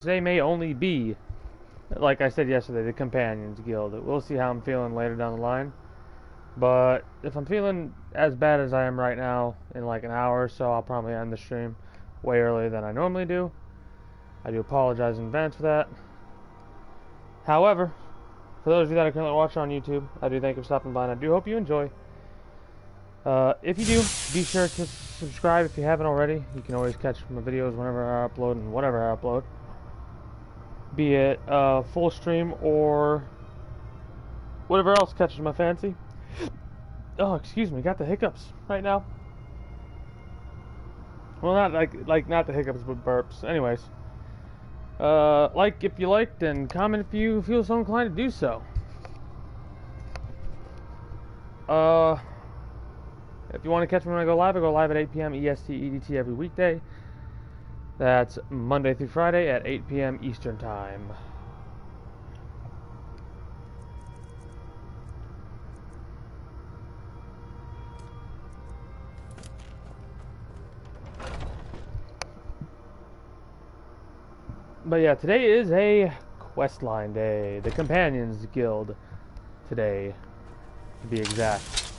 They may only be, like I said yesterday, the Companions Guild. We'll see how I'm feeling later down the line. But if I'm feeling as bad as I am right now, in like an hour or so, I'll probably end the stream way earlier than I normally do. I do apologize in advance for that. However, for those of you that are currently watching on YouTube, I do thank you for stopping by, and I do hope you enjoy. If you do, be sure to subscribe if you haven't already. You can always catch my videos whenever I upload and whatever I upload. Be it full stream or whatever else catches my fancy. Oh, excuse me, got the hiccups right now. Well, not like not the hiccups, but burps. Anyways, like if you liked, and comment if you feel so inclined to do so. If you want to catch me when I go live at 8 p.m. EST EDT every weekday. That's Monday through Friday at 8 p.m. Eastern Time. But yeah, today is a questline day. The Companions Guild today, to be exact.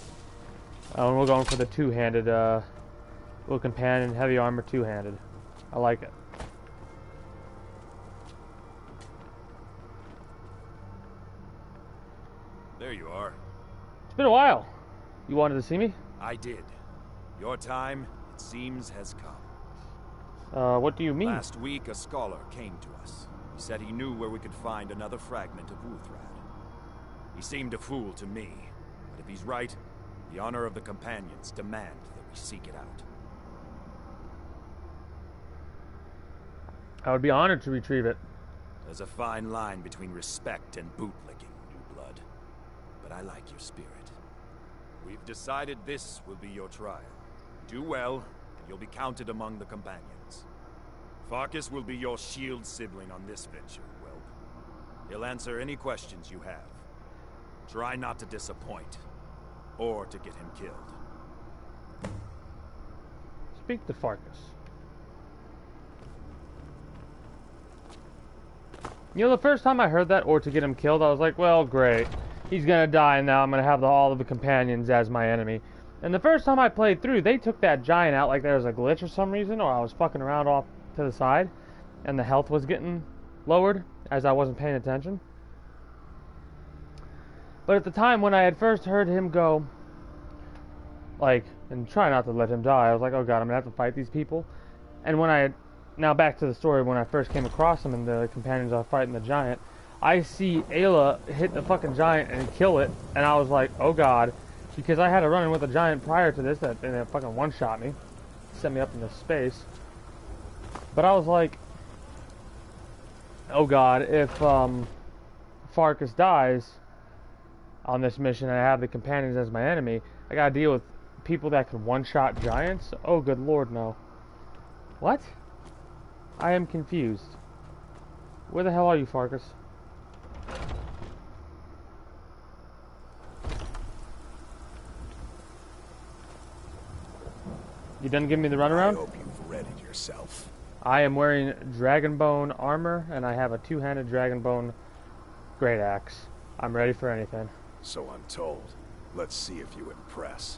And we're going for the two-handed, little companion, heavy armor two-handed. I like it. There you are. It's been a while. You wanted to see me? I did. Your time, it seems, has come. What do you mean? Last week, a scholar came to us. He said he knew where we could find another fragment of Wuthrad. He seemed a fool to me, but if he's right, the honor of the Companions demand that we seek it out. I would be honored to retrieve it. There's a fine line between respect and bootlicking, new blood. But I like your spirit. We've decided this will be your trial. Do well, and you'll be counted among the Companions. Farkas will be your shield sibling on this venture, whelp. He'll answer any questions you have. Try not to disappoint, or to get him killed. Speak to Farkas. You know, the first time I heard that, or to get him killed, I was like, well, great. He's gonna die, and now I'm gonna have all of the Companions as my enemy. And the first time I played through, they took that giant out like there was a glitch for some reason, or I was fucking around off to the side, and the health was getting lowered as I wasn't paying attention. But at the time when I had first heard him go, like, and try not to let him die, I was like, oh god, I'm gonna have to fight these people. And when I had, now back to the story, when I first came across him and the Companions are fighting the giant, I see Ayla hit the fucking giant and kill it, and I was like, oh god, because I had a run-in with a giant prior to this and it fucking one-shot me, sent me up into space. But I was like, oh god, if Farkas dies on this mission and I have the Companions as my enemy, I gotta deal with people that can one-shot giants? Oh good lord, no. What? I am confused. Where the hell are you, Farkas? You done giving me the runaround? I hope you've readied yourself. I am wearing Dragonbone armor, and I have a two-handed Dragonbone great axe. I'm ready for anything. So I'm told. Let's see if you impress.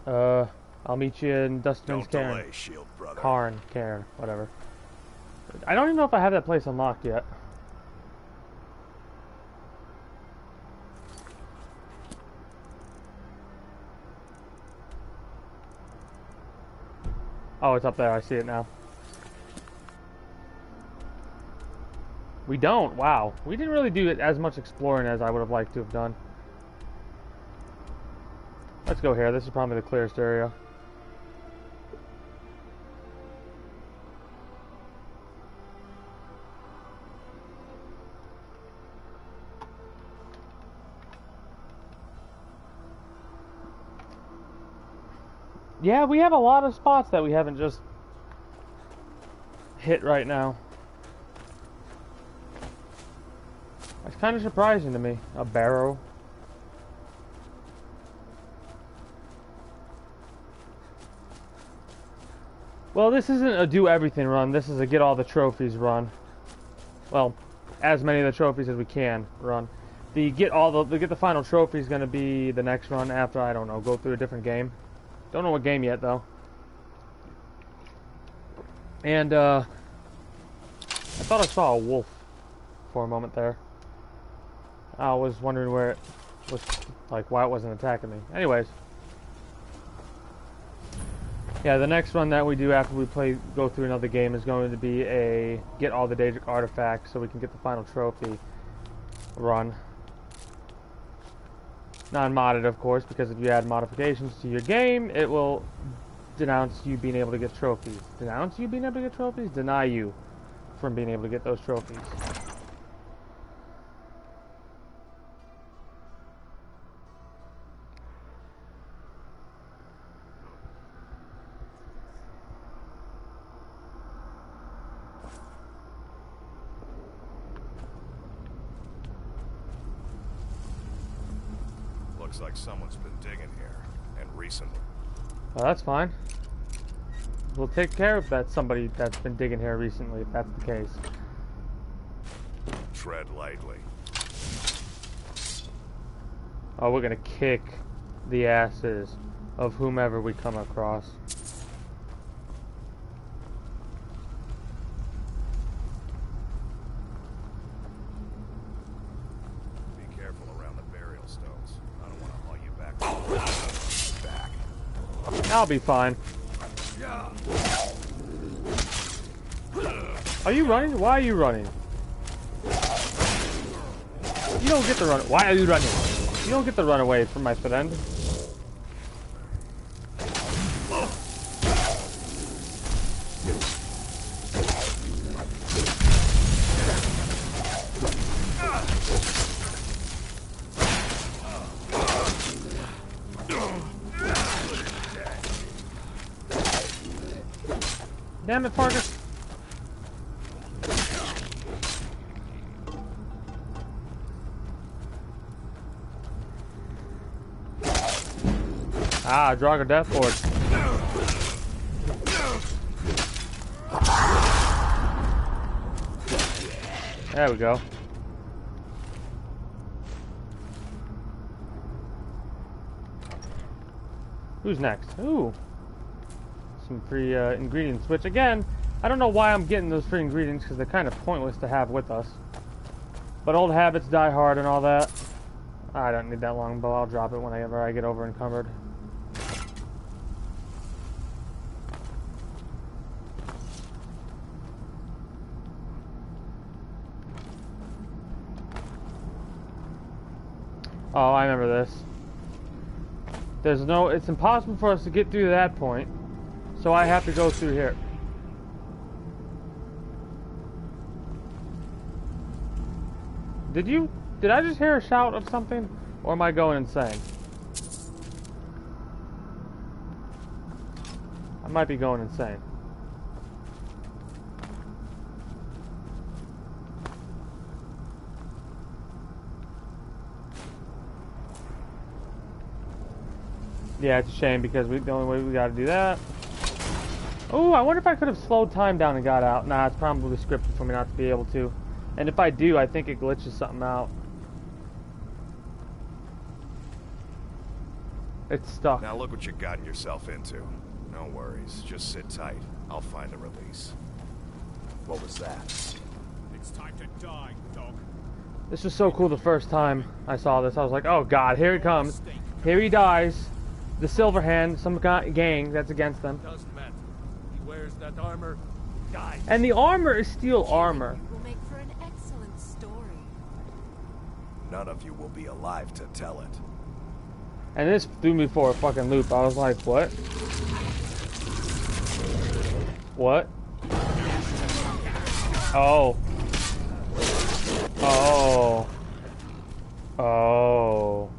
I'll meet you in Dustman's Don't Cairn. delay, Shield brother. Cairn, whatever. I don't even know if I have that place unlocked yet. Oh, it's up there. I see it now. We don't. Wow. We didn't really do as much exploring as I would have liked to have done. Let's go here. This is probably the clearest area. Yeah, we have a lot of spots that we haven't just hit right now. That's kind of surprising to me. A barrow. Well, this isn't a do everything run. This is a get all the trophies run. Well, as many of the trophies as we can run. The get the final trophy is going to be the next run after, I don't know, go through a different game. Don't know what game yet though. And I thought I saw a wolf for a moment there. I was wondering where it was, like why it wasn't attacking me. Anyways. Yeah, the next run that we do after we go through another game is going to be a get all the Daedric artifacts so we can get the final trophy run. Non-modded, of course, because if you add modifications to your game, it will denounce you being able to get trophies. Denounce you being able to get trophies? Deny you from being able to get those trophies. Looks like someone's been digging here, and recently. Well, that's fine. We'll take care of that somebody that's been digging here recently, if that's the case. Tread lightly. Oh, we're gonna kick the asses of whomever we come across. Be careful around the burial stones. I don't want to haul you back. I'll be fine. Are you running? Why are you running? You don't get to run. Why are you running? You don't get to run away from my friend. Damn it, Parker. Ah, Draugr Deathboard. There we go. Who's next? Ooh. Some free ingredients, which again, I don't know why I'm getting those free ingredients because they're kind of pointless to have with us. But old habits die hard and all that. I don't need that longbow. I'll drop it whenever I get over encumbered. Oh, I remember this. It's impossible for us to get through that point, so I have to go through here. Did I just hear a shout of something? Or am I going insane? I might be going insane. Yeah, it's a shame because the only way we gotta do that. Oh, I wonder if I could have slowed time down and got out. Nah, it's probably scripted for me not to be able to. And if I do, I think it glitches something out. It's stuck. Now look what you've gotten yourself into. No worries, just sit tight. I'll find a release. What was that? It's time to die, dog. This was so cool the first time I saw this. I was like, oh god, here he comes. Here he dies. The Silver Hand, some gang that's against them. Doesn't matter. He wears that armor, dies. And the armor is steel armor. Will make for an excellent story. None of you will be alive to tell it. And this threw me for a fucking loop. I was like, what? What? Oh. Oh. Oh.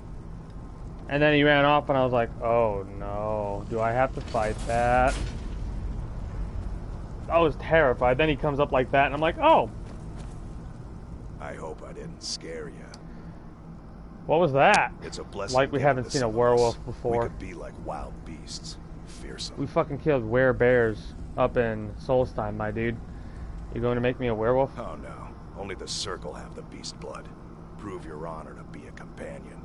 And then he ran off and I was like, oh no. Do I have to fight that? I was terrified. Then he comes up like that and I'm like, oh. I hope I didn't scare you. What was that? It's a blessing. Like we haven't seen a werewolf before. We could be like wild beasts, fearsome. We fucking killed werebears. up in Solstheim, my dude. You going to make me a werewolf? Oh no, only the Circle have the beast blood. Prove your honor to be a companion.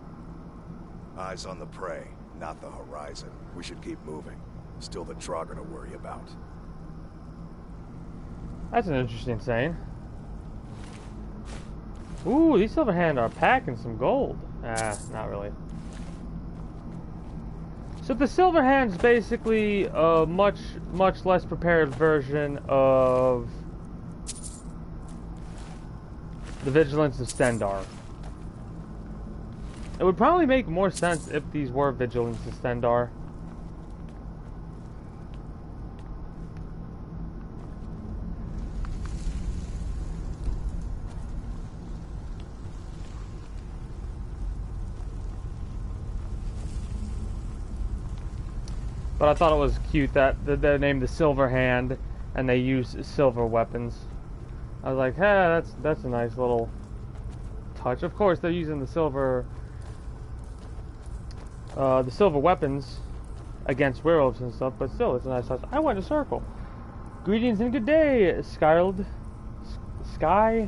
Eyes on the prey, not the horizon. We should keep moving. Still the Draugr to worry about. That's an interesting saying. Ooh, these Silverhand are packing some gold. Ah, not really. So the Silverhand's basically a much less prepared version of the Vigilance of Stendarr. It would probably make more sense if these were Vigilance of Stendarr. But I thought it was cute that they're named the Silver Hand and they use silver weapons. I was like, hey, that's a nice little touch. Of course, they're using the silver weapons against werewolves and stuff, but still, it's a nice touch. I went to Circle. Greetings and good day, Skyrled. Skyrled.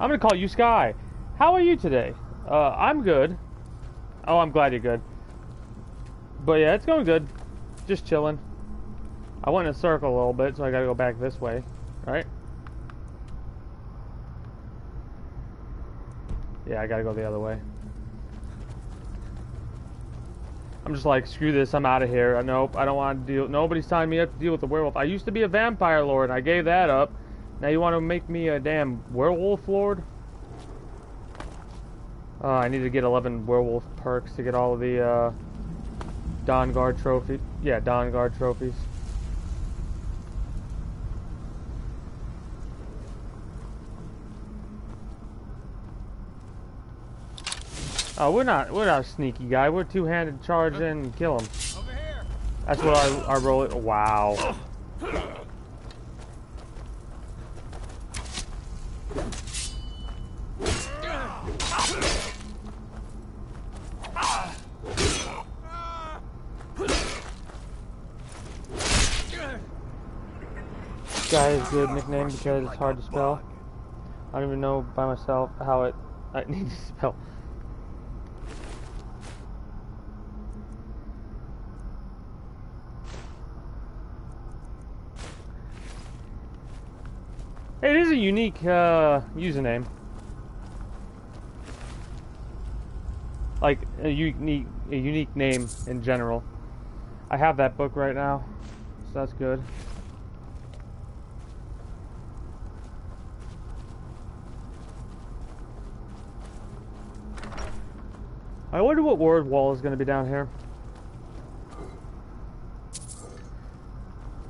I'm gonna call you Sky. How are you today? I'm good. Oh, I'm glad you're good. But yeah, it's going good. Just chilling. I went in a circle a little bit, so I gotta go back this way. Right? Yeah, I gotta go the other way. I'm just like, screw this, I'm out of here. Nope, I don't want to deal. Nobody's telling me I have to deal with the werewolf. I used to be a vampire lord, and I gave that up. Now you want to make me a damn werewolf lord? I need to get 11 werewolf perks to get all of the Dawnguard trophies. Yeah, Dawnguard trophies. Oh, we're not a sneaky guy. We're two-handed charge in and kill him. Over here. That's what I roll it. Wow. Guy is a good nickname because it's hard to spell. I don't even know by myself how I need to spell. It is a unique username. Like a unique name in general. I have that book right now, so that's good. I wonder what word wall is going to be down here.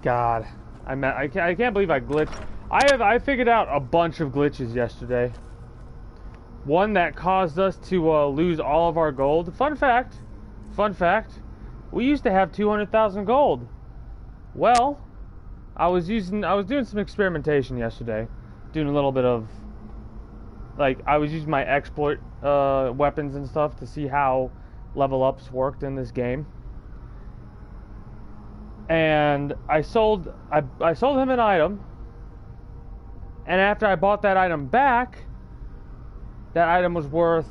God, I can't believe I glitched. I figured out a bunch of glitches yesterday. One that caused us to lose all of our gold. Fun fact, we used to have 200,000 gold. Well, I was doing some experimentation yesterday, doing a little bit of, like, I was using my exploit weapons and stuff to see how level ups worked in this game. And I sold him an item. And after I bought that item back, that item was worth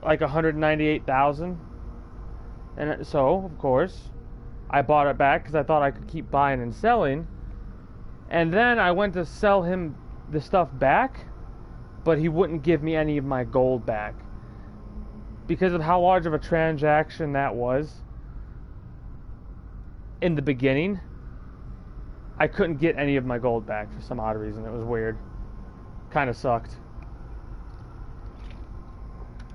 like 198,000. And so, of course, I bought it back because I thought I could keep buying and selling. And then I went to sell him the stuff back, but he wouldn't give me any of my gold back. Because of how large of a transaction that was in the beginning, I couldn't get any of my gold back for some odd reason. It was weird. Kind of sucked.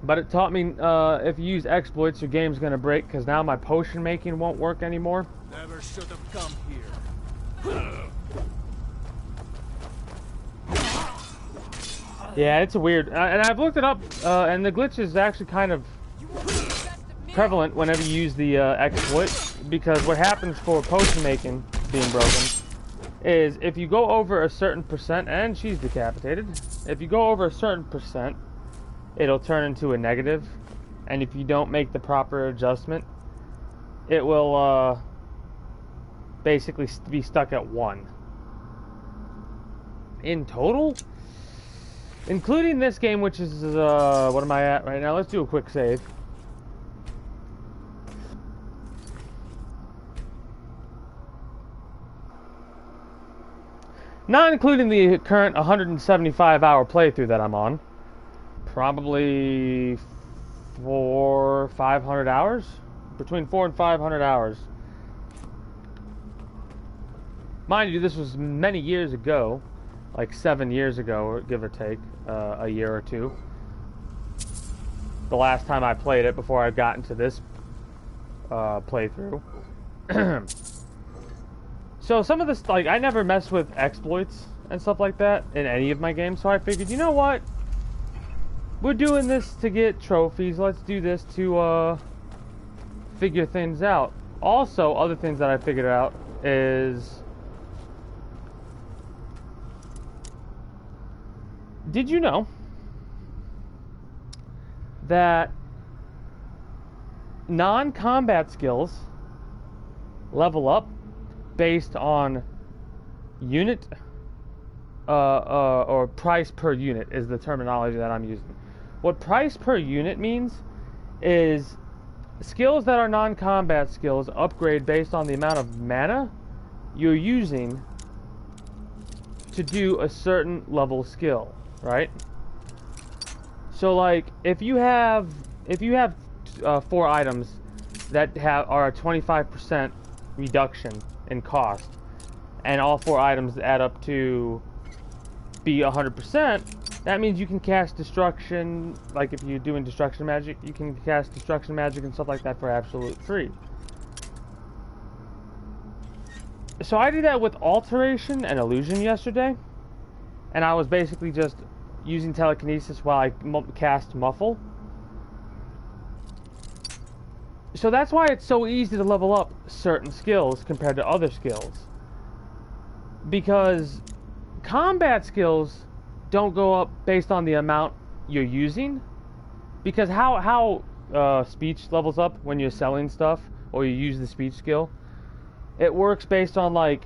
But it taught me if you use exploits, your game's going to break, because now my potion making won't work anymore. Never should have come here. Yeah, it's a weird... and I've looked it up, and the glitch is actually kind of prevalent whenever you use the exploit, because what happens for potion making being broken is if you go over a certain percent, and she's decapitated, if you go over a certain percent, it'll turn into a negative, and if you don't make the proper adjustment, it will basically be stuck at 1. In total, including this game, which is, what am I at right now? Let's do a quick save. Not including the current 175-hour playthrough that I'm on. Probably 500 hours? Between 400 and 500 hours. Mind you, this was many years ago. Like 7 years ago, give or take. A year or two. The last time I played it before I got into this playthrough. So some of this, like, I never mess with exploits and stuff like that in any of my games, so I figured, you know what? We're doing this to get trophies, let's do this to, figure things out. Also, other things that I figured out is... Did you know that non-combat skills level up based on unit or price per unit is the terminology that I'm using. What price per unit means is skills that are non-combat skills upgrade based on the amount of mana you're using to do a certain level skill, right? So like if you have 4 items that are a 25% reduction in cost, and all 4 items add up to be 100%, that means you can cast destruction, like if you're doing destruction magic, you can cast destruction magic and stuff like that for absolute free. So I did that with alteration and illusion yesterday, and I was basically just using telekinesis while I cast muffle. So that's why it's so easy to level up certain skills compared to other skills. Because combat skills don't go up based on the amount you're using. Because how speech levels up when you're selling stuff or you use the speech skill, it works based on like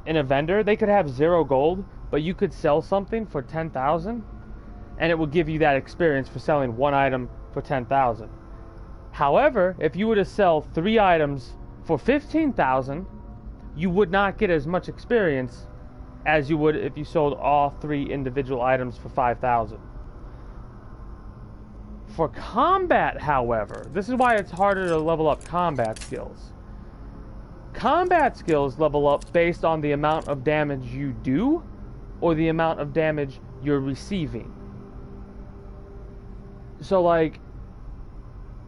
in a vendor, they could have 0 gold, but you could sell something for 10,000 and it will give you that experience for selling 1 item for 10,000. However, if you were to sell 3 items for 15,000, you would not get as much experience as you would if you sold all 3 individual items for 5,000. For combat, however, this is why it's harder to level up combat skills. Combat skills level up based on the amount of damage you do or the amount of damage you're receiving. So like,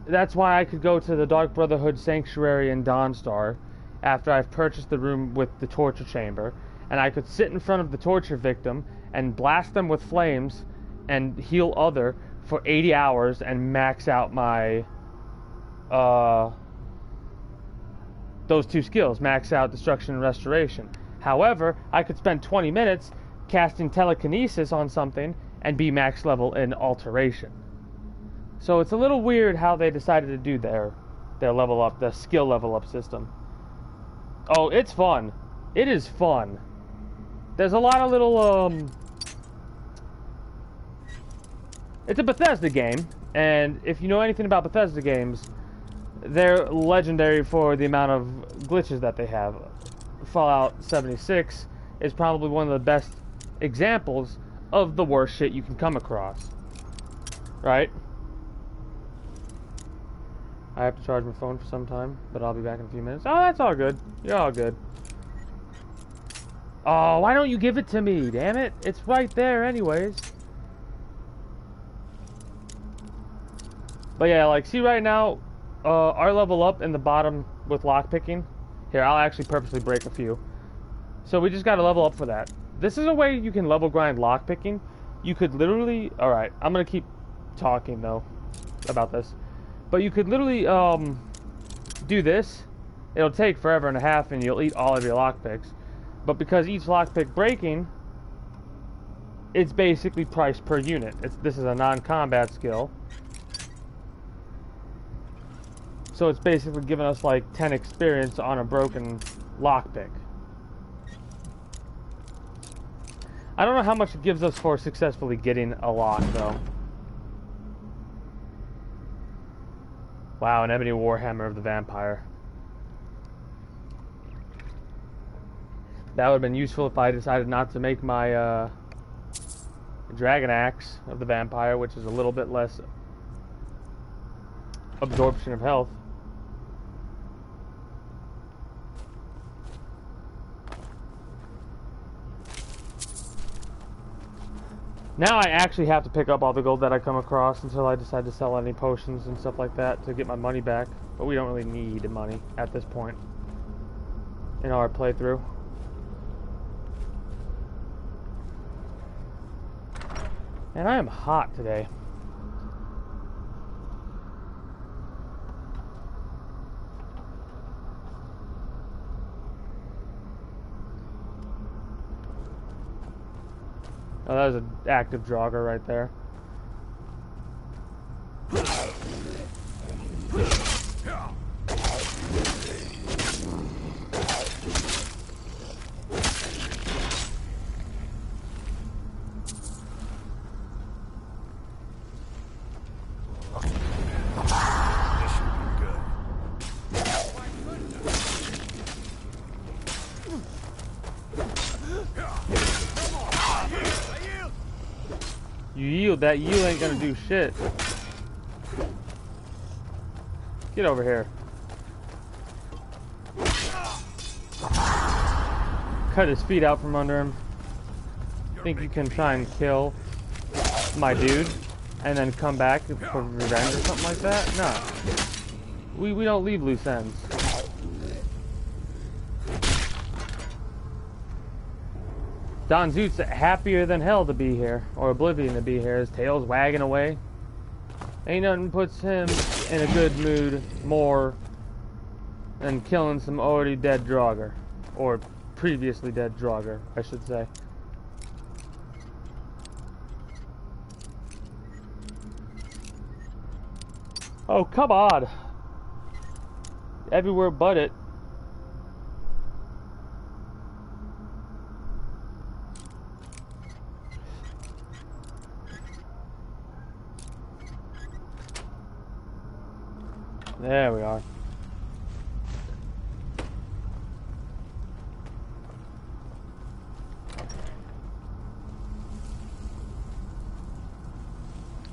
that's why I could go to the Dark Brotherhood Sanctuary in Dawnstar after I've purchased the room with the torture chamber, and I could sit in front of the torture victim and blast them with flames and heal other for 80 hours and max out my those 2 skills, max out destruction and restoration. However, I could spend 20 minutes casting telekinesis on something and be max level in alteration. So it's a little weird how they decided to do their level up, the skill level up system. Oh, it's fun. It is fun. There's a lot of little, it's a Bethesda game, and if you know anything about Bethesda games, they're legendary for the amount of glitches that they have. Fallout 76 is probably one of the best examples of the worst shit you can come across. Right? I have to charge my phone for some time, but I'll be back in a few minutes. Oh, that's all good. You're all good. Oh, why don't you give it to me? Damn it. It's right there anyways. But yeah, like, see right now, our level up in the bottom with lockpicking. Here, I'll actually purposely break a few. So we just gotta level up for that. This is a way you can level grind lockpicking. You could literally... Alright, I'm gonna keep talking, though, about this. But you could literally, do this. It'll take forever and a half, and you'll eat all of your lockpicks. But because each lockpick breaking, it's basically price per unit. This is a non-combat skill. So it's basically giving us like 10 experience on a broken lockpick. I don't know how much it gives us for successfully getting a lock, though. Wow, an ebony warhammer of the vampire. That would have been useful if I decided not to make my dragon axe of the vampire, which is a little bit less absorption of health. Now I actually have to pick up all the gold that I come across until I decide to sell any potions and stuff like that to get my money back. But we don't really need money at this point in our playthrough. And I am hot today. Oh, that was an active jogger right there. You yield, that yield ain't gonna do shit. Get over here. Cut his feet out from under him. Think you can try and kill my dude and then come back for revenge or something like that? No. We don't leave loose ends. Danzut's happier than hell to be here, or Oblivion to be here. His tail's wagging away. Ain't nothing puts him in a good mood more than killing some already dead Draugr. Or previously dead Draugr, I should say. Oh, come on! Everywhere but it. There we are.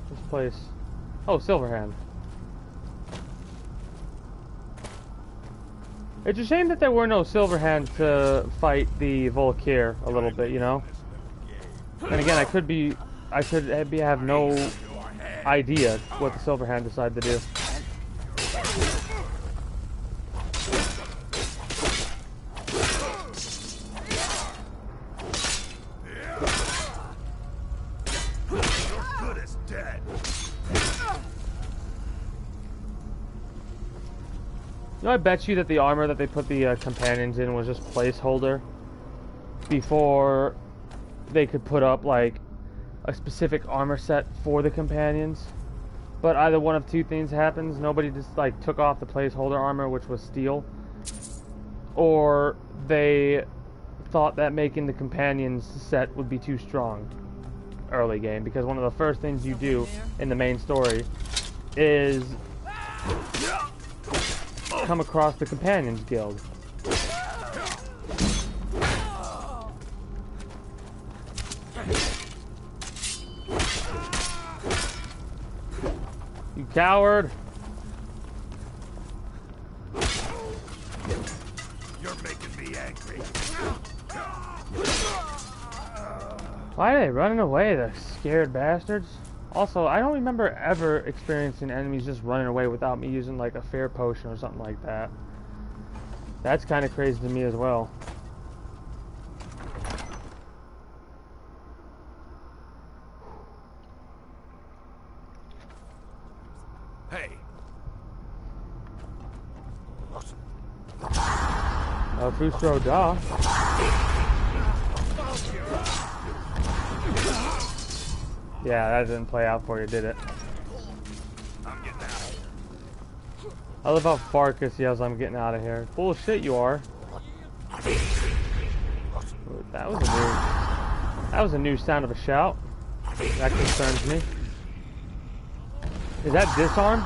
This place. Oh, Silverhand. It's a shame that there were no Silverhand to fight the Volkir a little bit, you know? And again, I could have no idea what the Silverhand decided to do. You know, I bet you that the armor that they put the companions in was just placeholder before they could put up like a specific armor set for the companions. But either one of two things happens. Nobody just like took off the placeholder armor, which was steel, or they thought that making the companions set would be too strong early game, because one of the first things you do in the main story is come across the Companions Guild. You coward! You're making me angry. Why are they running away, the scared bastards? Also, I don't remember ever experiencing enemies just running away without me using like a fear potion or something like that. That's kind of crazy to me as well. Hey. Fustro Da. Yeah, that didn't play out for you, did it? I'm getting out. I love how Farkas yells, I'm getting out of here. Bullshit you are. That was a new sound of a shout. That concerns me. Is that disarm?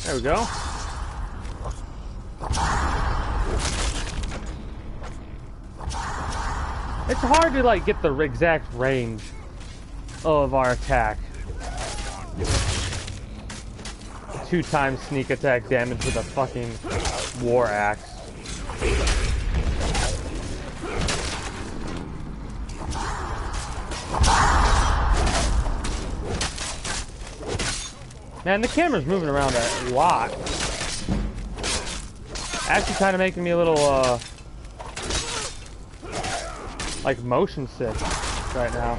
There we go. It's hard to like get the exact range of our attack. 2 times sneak attack damage with a fucking war axe. Man, the camera's moving around a lot. Actually kind of making me a little, like motion sick right now.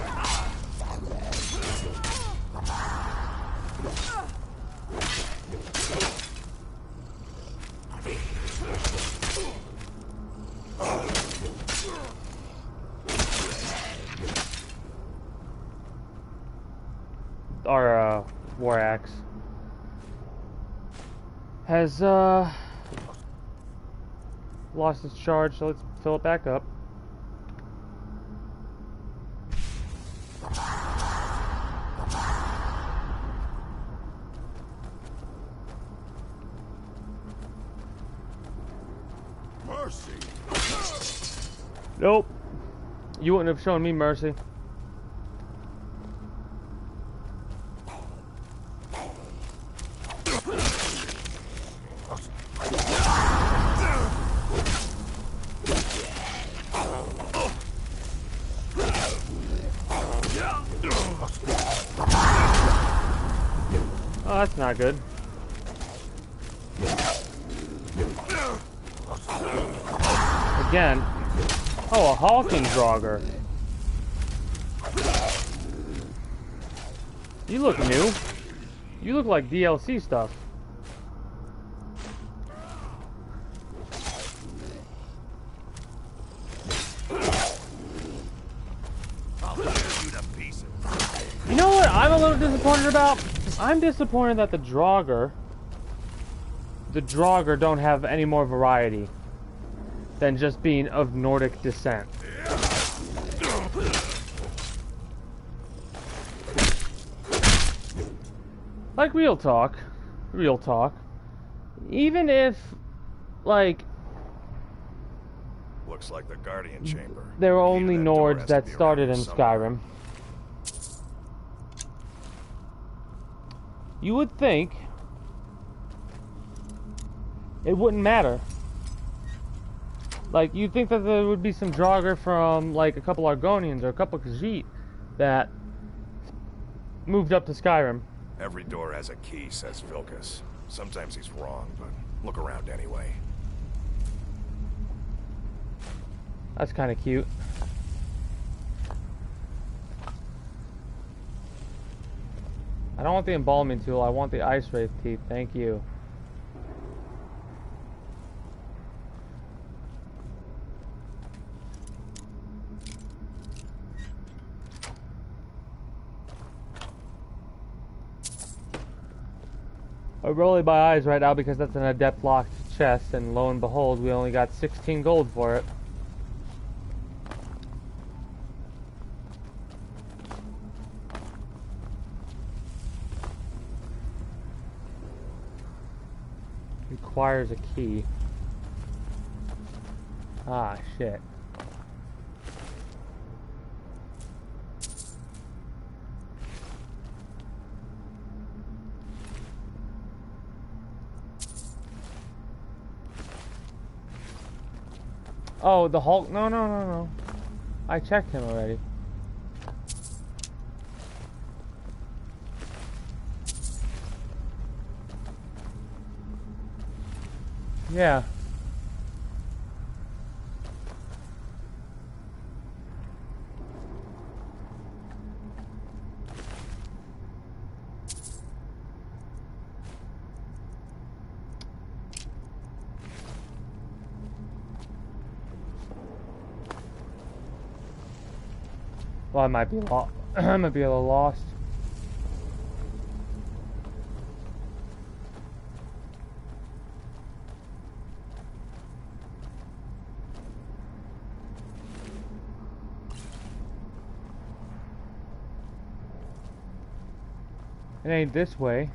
Our, war axe has, lost its charge, so let's fill it back up. Mercy. Nope. You wouldn't have shown me mercy. Oh, that's not good. Again. Oh, a Hawking Draugr. You look new. You look like DLC stuff. You know what I'm a little disappointed about? I'm disappointed that the Draugr don't have any more variety than just being of Nordic descent. Like real talk. Even if, like, Looks like the Guardian Chamber. there were Key to only that door Nords has to that be around started here in somewhere. Skyrim. You would think it wouldn't matter. Like, you'd think that there would be some Draugr from, like, a couple Argonians or a couple Khajiit that moved up to Skyrim. Every door has a key, says Vilkas. Sometimes he's wrong, but look around anyway. That's kind of cute. I don't want the embalming tool, I want the ice wraith teeth, thank you. I'm rolling my eyes right now because that's an adept locked chest, and lo and behold, we only got 16 gold for it. Requires a key. Ah, shit. Oh, the Hulk? No. I checked him already. Yeah. Well, I might be I might be a little lost. It ain't this way.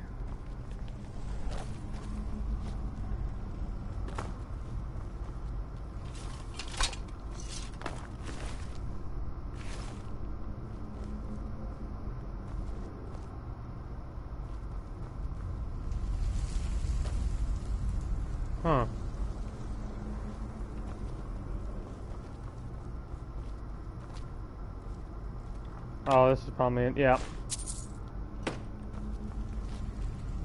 Huh. Oh, this is probably it. Yeah.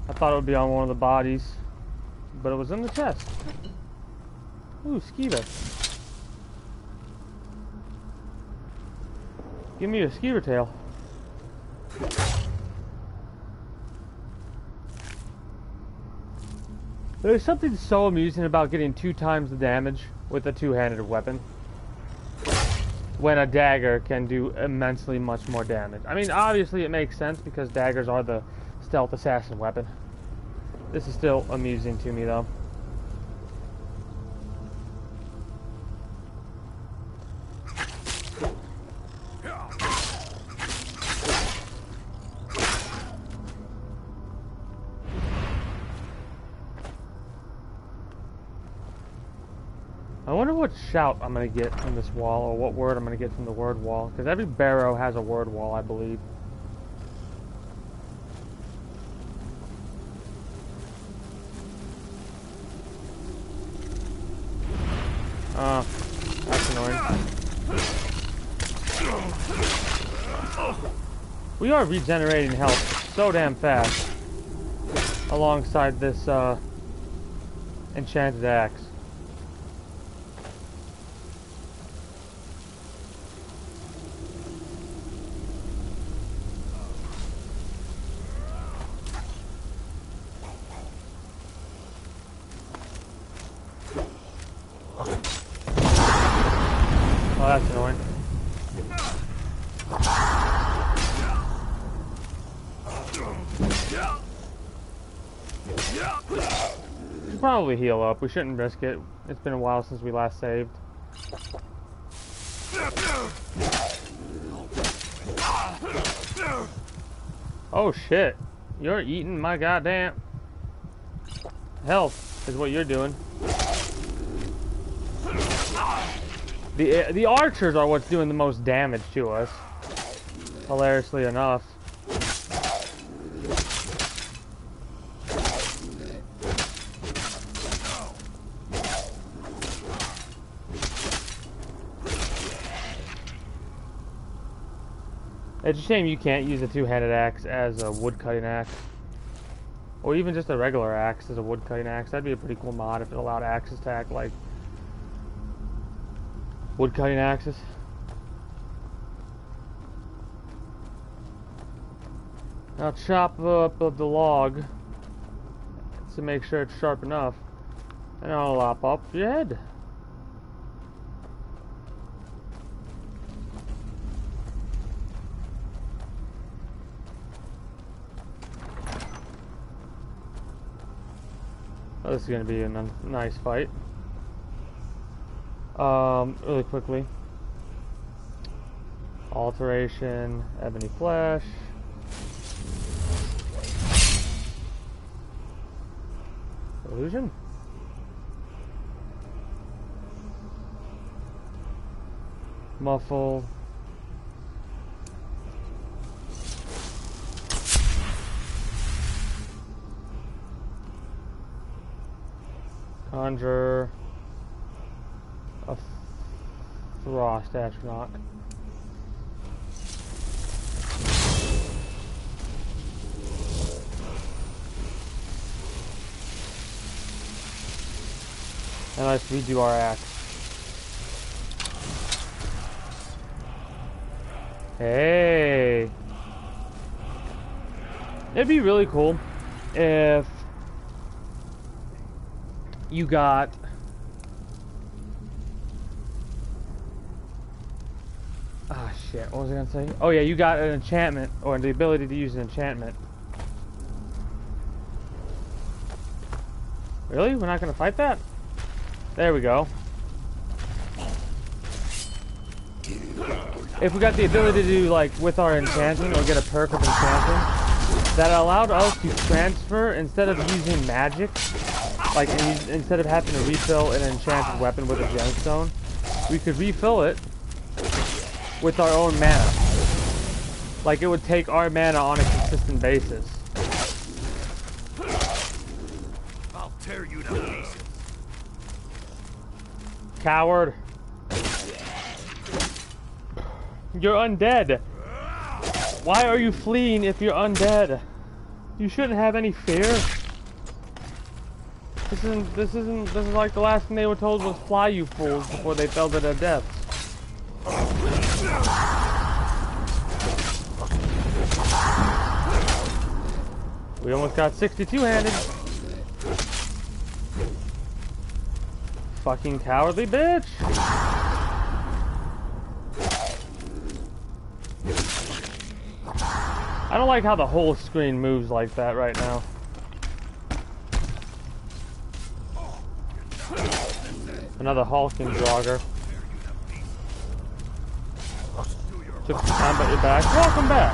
I thought it would be on one of the bodies, but it was in the chest. Ooh, skeever. Give me a skeever tail. There's something so amusing about getting 2 times the damage with a two-handed weapon, when a dagger can do immensely much more damage. I mean, obviously it makes sense because daggers are the stealth assassin weapon. This is still amusing to me, though. I wonder what shout I'm gonna get from this wall, or what word I'm gonna get from the word wall, because every barrow has a word wall, I believe. That's annoying. We are regenerating health so damn fast alongside this enchanted axe. Oh, that's annoying. Should probably heal up. We shouldn't risk it. It's been a while since we last saved. Oh shit. You're eating my goddamn health is what you're doing. The archers are what's doing the most damage to us, hilariously enough. It's a shame you can't use a two-handed axe as a wood-cutting axe. Or even just a regular axe as a wood-cutting axe. That'd be a pretty cool mod if it allowed axes to act like wood-cutting axes. Now chop up the log to make sure it's sharp enough. And I'll lop off your head. Oh, this is going to be a nice fight. Really quickly. Alteration, ebony flesh. Illusion. Muffle. Conjure a frost ash rock. And let's redo our axe. Hey! It'd be really cool if you got Shit, what was I gonna say? Oh yeah, you got an enchantment, or the ability to use an enchantment. Really? We're not gonna fight that? There we go. If we got the ability to do, like, with our enchanting, or get a perk of enchanting, that allowed us to transfer instead of using magic, like, instead of having to refill an enchanted weapon with a gemstone, we could refill it with our own mana. Like, it would take our mana on a consistent basis. I'll tear you to pieces. Coward. You're undead. Why are you fleeing if you're undead? You shouldn't have any fear. This is like the last thing they were told was fly, you fools, before they fell to their deaths. We almost got 62-handed. Fucking cowardly bitch. I don't like how the whole screen moves like that right now. Another hulking Draugr. Took some time, but you're back. Welcome back.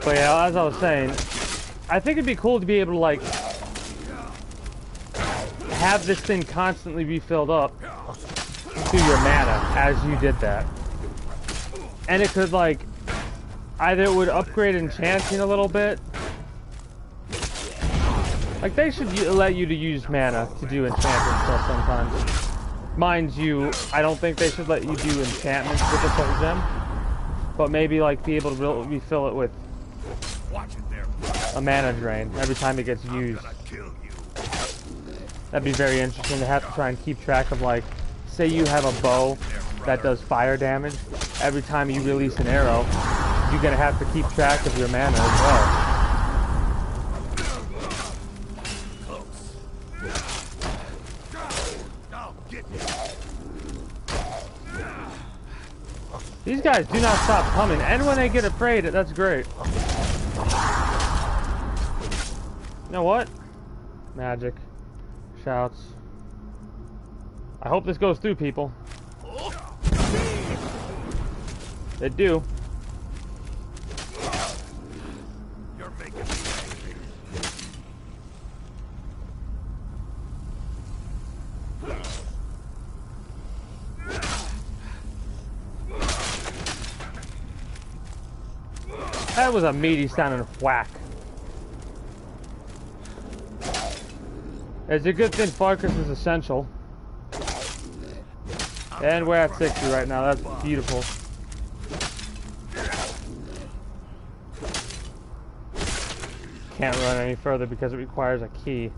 But yeah, as I was saying, I think it'd be cool to be able to, like, have this thing constantly refilled up to your mana as you did that. And it could, like, either it would upgrade enchanting a little bit. Like, they should let you to use mana to do enchanting stuff sometimes. Mind you, I don't think they should let you do enchantments with a soul gem. But maybe, like, be able to refill it with a mana drain every time it gets used. That'd be very interesting to have to try and keep track of, like, say you have a bow that does fire damage. Every time you release an arrow, you're gonna have to keep track of your mana as well. These guys do not stop coming, and when they get afraid, that's great. You know what? Magic. Shouts. I hope this goes through, people. It do. You're making me angry. That was a meaty sounding whack. It's a good thing Farkas is essential. And we're at 60 right now. That's beautiful. Can't run any further because it requires a key.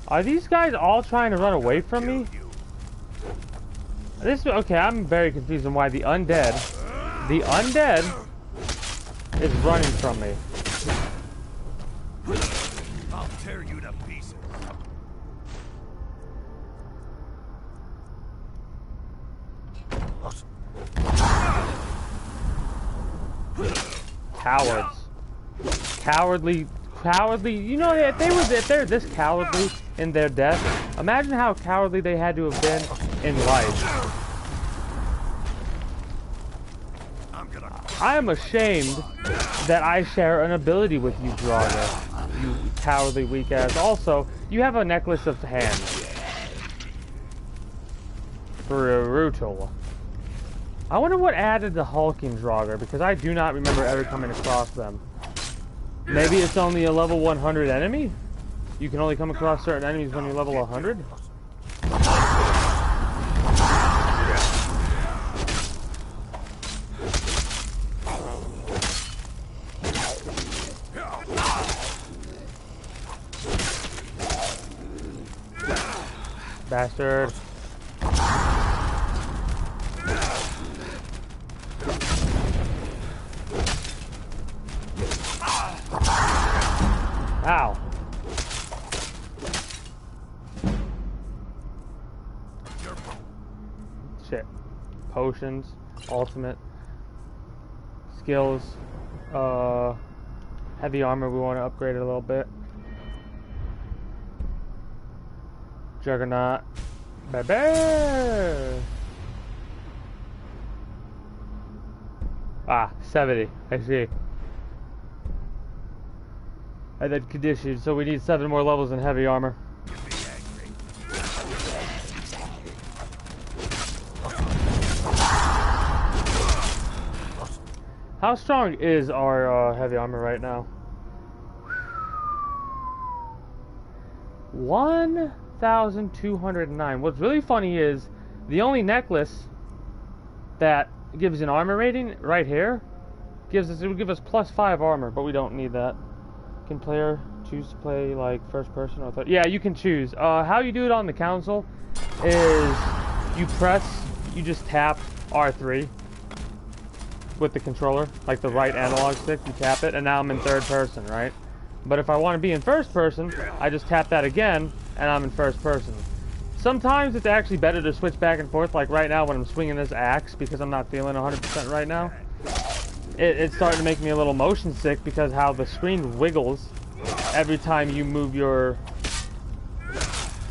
Are these guys all trying to run away from me? Okay, I'm very confused on why the undead is running from me. I'll tear you to pieces. Cowards. Cowardly. You know, if they're this cowardly in their death, imagine how cowardly they had to have been in life. I am ashamed that I share an ability with you, Draugr. You cowardly weak ass. Also, you have a necklace of hands. Brutal. I wonder what added the hulking Draugr, because I do not remember ever coming across them. Maybe it's only a level 100 enemy? You can only come across certain enemies when you're level 100? Bastard. Ow. Shit. Potions. Ultimate. Skills. Heavy armor, we want to upgrade it a little bit. Juggernaut. Baby! Ah, 70. I see. And then conditioned, so we need 7 more levels in heavy armor. How strong is our heavy armor right now? 1,209. What's really funny is the only necklace that gives an armor rating right here it would give us +5 armor, but we don't need that. Can player choose to play like first person or third? Yeah, you can choose. How you do it on the console is you just tap R3 with the controller, like the right analog stick, you tap it, and now I'm in third person, right? But if I want to be in first person, I just tap that again, and I'm in first person. Sometimes it's actually better to switch back and forth, like right now when I'm swinging this axe, because I'm not feeling 100% right now. It's starting to make me a little motion sick because how the screen wiggles every time you move your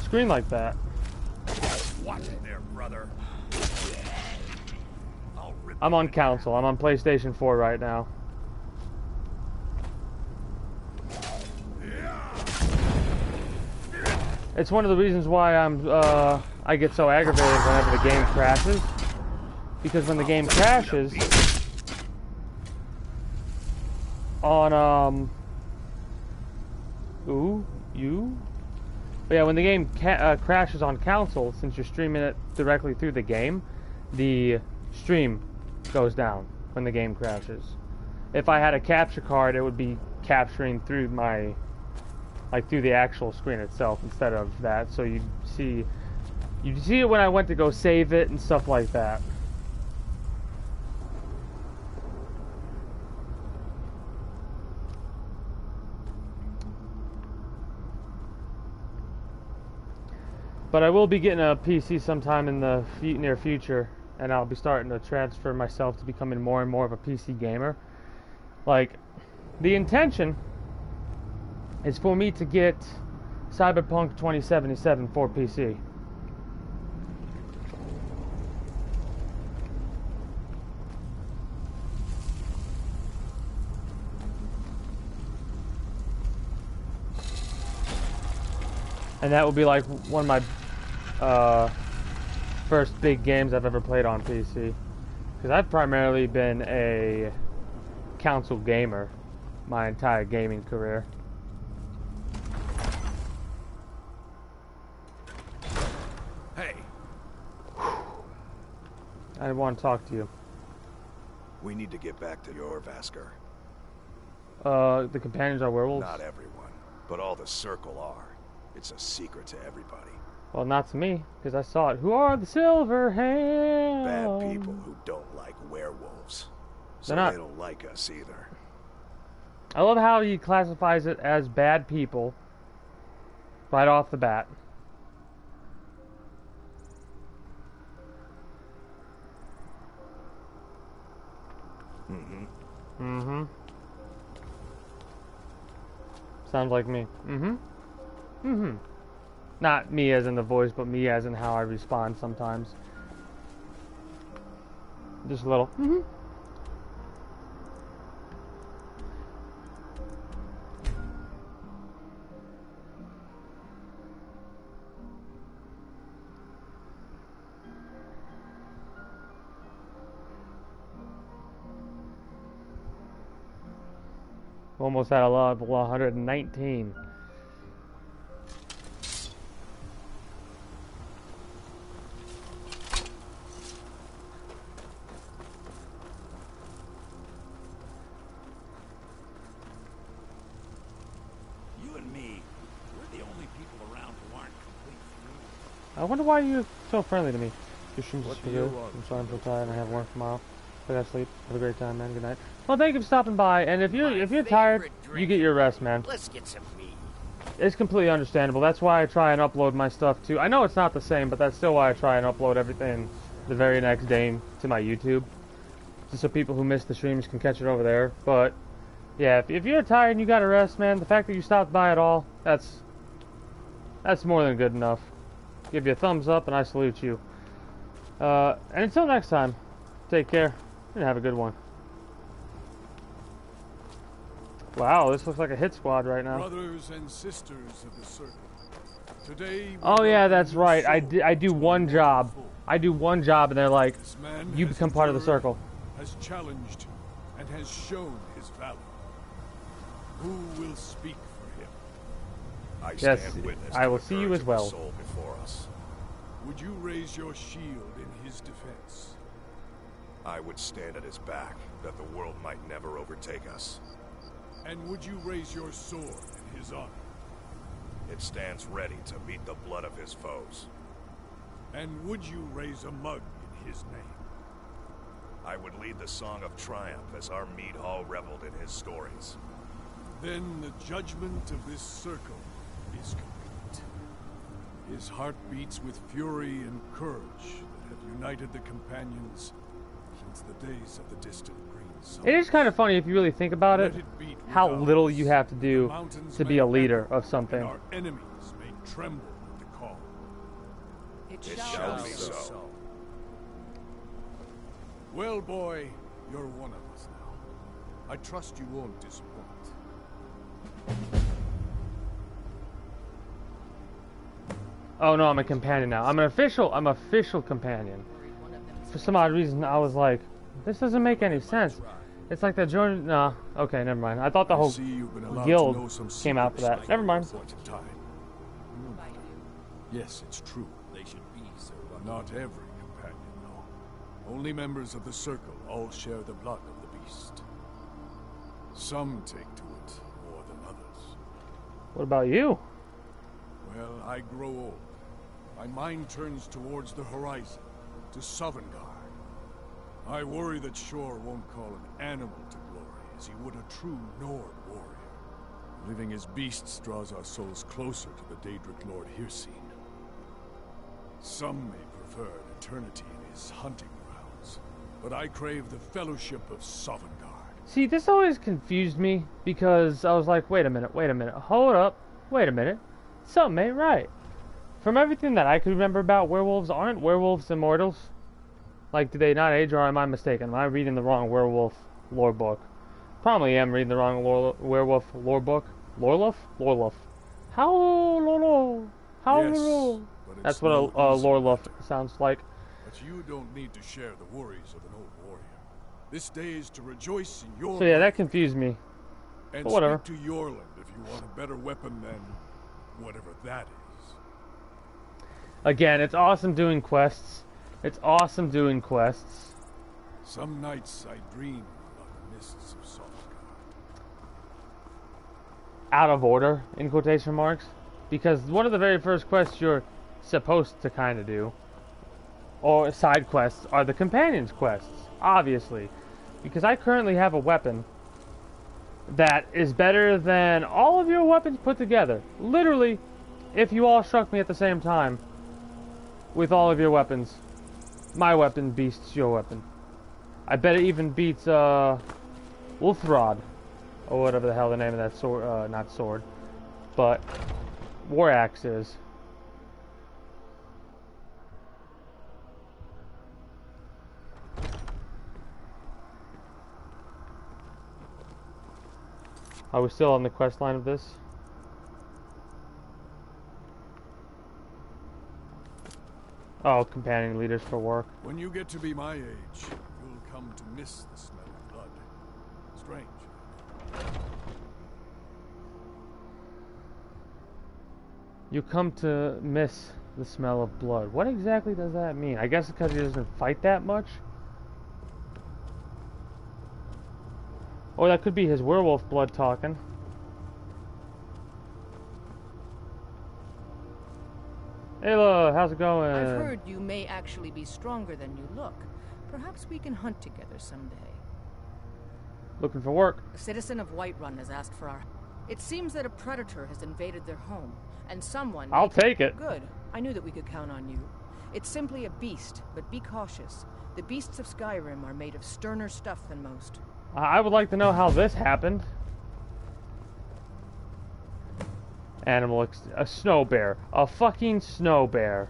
screen like that. Watch it there, brother. I'm on console. I'm on PlayStation 4 right now. It's one of the reasons why I get so aggravated whenever the game crashes. Because when the game crashes on but yeah, when the game crashes on console, since you're streaming it directly through the game, the stream goes down when the game crashes. If I had a capture card, it would be capturing through my, like through the actual screen itself instead of that. So you'd see it when I went to go save it and stuff like that. But I will be getting a PC sometime in the near future, and I'll be starting to transfer myself to becoming more and more of a PC gamer. Like, the intention is for me to get Cyberpunk 2077 for PC. And that will be like one of my first big games I've ever played on PC. Because I've primarily been a console gamer my entire gaming career. Hey. I want to talk to you. We need to get back to your Vasker. The companions are werewolves? Not everyone, but all the Circle are. It's a secret to everybody. Well, not to me, because I saw it. Who are the Silverhand? Bad people who don't like werewolves. So they don't like us either. I love how he classifies it as bad people right off the bat. Mm-hmm. Mm-hmm. Sounds like me. Mm-hmm. Mm-hmm. Not me as in the voice, but me as in how I respond sometimes. Just a little. Mm-hmm. Almost at a level 119. I wonder why you're so friendly to me. Your stream's just for good. I'm sorry I'm so tired and I have work tomorrow. I gotta sleep. Have a great time, man. Good night. Well, thank you for stopping by. And if you're tired, you get your rest, man. Let's get some meat. It's completely understandable. That's why I try and upload my stuff too. I know it's not the same, but that's still why I try and upload everything the very next day to my YouTube, just so people who miss the streams can catch it over there. But yeah, if you're tired and you gotta rest, man, the fact that you stopped by at all, that's more than good enough. Give you a thumbs up, and I salute you. And until next time, take care and have a good one. Wow, this looks like a hit squad right now. Brothers and sisters of the circle. Today oh yeah, that's right. I do one job. I do one job, and they're like, you become part of the circle. Has challenged and has shown his valor. Who will speak for him? I Yes, stand witness I to will the see you courage as of well. the soul before us. Would you raise your shield in his defense? I would stand at his back, that the world might never overtake us. And would you raise your sword in his honor? It stands ready to meet the blood of his foes. And would you raise a mug in his name? I would lead the song of triumph as our mead hall reveled in his stories. Then the judgment of this circle is complete. His heart beats with fury and courage that have united the companions since the days of the distant green sun. It is kind of funny if you really think about it, how little you have to do to be a leader of something. And our enemies may tremble at the call. It It shall shall be be so. so. Well, boy, you're one of us now. I trust you won't disappoint. Oh no, I'm a companion now. I'm an official companion. For some odd reason, I was like, this doesn't make any sense. It's like the Jordan. No, okay, never mind. I thought the whole I see you've been allowed to guild know some came out for that. secrets Never mind. at the appointed time. Yes, it's true. They should be so lucky. Not every companion, though. Only members of the Circle all share the blood of the beast. Some take to it more than others. What about you? Well, I grow old. My mind turns towards the horizon, to Sovngarde. I worry that Shor won't call an animal to glory as he would a true Nord warrior. Living as beasts draws our souls closer to the Daedric Lord Hircine. Some may prefer an eternity in his hunting grounds, but I crave the fellowship of Sovngarde. See, this always confused me because I was like, wait a minute, hold up, wait a minute, something ain't right. From everything that I could remember about werewolves, aren't werewolves immortals? Like, do they not age, or am I mistaken? Am I reading the wrong werewolf lore book? Probably am reading the wrong werewolf lore book. Loreluf. How lolo? How Yes, lolo? but it's That's what no a easy loreluf matter. sounds like. But you don't need to share the worries of an old warrior. This day is to rejoice in your So yeah, that life confused me. and but whatever. speak to Yorland if you want a better weapon than whatever that is. Again, it's awesome doing quests. Some nights I dream about the mists of Sovngarde. Out of order, in quotation marks. Because one of the very first quests you're supposed to kind of do, or side quests, are the companions quests, obviously. Because I currently have a weapon that is better than all of your weapons put together. Literally, if you all struck me at the same time, with all of your weapons, my weapon beats your weapon. I bet it even beats, Wolfrod, or whatever the hell the name of that sword, not sword, but war axe is. Are we still on the quest line of this? Oh, companion leaders for work. When you get to be my age, you'll come to miss the smell of blood. Strange. You come to miss the smell of blood. What exactly does that mean? I guess because he doesn't fight that much? Or that could be his werewolf blood talking. Ayla, how's it going? I've heard you may actually be stronger than you look, Perhaps we can hunt together someday. Looking for work. A citizen of Whiterun has asked for our... It seems that a predator has invaded their home, and someone... I'll take it. Good. I knew that we could count on you. It's simply a beast, but be cautious. The beasts of Skyrim are made of sterner stuff than most. I would like to know how this happened. A snow bear. A fucking snow bear.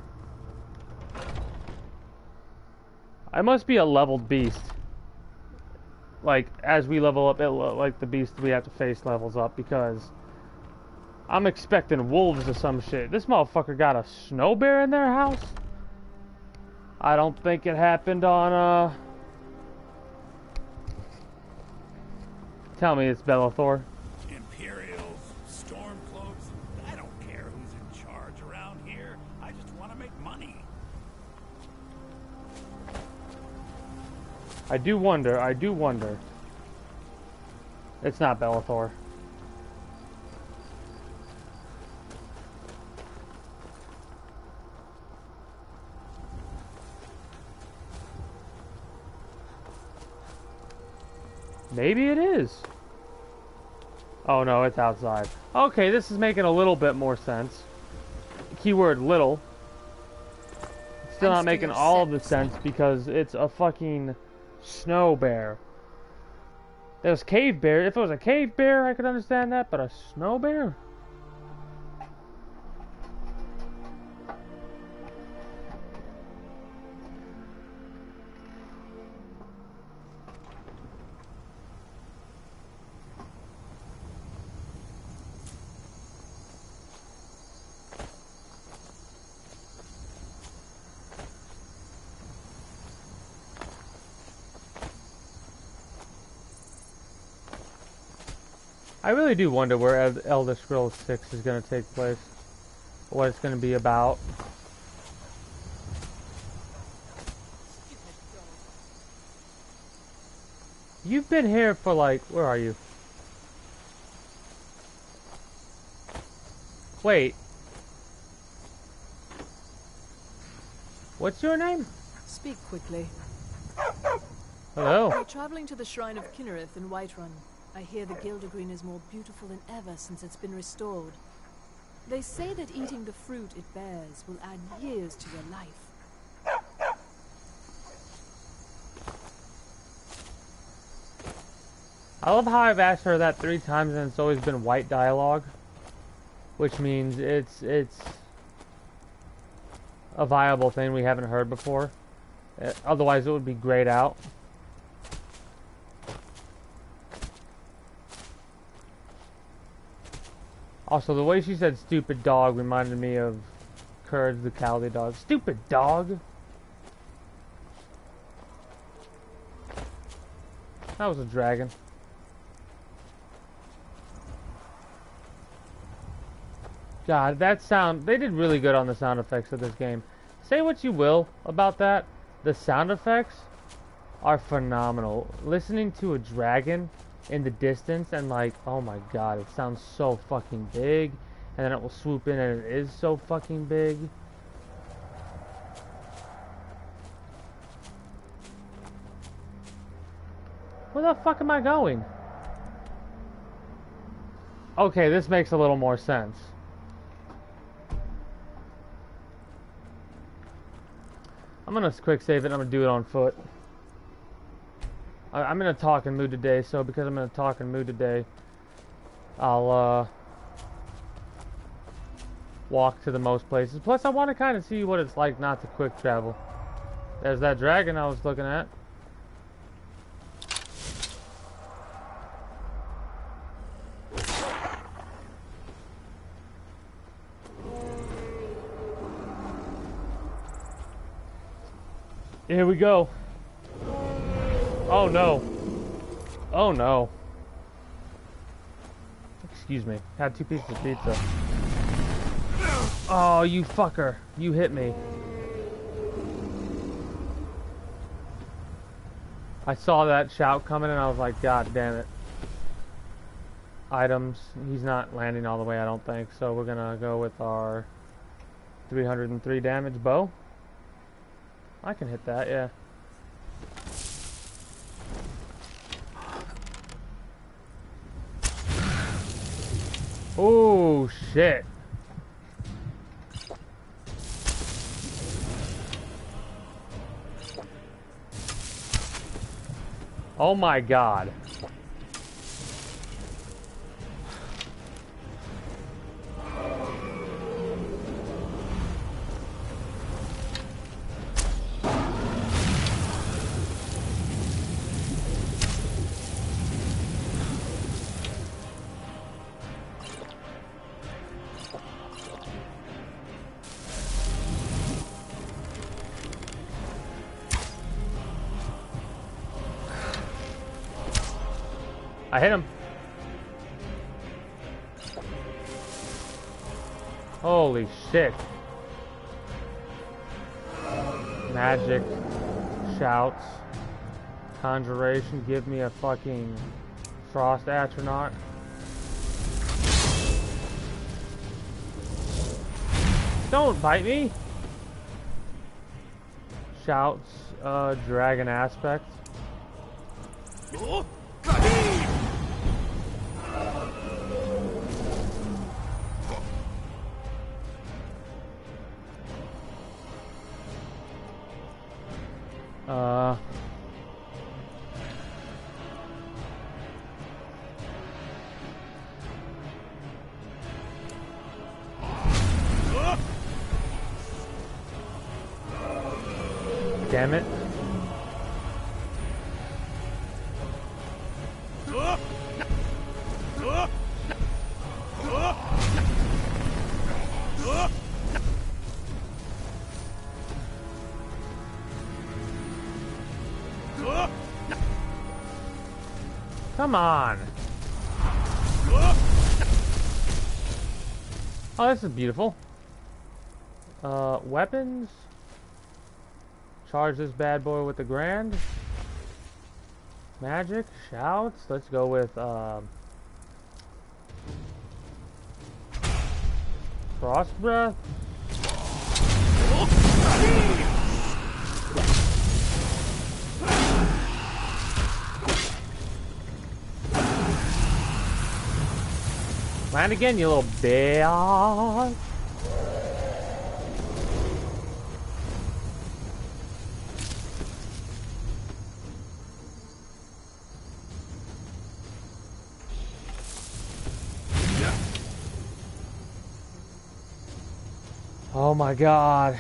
I must be a leveled beast. Like, as we level up, like the beast we have to face levels up, because I'm expecting wolves or some shit. This motherfucker got a snow bear in their house? I don't think it happened on, Tell me it's Bellathor. Imperials, Stormcloaks, I don't care who's in charge around here. I just want to make money. I do wonder. It's not Bellathor. Maybe it is. Oh no, it's outside. Okay, this is making a little bit more sense. Keyword little. Still not making all of the sense because it's a fucking snow bear. There's cave bear. If it was a cave bear, I could understand that, but a snow bear? I really do wonder where Elder Scrolls 6 is going to take place. What it's going to be about. You've been here for like... Where are you? Wait. What's your name? Speak quickly. Hello. We're traveling to the Shrine of Kinnereth in Whiterun. I hear the Gildergreen is more beautiful than ever since it's been restored. They say that eating the fruit it bears will add years to your life. I love how I've asked her that 3 times and it's always been white dialogue. Which means it's a viable thing we haven't heard before. Otherwise it would be grayed out. Also, the way she said stupid dog reminded me of Courage the Cowardly Dog. Stupid dog! That was a dragon. God, that sound... They did really good on the sound effects of this game. Say what you will about that. The sound effects are phenomenal. Listening to a dragon in the distance and like, oh my god, it sounds so fucking big, and then it will swoop in and it is so fucking big. Where the fuck am I going? Okay, this makes a little more sense. I'm gonna quick save it and I'm gonna do it on foot. I'm in a talking mood today, so because I'm in a talking mood today, I'll walk to the most places. Plus, I want to kind of see what it's like not to quick travel. There's that dragon I was looking at. Here we go. Oh no. Oh no. Excuse me. Had 2 pieces of pizza. Oh, you fucker. You hit me. I saw that shout coming and I was like, God damn it. Items. He's not landing all the way, I don't think. So we're gonna go with our 303 damage bow. I can hit that, yeah. Oh shit. Oh my god. I hit him. Holy shit. Magic. Shouts. Conjuration. Give me a fucking frost astronaut. Don't bite me. Shouts. Dragon aspect. Damn it. Come on. Oh, this is beautiful. Weapons. Charge this bad boy with the grand. Magic. Shouts. Let's go with, Frost Breath. Land again, you little bitch. Oh my god.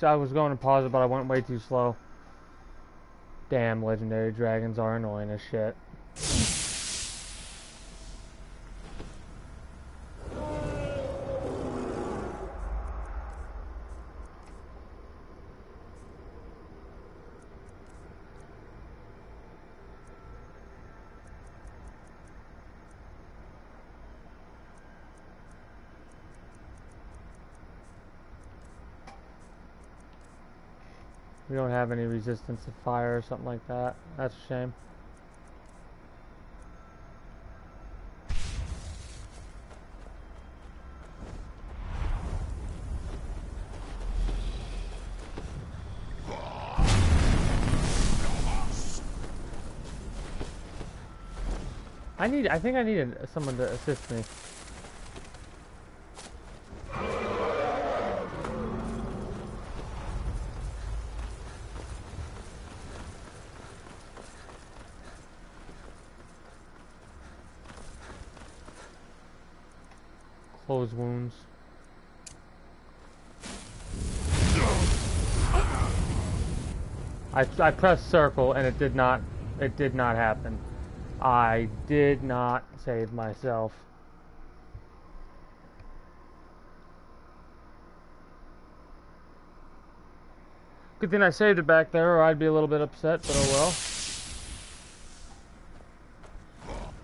I was going to pause it, but I went way too slow. Damn, legendary dragons are annoying as shit. We don't have any resistance to fire or something like that. That's a shame. I think I needed someone to assist me. Close wounds. I pressed circle and it did not happen. I did not save myself. Good thing I saved it back there, or I'd be a little bit upset, but oh well.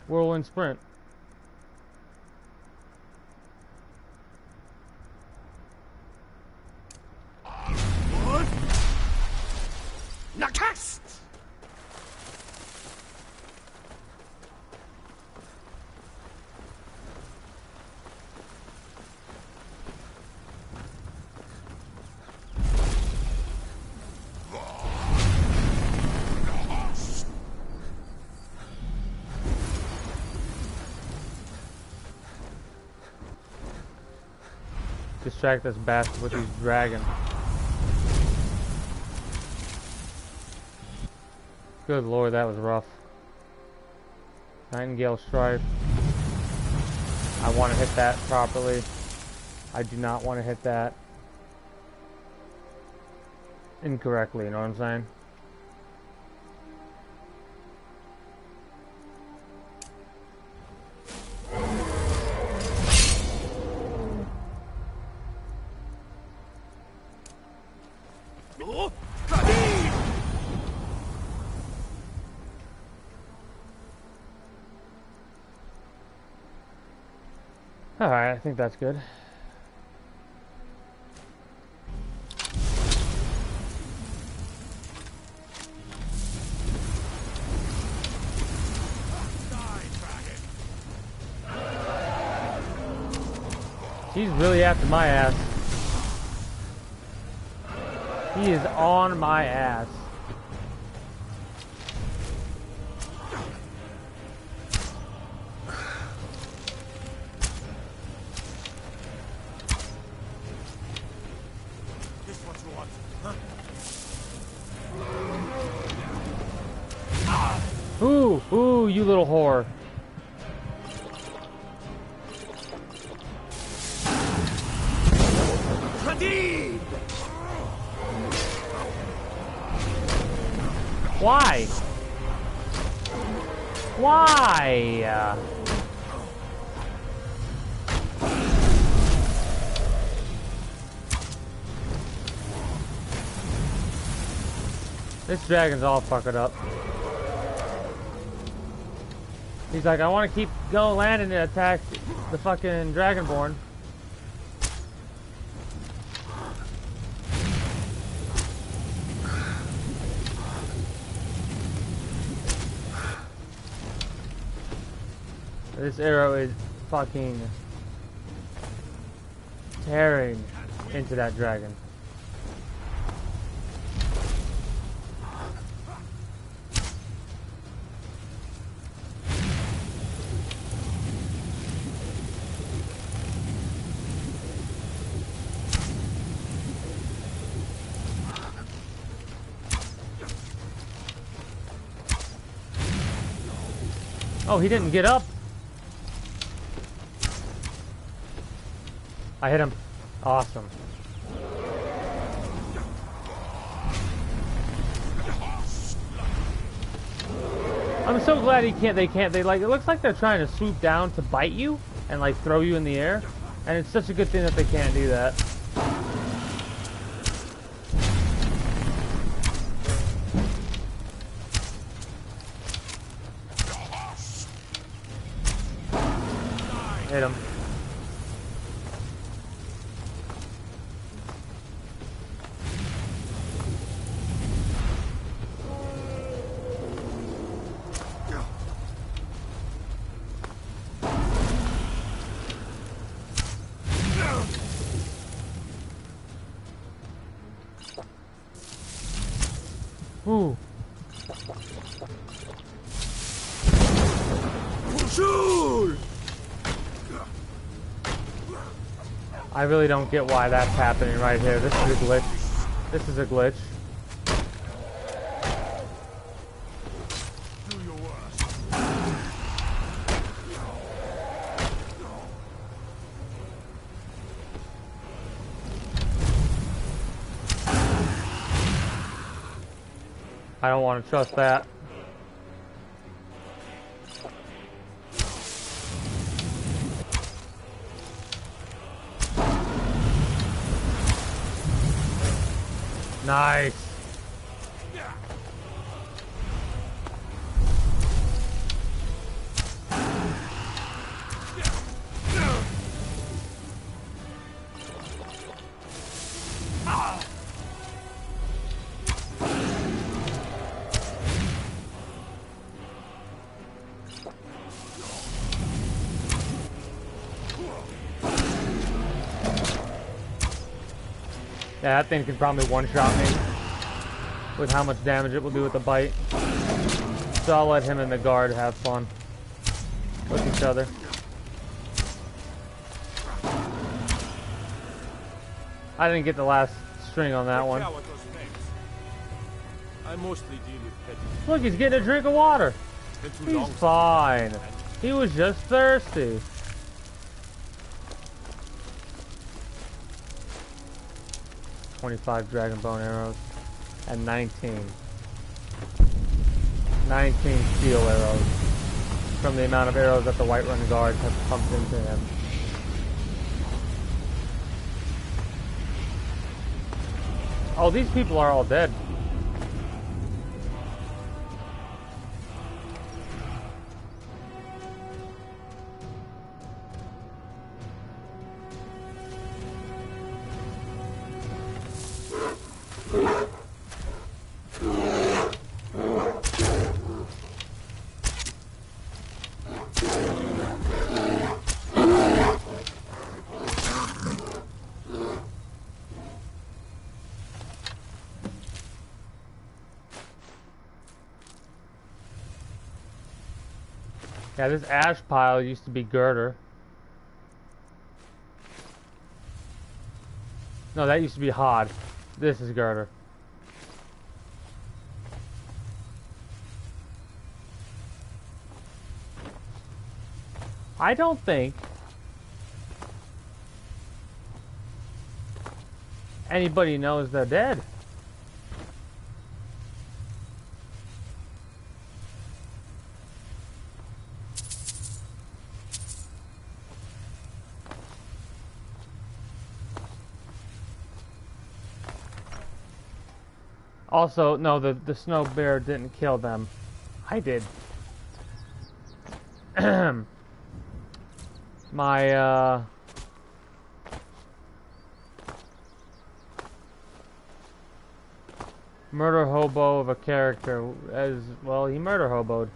Whirlwind sprint. Nakast! Distract this bastard with his dragon. Good lord, that was rough. Nightingale Strife. I want to hit that properly. I do not want to hit that incorrectly, you know what I'm saying? Alright, I think that's good. He's really after my ass. He is on my ass. Ooh, ooh, you little whore. Why? Why? This dragon's all fucked up. He's like, I want to keep going landing and attack the fucking Dragonborn. This arrow is fucking tearing into that dragon. Oh, he didn't get up. I hit him. Awesome. I'm so glad they like, it looks like they're trying to swoop down to bite you and like throw you in the air. And it's such a good thing that they can't do that. Hit him. Ooh. I really don't get why that's happening right here. This is a glitch. This is a glitch. Do your worst. I don't want to trust that. Nice. Yeah, that thing can probably one-shot me with how much damage it will do with the bite. So I'll let him and the guard have fun with each other. I didn't get the last string on that one. I mostly deal with petty. Look, he's getting a drink of water. Been too He's long fine. He was just thirsty. $25 dragon bone arrows and 19 steel arrows from the amount of arrows that the Whiterun guards have pumped into him. Oh, these people are all dead. Yeah, this ash pile used to be girder. No, that used to be hod. This is girder. I don't think anybody knows they're dead. Also, no, the snow bear didn't kill them. I did. My, murder hobo of a character, as, well, he murder hoboed.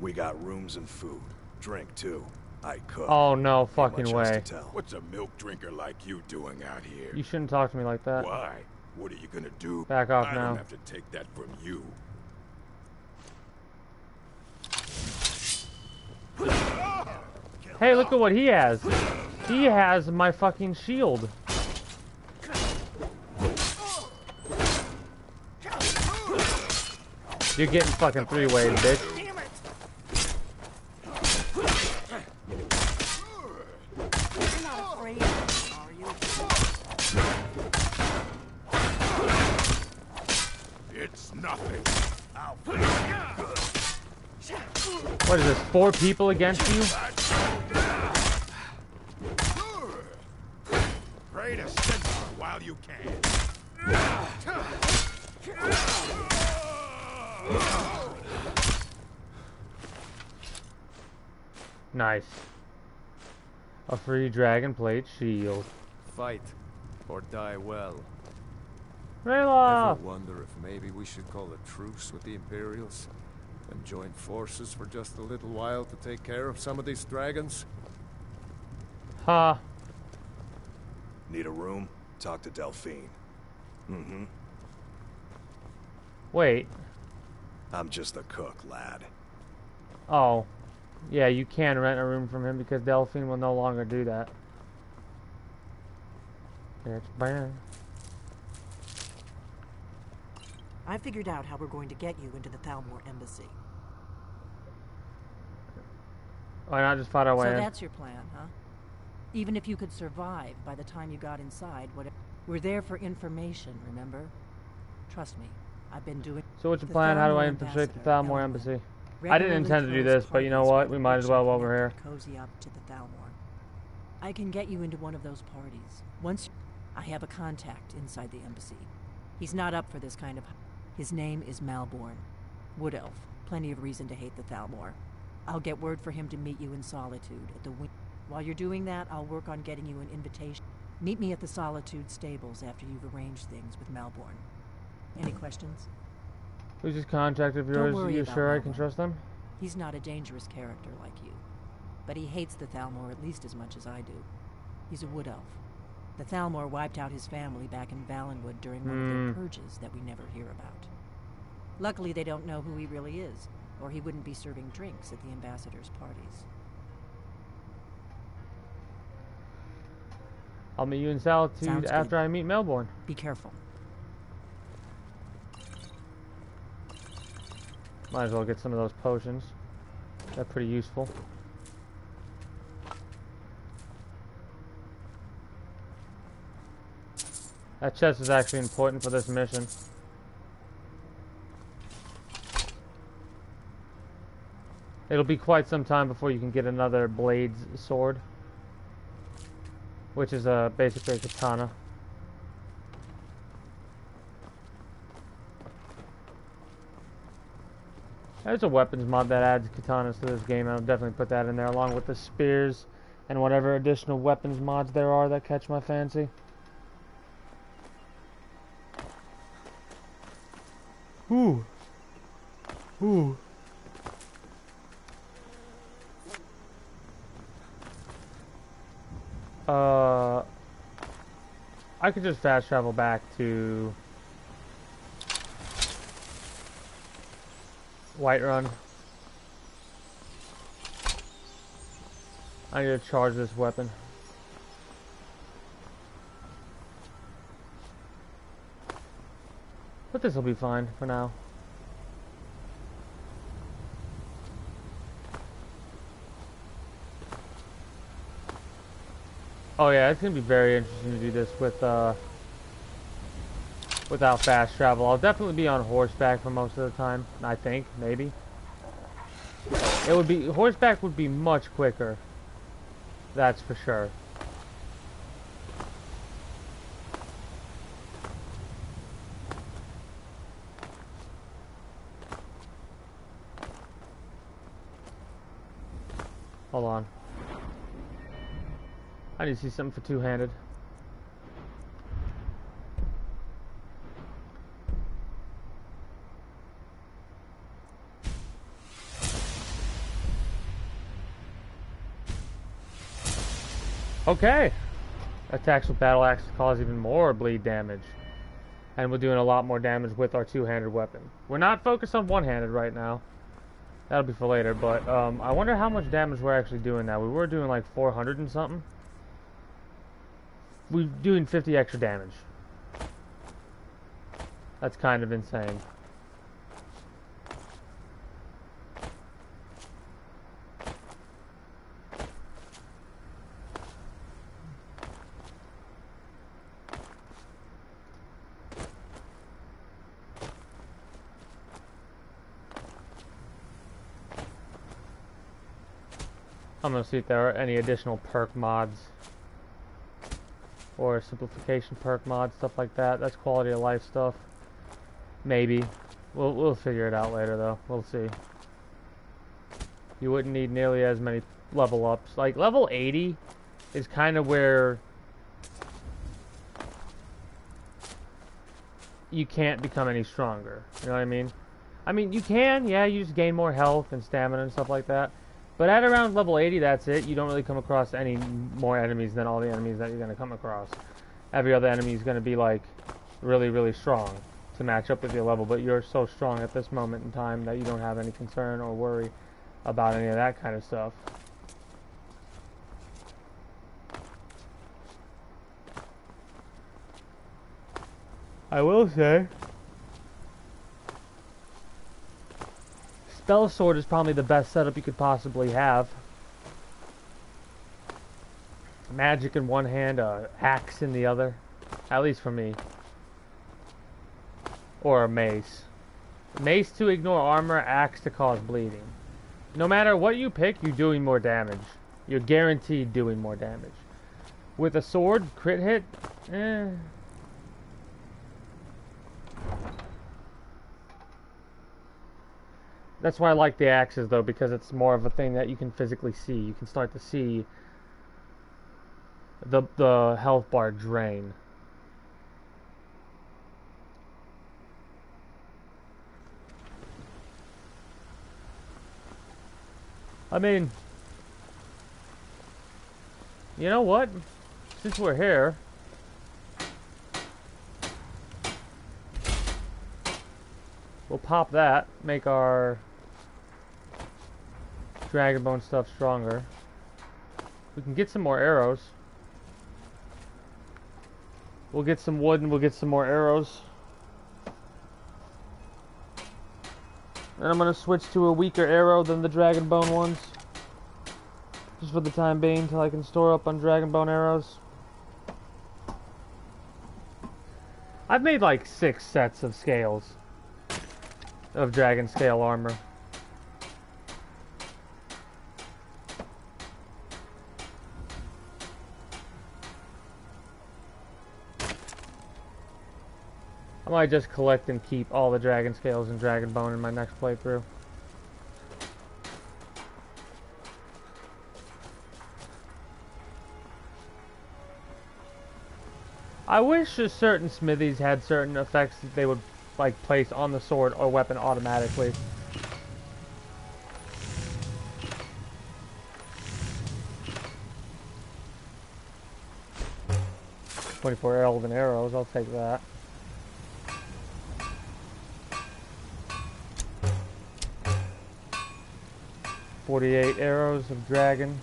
We got rooms and food. Drink, too. I cook. Oh, no Ain't fucking much else to way. tell. What's a milk drinker like you doing out here? You shouldn't talk to me like that. Why? What are you gonna do? Back off I now. don't have to take that from you. Hey, look at what he has. He has my fucking shield. You're getting fucking three-way, bitch. You're not afraid, are you? It's nothing. What is this, 4 people against you? Pray to Centaur while you can. Nice. A free dragon plate shield. Fight or die well. Rayla! Ever wonder if maybe we should call a truce with the Imperials and join forces for just a little while to take care of some of these dragons? Ha. Need a room? Talk to Delphine. Mm-hmm. Wait. I'm just the cook, lad. Oh. Yeah, you can rent a room from him because Delphine will no longer do that. It's bad. I figured out how we're going to get you into the Thalmor embassy. Why not just fight our way So in? that's your plan, huh? Even if you could survive by the time you got inside, whatever. We're there for information, remember? Trust me, I've been doing... So what's the The plan? How do I Thalmor infiltrate the ambassador, Thalmor Elmore, embassy? I didn't regularly intend to do throws this, but you know parties what? where We the might as rich well and while we're here. connected cozy up to the Thalmor. I can get you into one of those parties. I have a contact inside the embassy. He's not up for this kind of... His name is Malborn. Wood Elf. Plenty of reason to hate the Thalmor. I'll get word for him to meet you in Solitude at the While you're doing that, I'll work on getting you an invitation. Meet me at the Solitude stables after you've arranged things with Malborn. Any questions? Who's this contact of yours? Are you sure I can trust them? He's not a dangerous character like you. But he hates the Thalmor at least as much as I do. He's a wood elf. The Thalmor wiped out his family back in Valenwood during one of their purges that we never hear about. Luckily, they don't know who he really is, or he wouldn't be serving drinks at the ambassador's parties. I'll meet you in Solitude Sounds after good. I meet Melbourne. Be careful. Might as well get some of those potions. They're pretty useful. That chest is actually important for this mission. It'll be quite some time before you can get another Blades sword, which is basically a katana. There's a weapons mod that adds katanas to this game. I'll definitely put that in there along with the spears and whatever additional weapons mods there are that catch my fancy. Ooh. Ooh. I could just fast travel back to Whiterun. I need to charge this weapon. But this will be fine for now. Oh yeah, it's gonna be very interesting to do this with without fast travel. I'll definitely be on horseback for most of the time. I think, maybe. It would be horseback would be much quicker. That's for sure. Hold on. I need to see something for two-handed. Okay. Attacks with battle axe cause even more bleed damage. And we're doing a lot more damage with our two-handed weapon. We're not focused on one-handed right now. That'll be for later, but I wonder how much damage we're actually doing now. We were doing like 400 and something. We're doing 50 extra damage. That's kind of insane. I'm gonna see if there are any additional perk mods or simplification perk mods, stuff like that. That's quality of life stuff. Maybe. We'll figure it out later though. We'll see. You wouldn't need nearly as many level ups. Like level 80 is kind of where you can't become any stronger. You know what I mean? I mean, you can, yeah, you just gain more health and stamina and stuff like that. But at around level 80, that's it. You don't really come across any more enemies than all the enemies that you're going to come across. Every other enemy is going to be, like, really, really strong to match up with your level. But you're so strong at this moment in time that you don't have any concern or worry about any of that kind of stuff. I will say, Spell Sword is probably the best setup you could possibly have. Magic in one hand, axe in the other. At least for me. or a mace. Mace to ignore armor, axe to cause bleeding. No matter what you pick, you're doing more damage. You're guaranteed doing more damage. With a sword, crit hit, That's why I like the axes, though, because it's more of a thing that you can physically see. You can start to see the health bar drain. I mean, you know what? Since we're here, we'll pop that, make our Dragonbone stuff stronger. We can get some more arrows. We'll get some wood and we'll get some more arrows. And I'm gonna switch to a weaker arrow than the Dragonbone ones. Just for the time being, until I can store up on Dragonbone arrows. I've made like 6 sets of scales. Of dragon scale armor. I might just collect and keep all the dragon scales and Dragonbone in my next playthrough. I wish certain smithies had certain effects that they would like place on the sword or weapon automatically. "24 elven arrows," I'll take that. "48 arrows of dragon."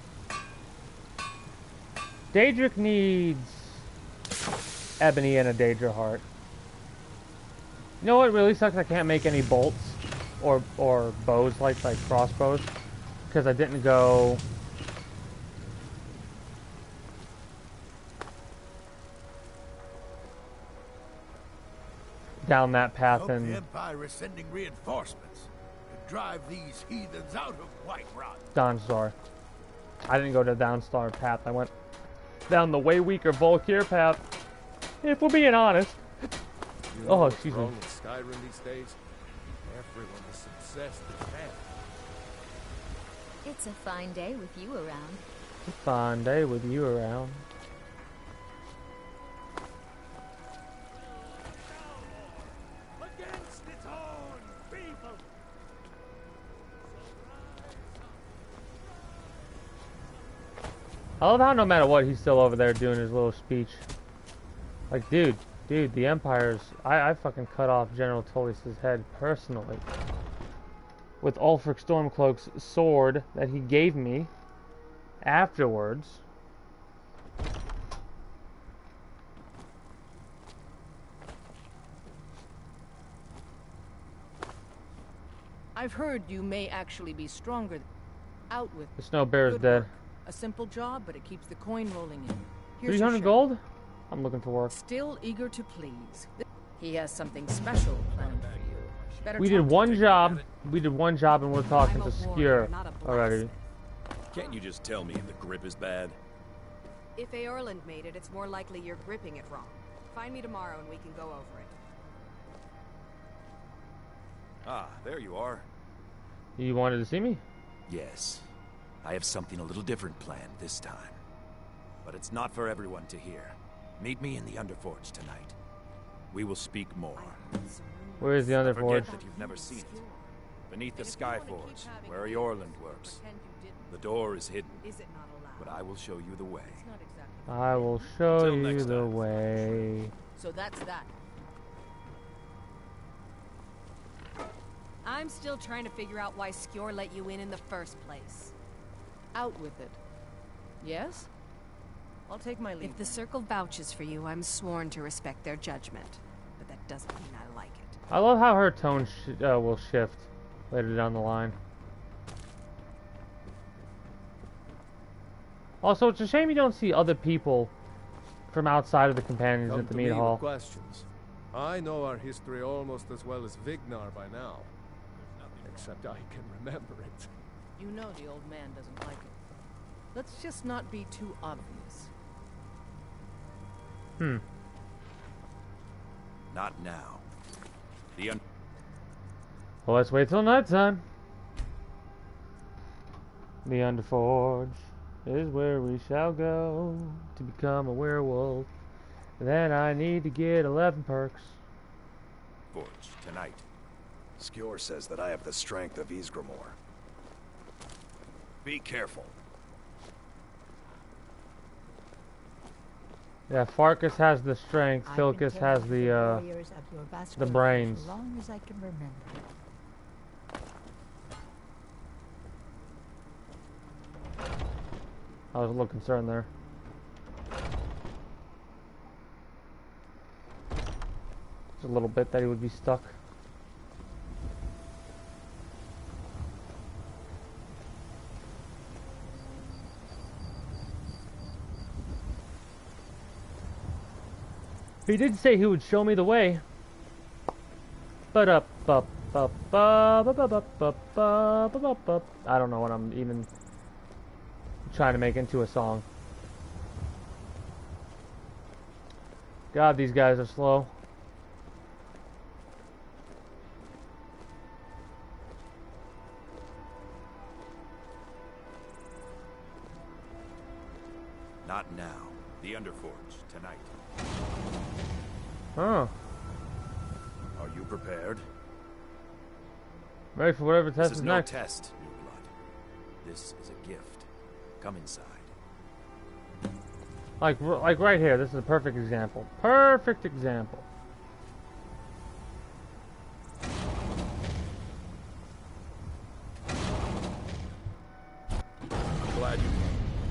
Daedric needs ebony and a Daedra heart. You know what really sucks? I can't make any bolts or bows like crossbows because I didn't go down that path. And the Empire is sending reinforcements to drive these heathens out of Whiterun. Dawnstar. I didn't go to Dawnstar path. I went down the way weaker Volkir path. If we're being honest. You know excuse me. With Skyrim these days? Everyone is obsessed with that. It's a fine day with you around. A fine day with you around. Against its own people. I love how no matter what, he's still over there doing his little speech. Like, dude, the Empire's... I fucking cut off General Tullius's head personally. With Ulfric Stormcloak's sword that he gave me afterwards. I've heard you may actually be stronger. Out with The Snow Bear's good dead. work. A simple job, but it keeps the coin rolling in. Here's 300 your gold? I'm looking for work. Still eager to please. He has something special planned for you. Better We talk did to one him. job. We did one job and we're talking I'm to a Skewer warrior, not a already. Can't you just tell me if the grip is bad? If Eorland made it, it's more likely you're gripping it wrong. Find me tomorrow and we can go over it. Ah, there you are. You wanted to see me? Yes. I have something a little different planned this time. But it's not for everyone to hear. Meet me in the Underforge tonight. We will speak more. Where is the Forget Underforge? that you've never seen it. Beneath the Skyforge, where Eorland works. The door is hidden, Is it not allowed? but I will show you the way. I will show Until you next the time. way. So that's that. I'm still trying to figure out why Skjor let you in the first place. Out with it. Yes? I'll take my leave. If the Circle vouches for you, I'm sworn to respect their judgment. But that doesn't mean I like it. I love how her tone will shift later down the line. Also, it's a shame you don't see other people from outside of the companions Come at the to meat me with hall. questions. I know our history almost as well as Vignar by now. Except I can remember it. You know the old man doesn't like it. Let's just not be too obvious. Not now. Well, let's wait till nighttime. The Underforge is where we shall go to become a werewolf. Then I need to get 11 perks. Forge, tonight. Skjor says that I have the strength of Ysgramor. Be careful. Yeah, Farkas has the strength, Filkus has the brains. As long as I can remember. I was a little concerned there. Just a little bit that he would be stuck. He did say he would show me the way. I don't know what I'm even trying to make into a song. God, these guys are slow. Not now. The Underforge, tonight. Huh. Are you prepared? Ready for whatever test This is is no next. test, new blood. This is a gift. Come inside. Like right here, this is a perfect example. Perfect example. I'm glad you came.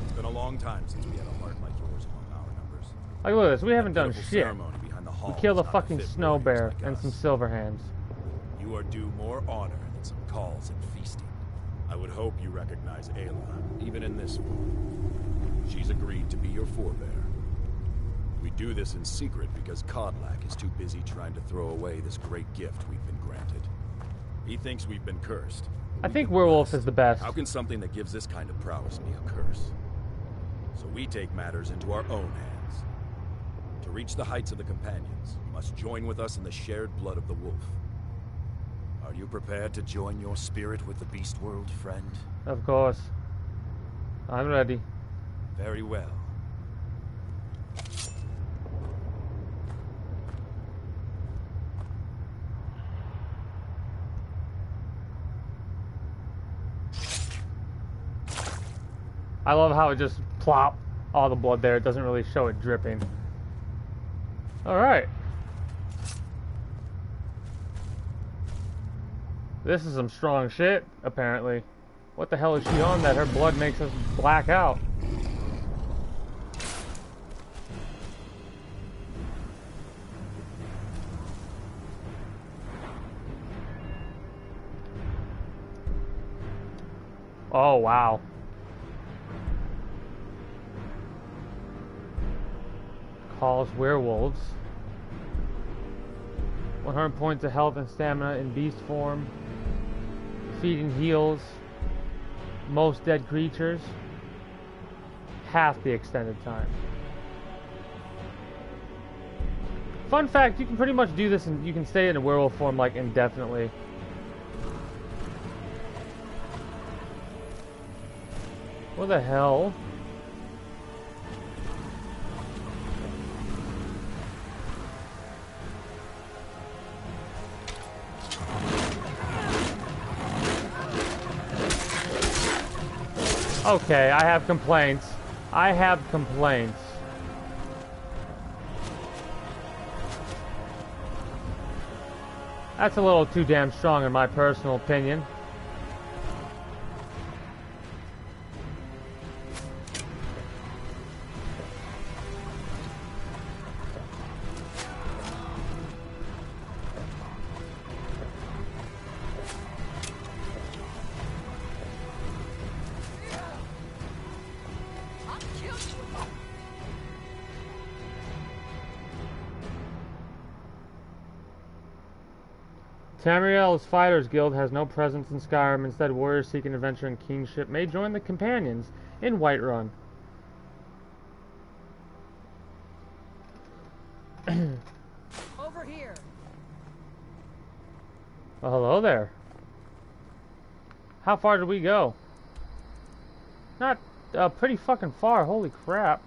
It's been a long time since we had a heart like yours among our numbers. Like, look at this. We haven't done Beautiful shit. ceremony behind the hall We killed a is not fucking fit snow warriors bear like and us. some silver hands. You are due more honor than some calls and feasting. I would hope you recognize Ayla, even in this form. She's agreed to be your forebear. We do this in secret because Kodlak is too busy trying to throw away this great gift we've been granted. He thinks we've been cursed. I think werewolf is the best. How can something that gives this kind of prowess be a curse? So we take matters into our own hands. To reach the heights of the companions, you must join with us in the shared blood of the wolf. Are you prepared to join your spirit with the beast world, friend? Of course. I'm ready. Very well. I love how it just plop all the blood there. It doesn't really show it dripping. Alright. This is some strong shit, apparently. What the hell is she on that her blood makes us black out? Oh, wow. Calls werewolves. 100 points of health and stamina in beast form. Feeding heals most dead creatures. Half the extended time. Fun fact, you can pretty much do this and you can stay in a werewolf form like indefinitely. What the hell? Okay, I have complaints. I have complaints. That's a little too damn strong in my personal opinion. Tamriel's Fighters Guild has no presence in Skyrim. Instead, warriors seeking adventure and kingship may join the companions in Whiterun. Over here. Well, hello there. How far did we go? Not pretty fucking far. Holy crap.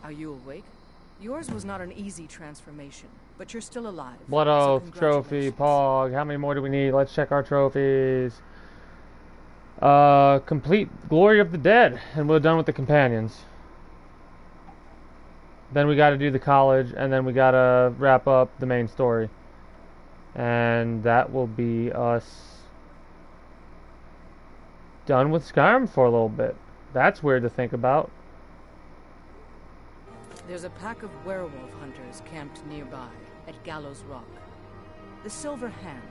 Are you awake? Yours was not an easy transformation, but you're still alive. Blood so Oath, Trophy, Pog. How many more do we need? Let's check our trophies. Complete Glory of the Dead, and we're done with the companions. Then we gotta do the college, and then we gotta wrap up the main story. And that will be us done with Skyrim for a little bit. That's weird to think about. There's a pack of werewolf hunters camped nearby at Gallows Rock. The Silver Hand.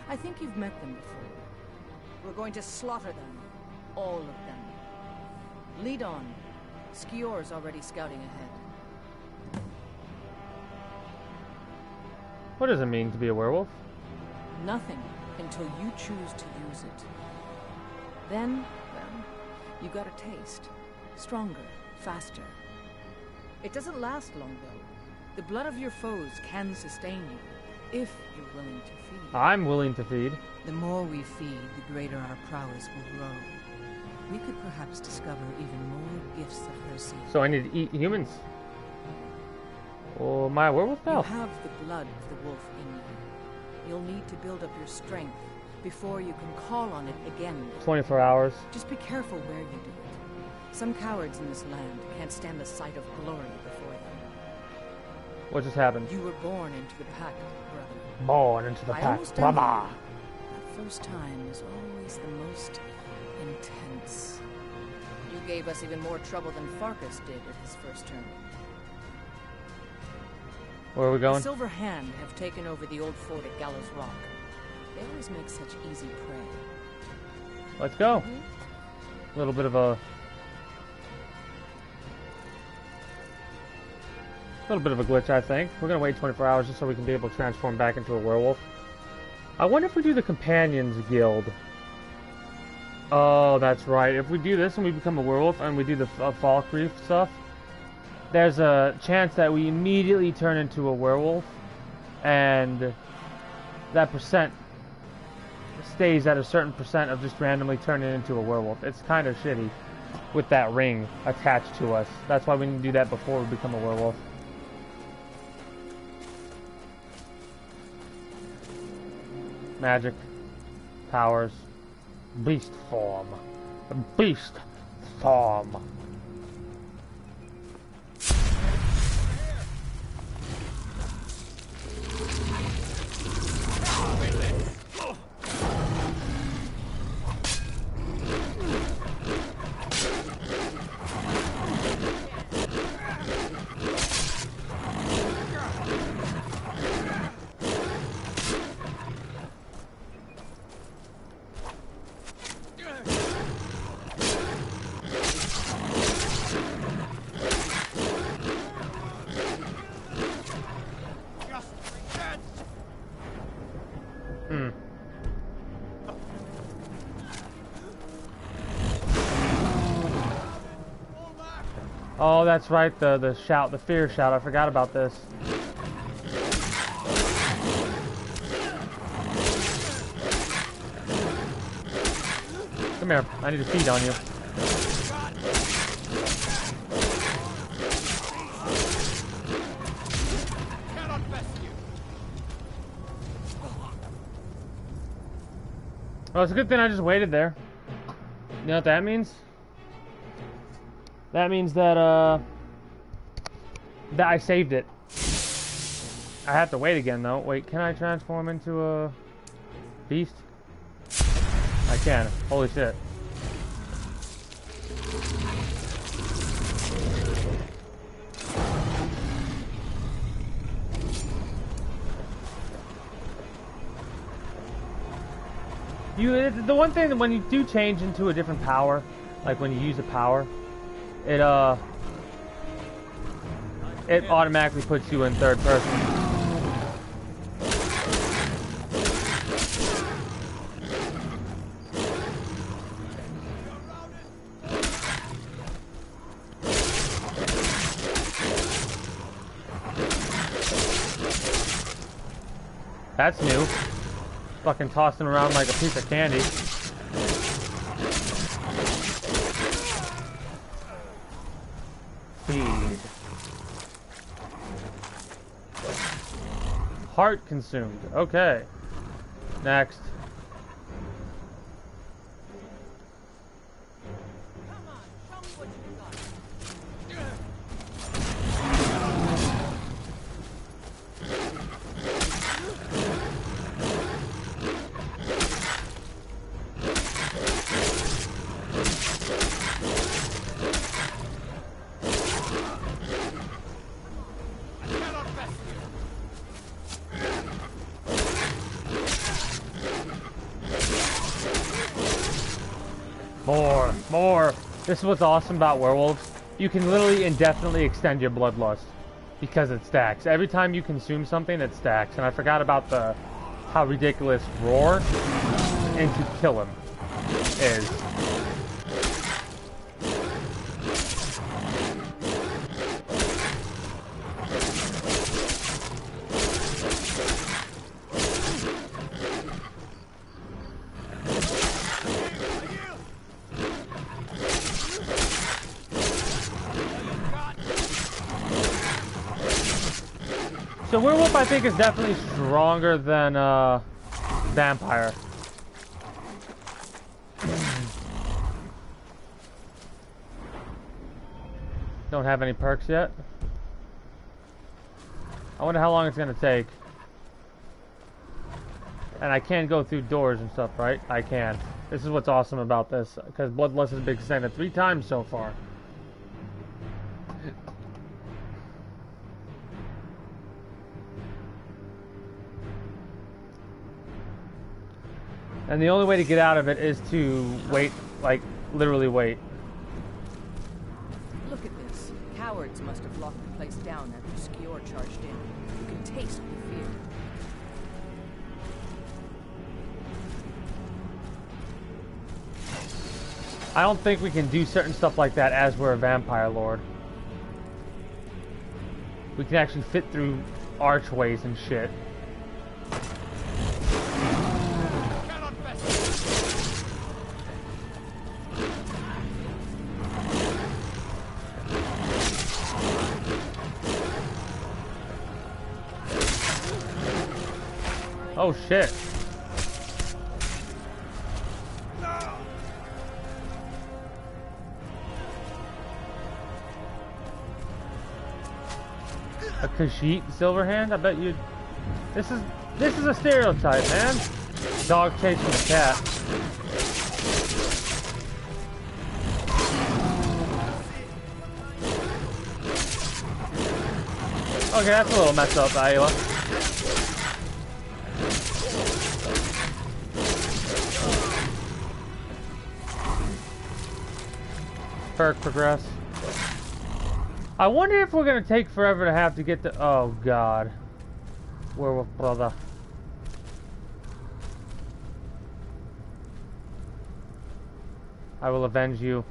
I think you've met them before. We're going to slaughter them. All of them. Lead on. Skior's already scouting ahead. What does it mean to be a werewolf? Nothing until you choose to use it. Then, well, you got a taste. Stronger, faster. It doesn't last long, though. The blood of your foes can sustain you, if you're willing to feed. I'm willing to feed. The more we feed, the greater our prowess will grow. We could perhaps discover even more gifts of her seed. So I need to eat humans. Oh, my werewolf now. You have the blood of the wolf in you. You'll need to build up your strength before you can call on it again. 24 hours. Just be careful where you do it. Some cowards in this land can't stand the sight of glory before them. What just happened? You were born into the pack, brother. Born into the pack, brother. That first time is always the most intense. You gave us even more trouble than Farkas did at his first term. Where are we going? The Silver Hand have taken over the old fort at Gallows Rock. They always make such easy prey. Let's go. A little bit of a glitch, I think. We're gonna wait 24 hours just so we can be able to transform back into a werewolf. I wonder if we do the Companions Guild. Oh, that's right. If we do this and we become a werewolf and we do the Falkreath stuff, there's a chance that we immediately turn into a werewolf, and that percent stays at a certain percent of just randomly turning into a werewolf. It's kind of shitty with that ring attached to us. That's why we need to do that before we become a werewolf. Magic, powers, beast form, beast form. Oh, that's right, the shout, the fear shout. I forgot about this. Come here, I need to feed on you. Well, it's a good thing I just waited there. You know what that means? That means that that I saved it. I have to wait again though. Wait, can I transform into a beast? I can. Holy shit. The one thing that when you do change into a different power, like when you use a power, it automatically puts you in third person. That's new. Fucking tossing around like a piece of candy. Feed. Heart consumed. Okay. Next. More. This is what's awesome about werewolves. You can literally indefinitely extend your bloodlust because it stacks. Every time you consume something, it stacks. And I forgot about how ridiculous roar into kill him is. So werewolf, I think, is definitely stronger than vampire. Don't have any perks yet. I wonder how long it's gonna take. And I can go through doors and stuff, right? I can. This is what's awesome about this, because bloodlust has been extended 3 times so far. And the only way to get out of it is to wait, like, literally wait. Look at this. Cowards must have locked the place down after Skior charged in. You can taste the fear. I don't think we can do certain stuff like that as we're a vampire lord. We can actually fit through archways and shit. Oh shit. A Khajiit Silverhand? I bet you'd... This is a stereotype, man. Dog chasing a cat. Okay, that's a little messed up, Ayla. Perk progress. I wonder if we're gonna take forever to have to get the... Oh god. Werewolf brother. I will avenge you.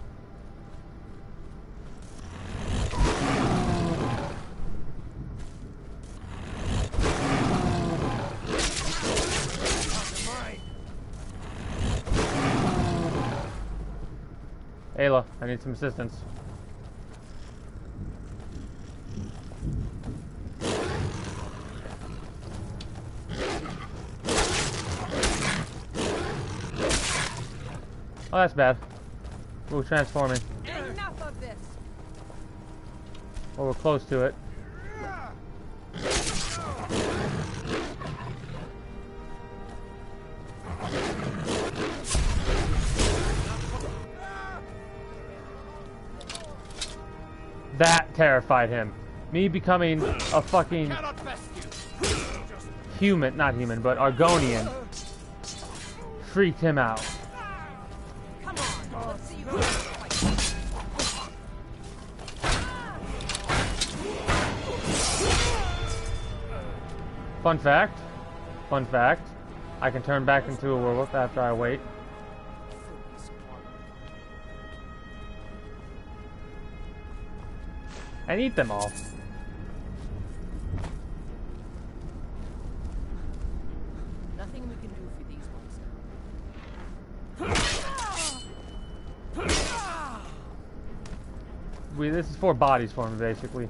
Ayla, I need some assistance. Oh, that's bad. Ooh, transforming. Enough of this. Well, we're close to it. That terrified him. Me becoming a fucking human, not human, but Argonian, freaked him out. Fun fact, I can turn back into a werewolf after I wait. And eat them all. we can do for these ones now. This is 4 bodies for me, basically.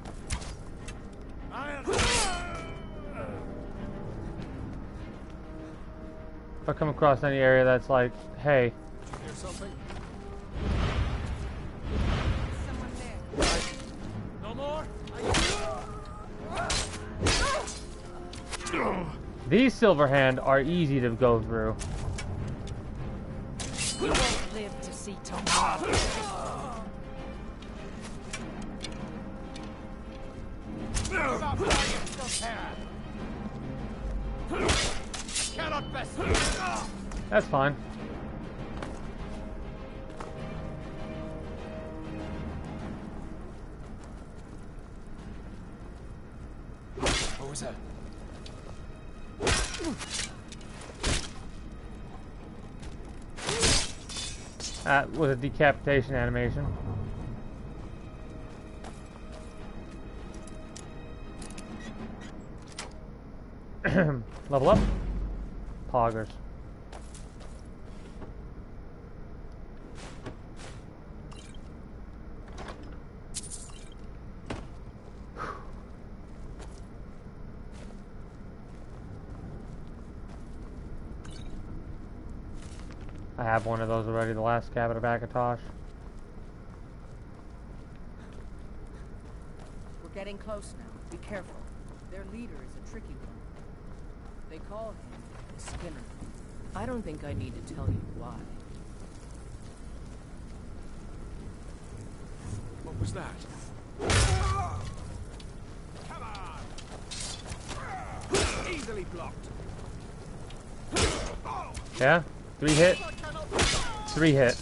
If I come across any area that's like, hey. Did you hear something? Someone there. No more? These Silverhand are easy to go through. You won't live to see tomorrow. That's fine. What was that? That was a decapitation animation. Level up. Poggers. I have one of those already, the last cabinet back of Tosh. We're getting close now. Be careful. Their leader is a tricky one. They call him the Skinner. I don't think I need to tell you why. What was that? Come on! Easily blocked. Yeah? 3 hit? 3 hit.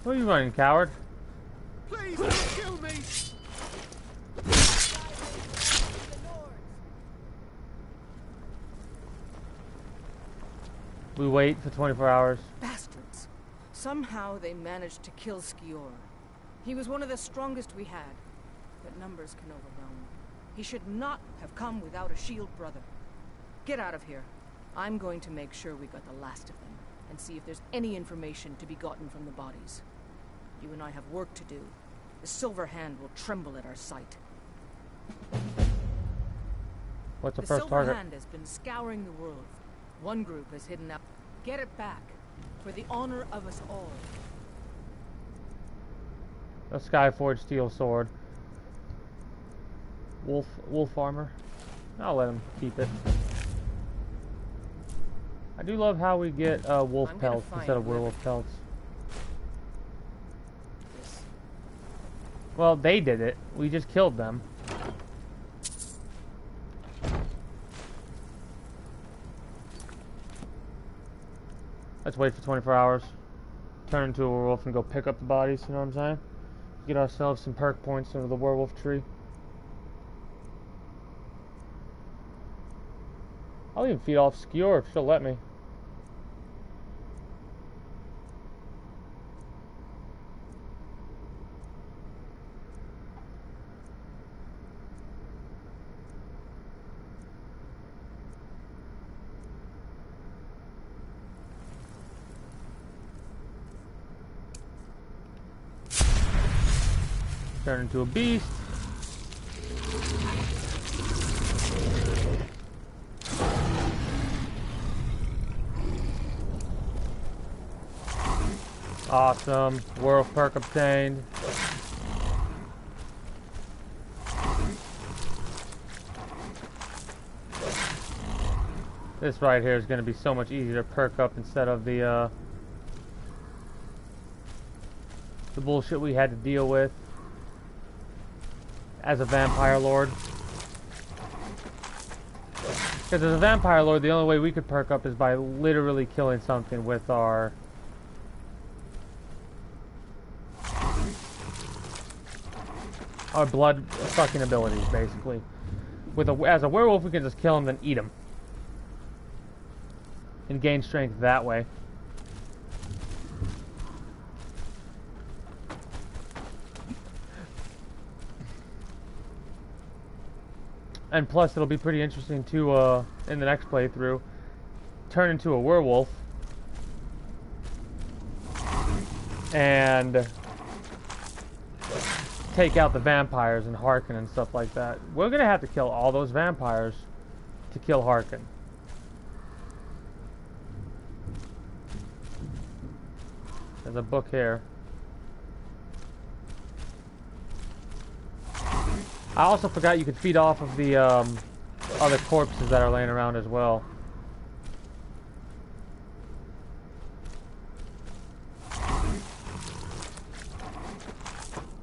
Where are you running, coward? Please don't kill me! We wait for 24 hours. Bastards. Somehow they managed to kill Skior. He was one of the strongest we had, but numbers can overwhelm. He should not have come without a shield brother. Get out of here. I'm going to make sure we got the last of them, and see if there's any information to be gotten from the bodies. You and I have work to do. The Silver Hand will tremble at our sight. What's the The first Silver target? Hand has been scouring the world. One group has hidden out. Get it back, for the honor of us all. A Skyforged steel sword. Wolf armor. I'll let him keep it. I do love how we get wolf pelts instead of werewolf pelts. Well, they did it. We just killed them. Let's wait for 24 hours. Turn into a werewolf and go pick up the bodies, you know what I'm saying? Get ourselves some perk points into the werewolf tree. I'll even feed off Skior if she'll let me. Turn into a beast. Awesome. Werewolf perk obtained. This right here is going to be so much easier to perk up instead of the bullshit we had to deal with as a vampire lord. Because as a vampire lord, the only way we could perk up is by literally killing something with our blood sucking abilities, basically. As a werewolf, we can just kill them, then eat them, and gain strength that way. And plus, it'll be pretty interesting to, in the next playthrough, turn into a werewolf. And take out the vampires and Harkin and stuff like that. We're gonna have to kill all those vampires to kill Harkin. There's a book here. I also forgot you could feed off of the other corpses that are laying around as well.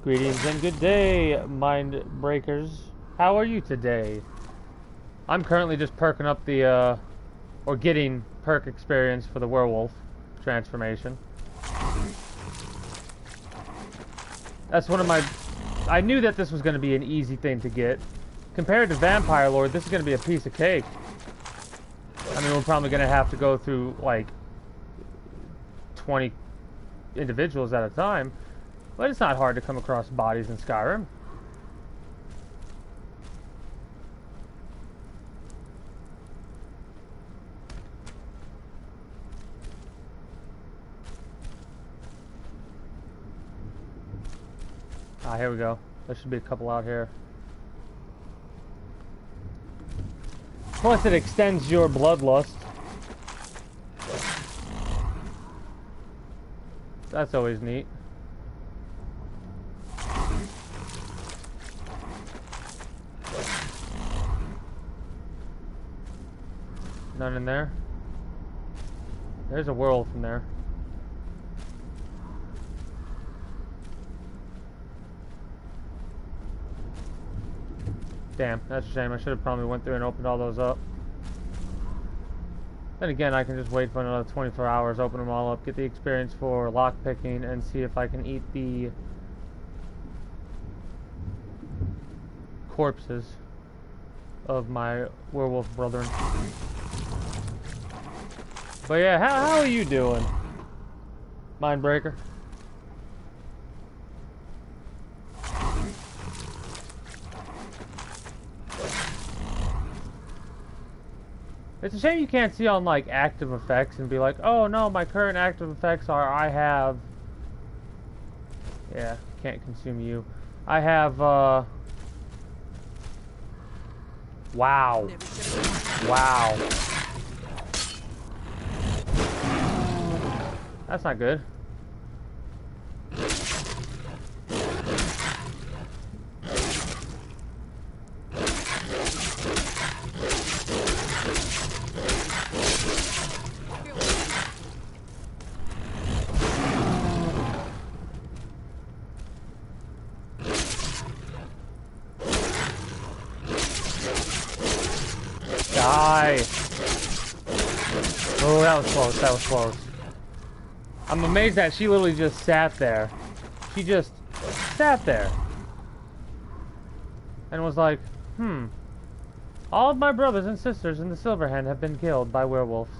Greetings and good day, mind breakers. How are you today? I'm currently just perking up the, or getting perk experience for the werewolf transformation. That's one of my... I knew that this was going to be an easy thing to get. Compared to Vampire Lord, this is going to be a piece of cake. I mean, we're probably going to have to go through, like, 20 individuals at a time. But it's not hard to come across bodies in Skyrim. Ah, here we go. There should be a couple out here. Plus, it extends your bloodlust. That's always neat. None in there. There's a werewolf in there. Damn, that's a shame. I should have probably went through and opened all those up. Then again, I can just wait for another 24 hours, open them all up, get the experience for lockpicking, and see if I can eat the corpses of my werewolf brethren. But yeah, how are you doing, Mindbreaker? It's a shame you can't see on like active effects and be like, oh no, my current active effects are I have... Yeah, can't consume you. I have, Wow. Wow. That's not good. Die. Oh, that was close. That was close. I'm amazed that she literally just sat there. She just sat there. And was like, all of my brothers and sisters in the Silverhand have been killed by werewolves.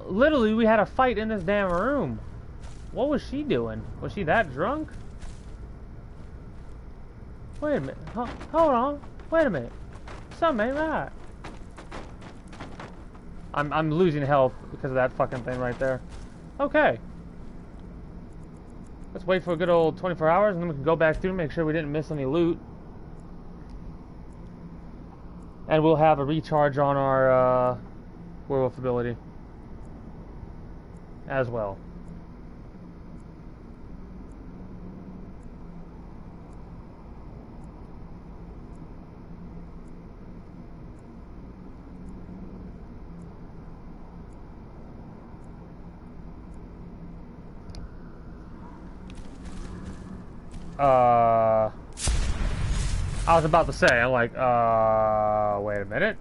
Literally, we had a fight in this damn room. What was she doing? Was she that drunk? Wait a minute. Hold on. Wait a minute. Something ain't right. I'm losing health because of that fucking thing right there. Okay. Let's wait for a good old 24 hours and then we can go back through and make sure we didn't miss any loot. And we'll have a recharge on our werewolf ability as well. I was about to say, I'm like, wait a minute.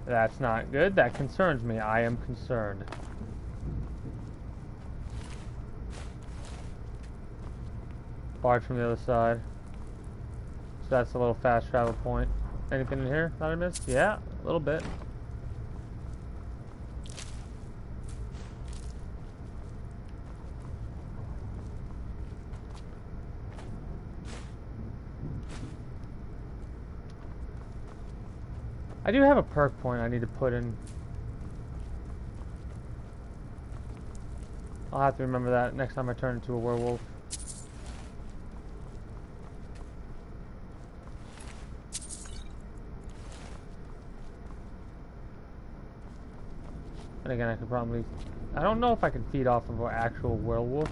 That's not good. That concerns me. I am concerned. Barge from the other side. So that's a little fast travel point. Anything in here that I missed? Yeah, a little bit. I do have a perk point I need to put in. I'll have to remember that next time I turn into a werewolf. And again, I could probably... I don't know if I can feed off of an actual werewolf.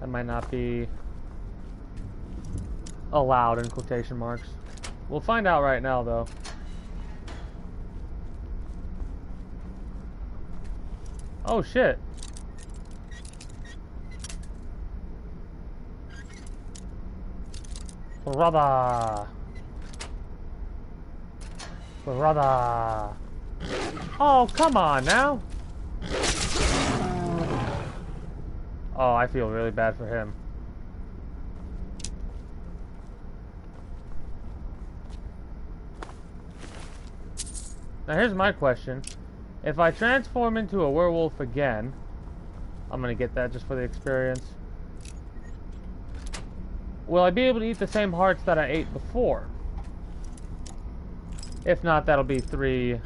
That might not be allowed in quotation marks. We'll find out right now, though. Oh, shit. Brother. Brother. Oh, come on now. Oh, I feel really bad for him. Now here's my question. If I transform into a werewolf again, I'm gonna get that just for the experience. Will I be able to eat the same hearts that I ate before? If not, that'll be three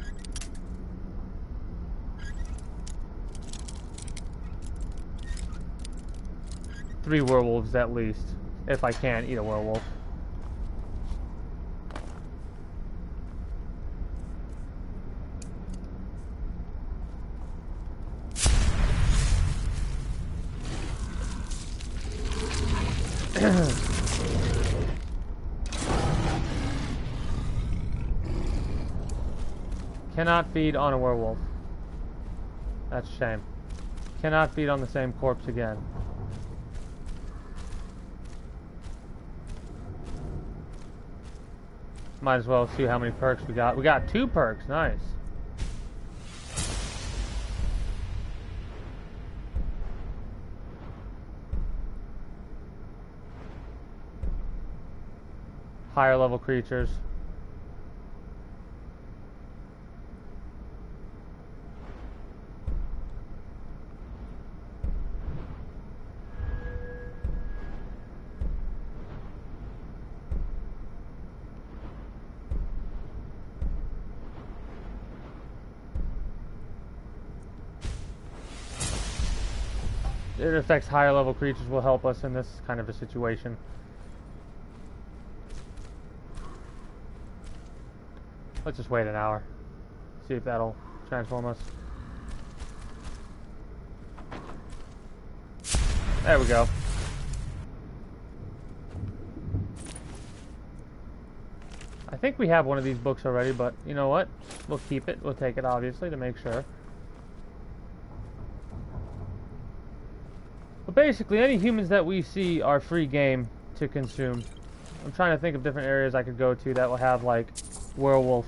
werewolves at least, if I can't eat a werewolf. Cannot feed on a werewolf. That's a shame. Cannot feed on the same corpse again. Might as well see how many perks we got. We got 2 perks. Nice. Higher level creatures. It affects higher level creatures, will help us in this kind of a situation. Let's just wait an hour. See if that'll transform us. There we go. I think we have one of these books already, but you know what? We'll keep it. We'll take it, obviously, to make sure. But basically, any humans that we see are free game to consume. I'm trying to think of different areas I could go to that will have, like, werewolf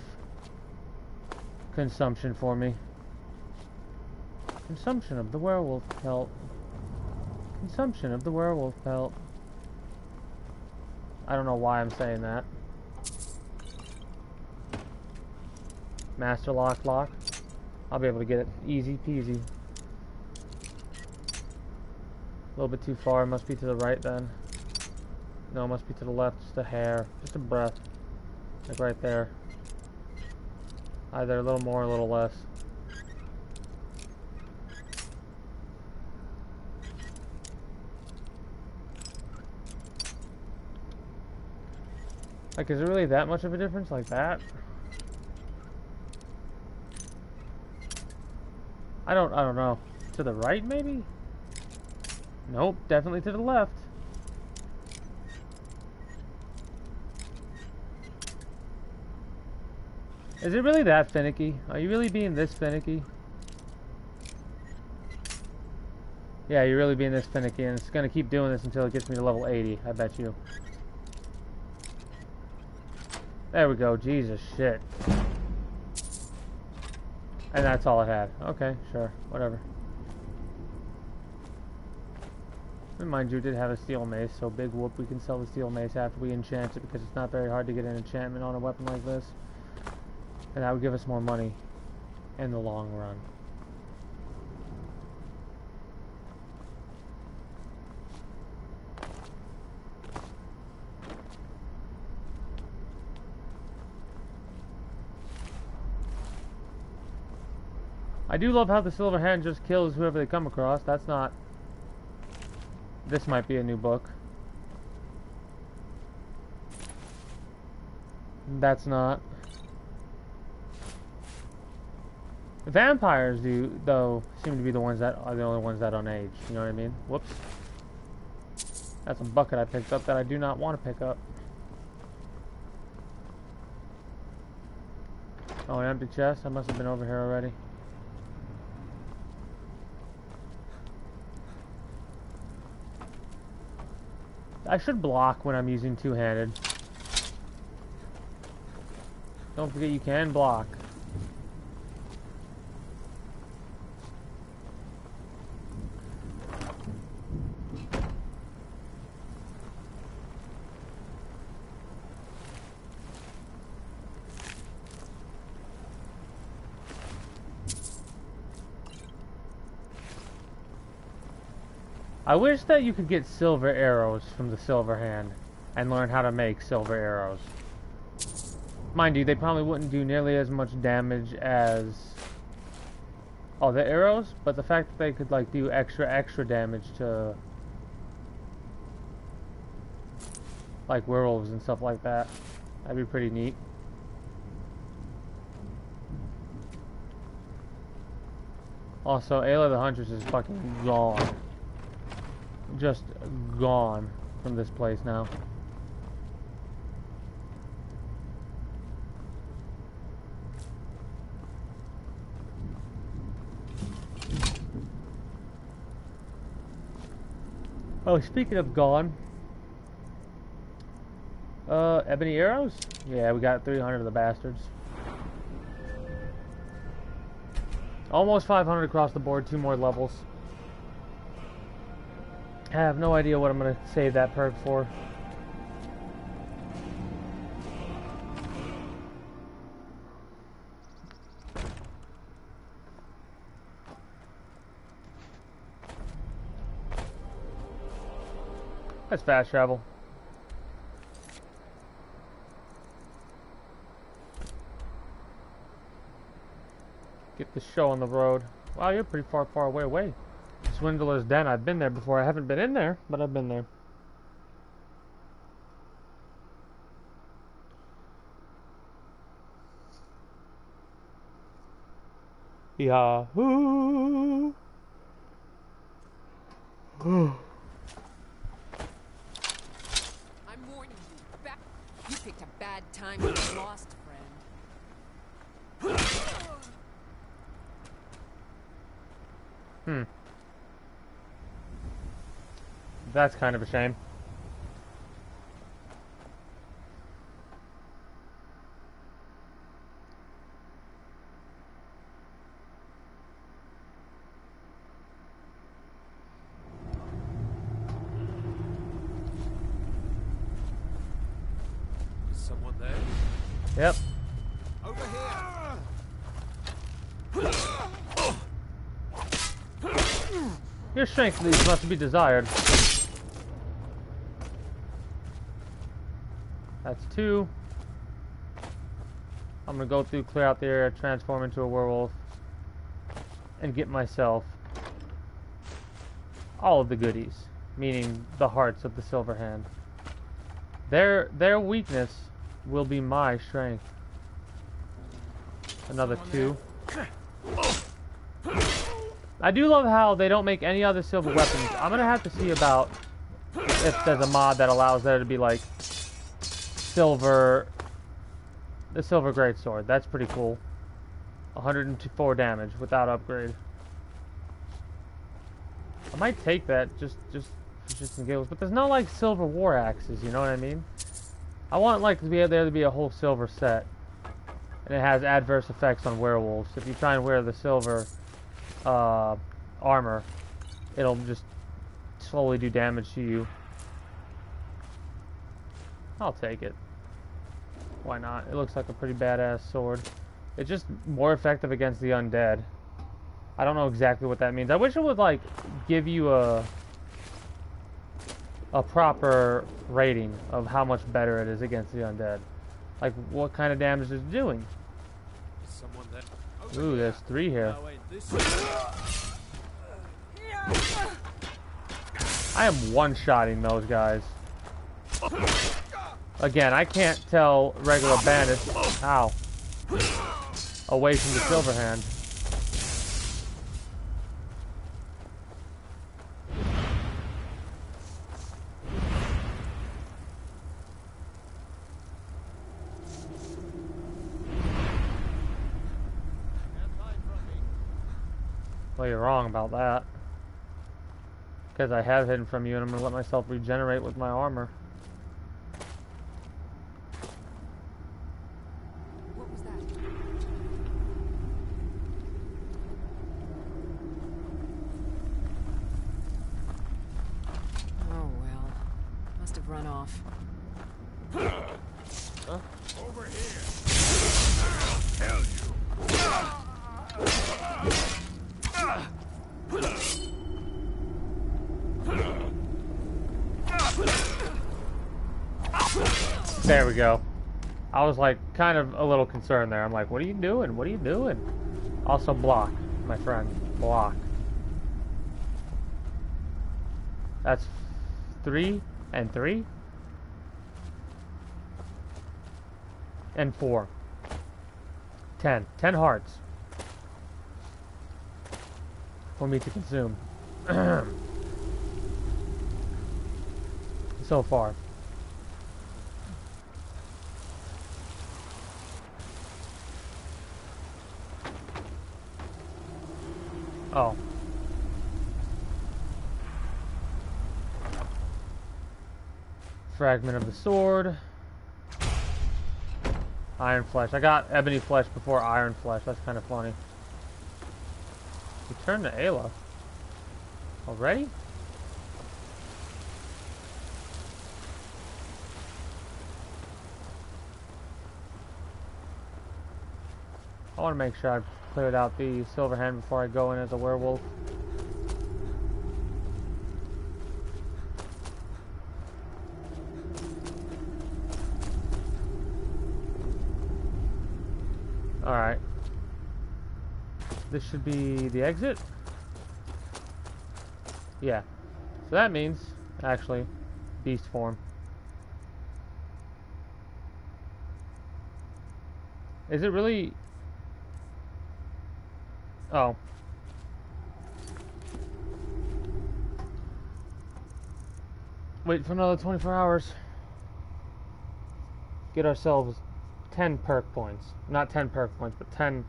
consumption for me. Consumption of the werewolf pelt. Consumption of the werewolf pelt. I don't know why I'm saying that. Master lock. I'll be able to get it easy peasy. A little bit too far. Must be to the right then. No, must be to the left. Just a hair. Just a breath. Like right there. Either a little more or a little less. Like, is it really that much of a difference like that? I don't know. To the right, maybe? Nope, definitely to the left. Is it really that finicky? Are you really being this finicky? Yeah, you're really being this finicky, and it's gonna keep doing this until it gets me to level 80, I bet you. There we go, Jesus shit. And that's all it had. Okay, sure, whatever. And mind you, it did have a steel mace, so big whoop, we can sell the steel mace after we enchant it, because it's not very hard to get an enchantment on a weapon like this. And that would give us more money in the long run. I do love how the Silver Hand just kills whoever they come across. That's not... This might be a new book. That's not. Vampires do, though, seem to be the ones that are the only ones that don't age. You know what I mean? Whoops. That's a bucket I picked up that I do not want to pick up. Oh, an empty chest? I must have been over here already. I should block when I'm using two-handed. Don't forget you can block. I wish that you could get silver arrows from the Silver Hand and learn how to make silver arrows. Mind you, they probably wouldn't do nearly as much damage as the arrows, but the fact that they could like do extra damage to like werewolves and stuff like that, that'd be pretty neat. Also, Ayla the Huntress is fucking gone. Just gone from this place now. Oh, speaking of gone, ebony arrows? Yeah, we got 300 of the bastards. Almost 500 across the board, 2 more levels. I have no idea what I'm going to save that perk for. That's fast travel. Get the show on the road. Wow, you're pretty far away. Swindler's Den. I've been there before. I haven't been in there, but I've been there. Yahoo! I'm warning you. Back. You picked a bad time to get lost, friend. That's kind of a shame. Is someone there? Yep. Over here. Your strength leads must be desired. That's 2. I'm gonna go through, clear out the area, transform into a werewolf, and get myself all of the goodies, meaning the hearts of the Silver Hand. Their weakness will be my strength. Another 2. I do love how they don't make any other silver weapons. I'm gonna have to see about if there's a mod that allows there to be like the silver greatsword. That's pretty cool. 104 damage without upgrade. I might take that just and giggles, but there's no like silver war axes. You know what I mean? I want like there to be a whole silver set, and it has adverse effects on werewolves. If you try and wear the silver armor, it'll just slowly do damage to you. I'll take it. Why not? It looks like a pretty badass sword. It's just more effective against the undead. I don't know exactly what that means. I wish it would like give you a proper rating of how much better it is against the undead. Like what kind of damage is it doing? Is someone there? Ooh, there's 3 here. I am one-shotting those guys. Again, I can't tell regular bandits, ow, away from the Silverhand. Well, you're wrong about that. Because I have hidden from you and I'm going to let myself regenerate with my armor. What was that? Oh well. Must have run off. Huh? Over here. I'll tell you. There we go. I was like kind of a little concerned there. I'm like, what are you doing? What are you doing? Also block, my friend. Block. That's 3 and 3 and 4. 10 hearts for me to consume so far. Oh. Fragment of the sword. Iron flesh. I got ebony flesh before iron flesh. That's kind of funny. Return to Ayla. Already? I want to make sure I've cleared out the Silverhand before I go in as a werewolf. Alright. This should be the exit? Yeah. So that means, actually, beast form. Is it really... Oh. Wait for another 24 hours. Get ourselves 10 perk points. Not 10 perk points, but 10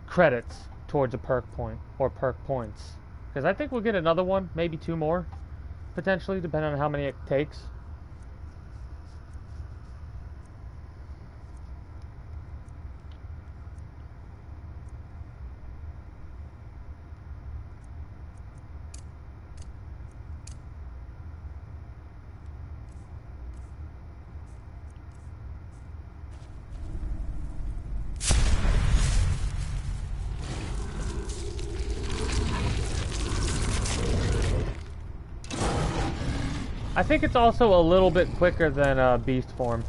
credits towards a perk point, or perk points. Because I think we'll get another one, maybe 2 more, potentially, depending on how many it takes. I think it's also a little bit quicker than beast form.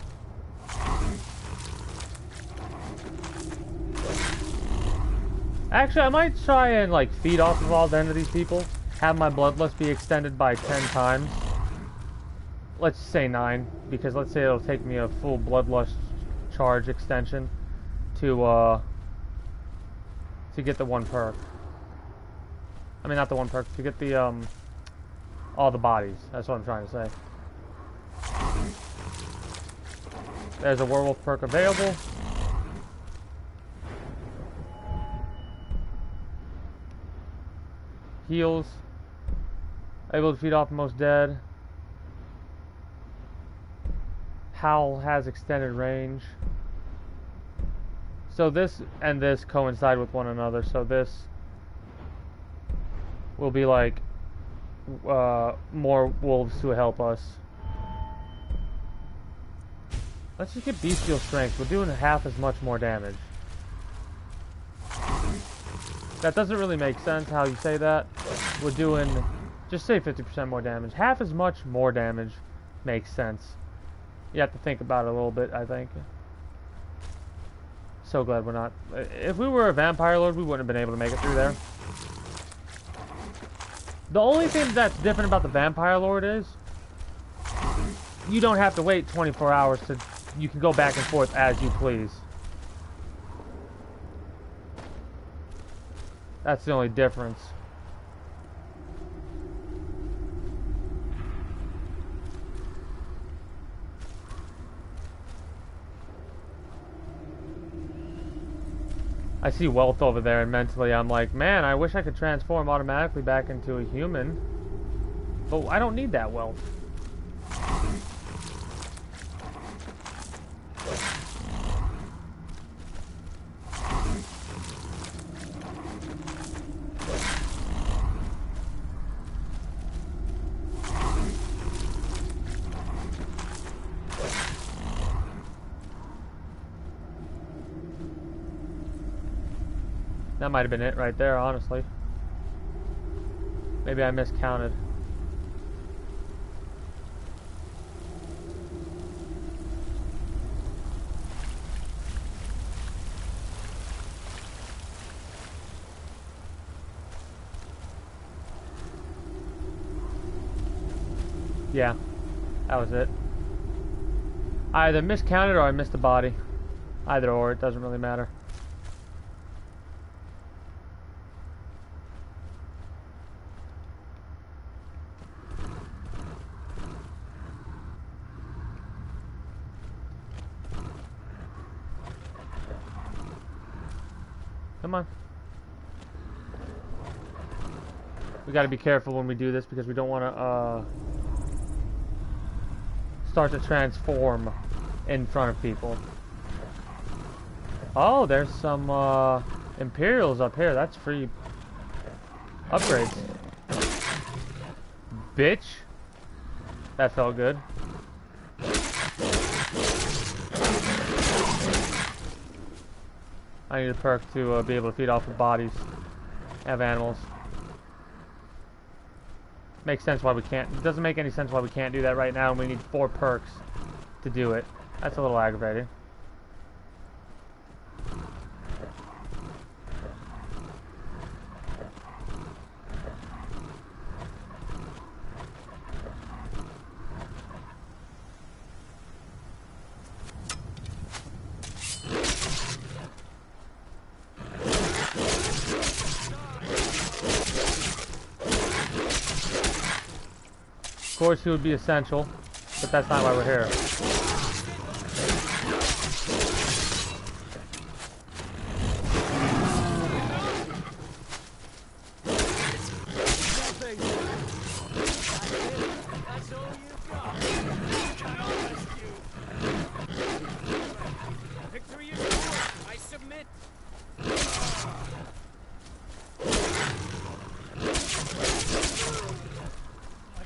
Actually, I might try and like feed off of all the end of these people. Have my bloodlust be extended by 10 times. Let's say 9, because let's say it'll take me a full bloodlust charge extension to get the 1 perk. I mean, not the 1 perk, to get the all the bodies. That's what I'm trying to say. There's a werewolf perk available. Heals. Able to feed off most dead. Howl has extended range. So this and this coincide with one another. So this will be like more wolves to help us. Let's just get bestial strength. We're doing half as much more damage. That doesn't really make sense how you say that. We're doing, just say 50% more damage. Half as much more damage makes sense. You have to think about it a little bit, I think. So glad we're not. If we were a vampire lord, we wouldn't have been able to make it through there. The only thing that's different about the vampire lord is you don't have to wait 24 hours to. You can go back and forth as you please. That's the only difference. I see wealth over there, and mentally I'm like, man, I wish I could transform automatically back into a human. But I don't need that wealth. That might have been it right there, honestly. Maybe I miscounted. Yeah, that was it. I either miscounted or I missed the body. Either or, it doesn't really matter. Come on. We gotta be careful when we do this because we don't want to start to transform in front of people. Oh, there's some Imperials up here. That's free upgrades. Bitch. That felt good. I need a perk to be able to feed off the bodies of animals. Makes sense why we can't. It doesn't make any sense why we can't do that right now, and we need 4 perks to do it. That's a little aggravating. Of course, he would be essential, but that's not why we're here.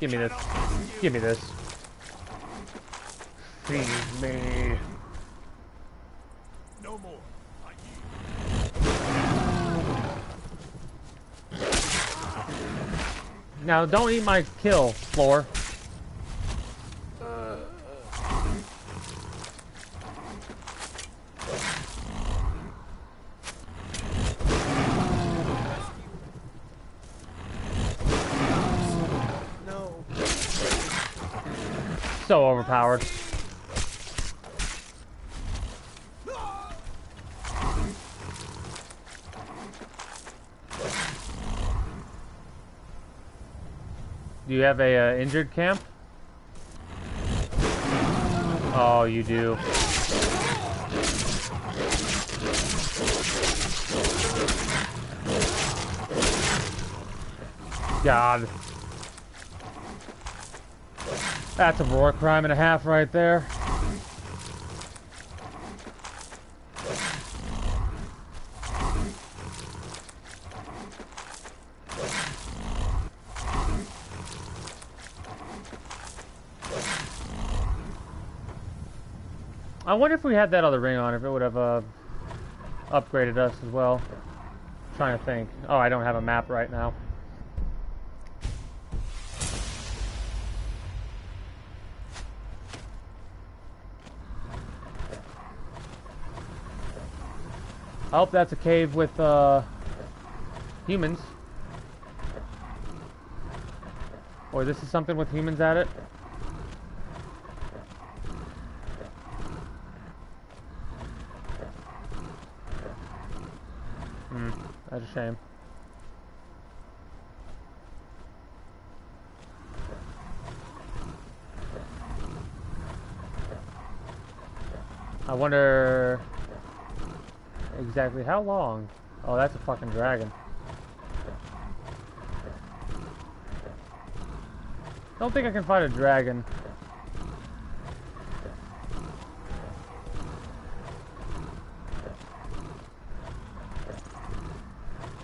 Give me this. Give me this. Feed me. No more. Now, don't eat my kill, Floor. So overpowered. Do you have a injured camp? Oh, you do. God. That's a war crime and a half right there. I wonder if we had that other ring on, if it would have upgraded us as well. I'm trying to think. Oh, I don't have a map right now. hope that's a cave with humans. Or this is something with humans at it. That's a shame. I wonder exactly how long. Oh, that's a fucking dragon. Don't think I can fight a dragon.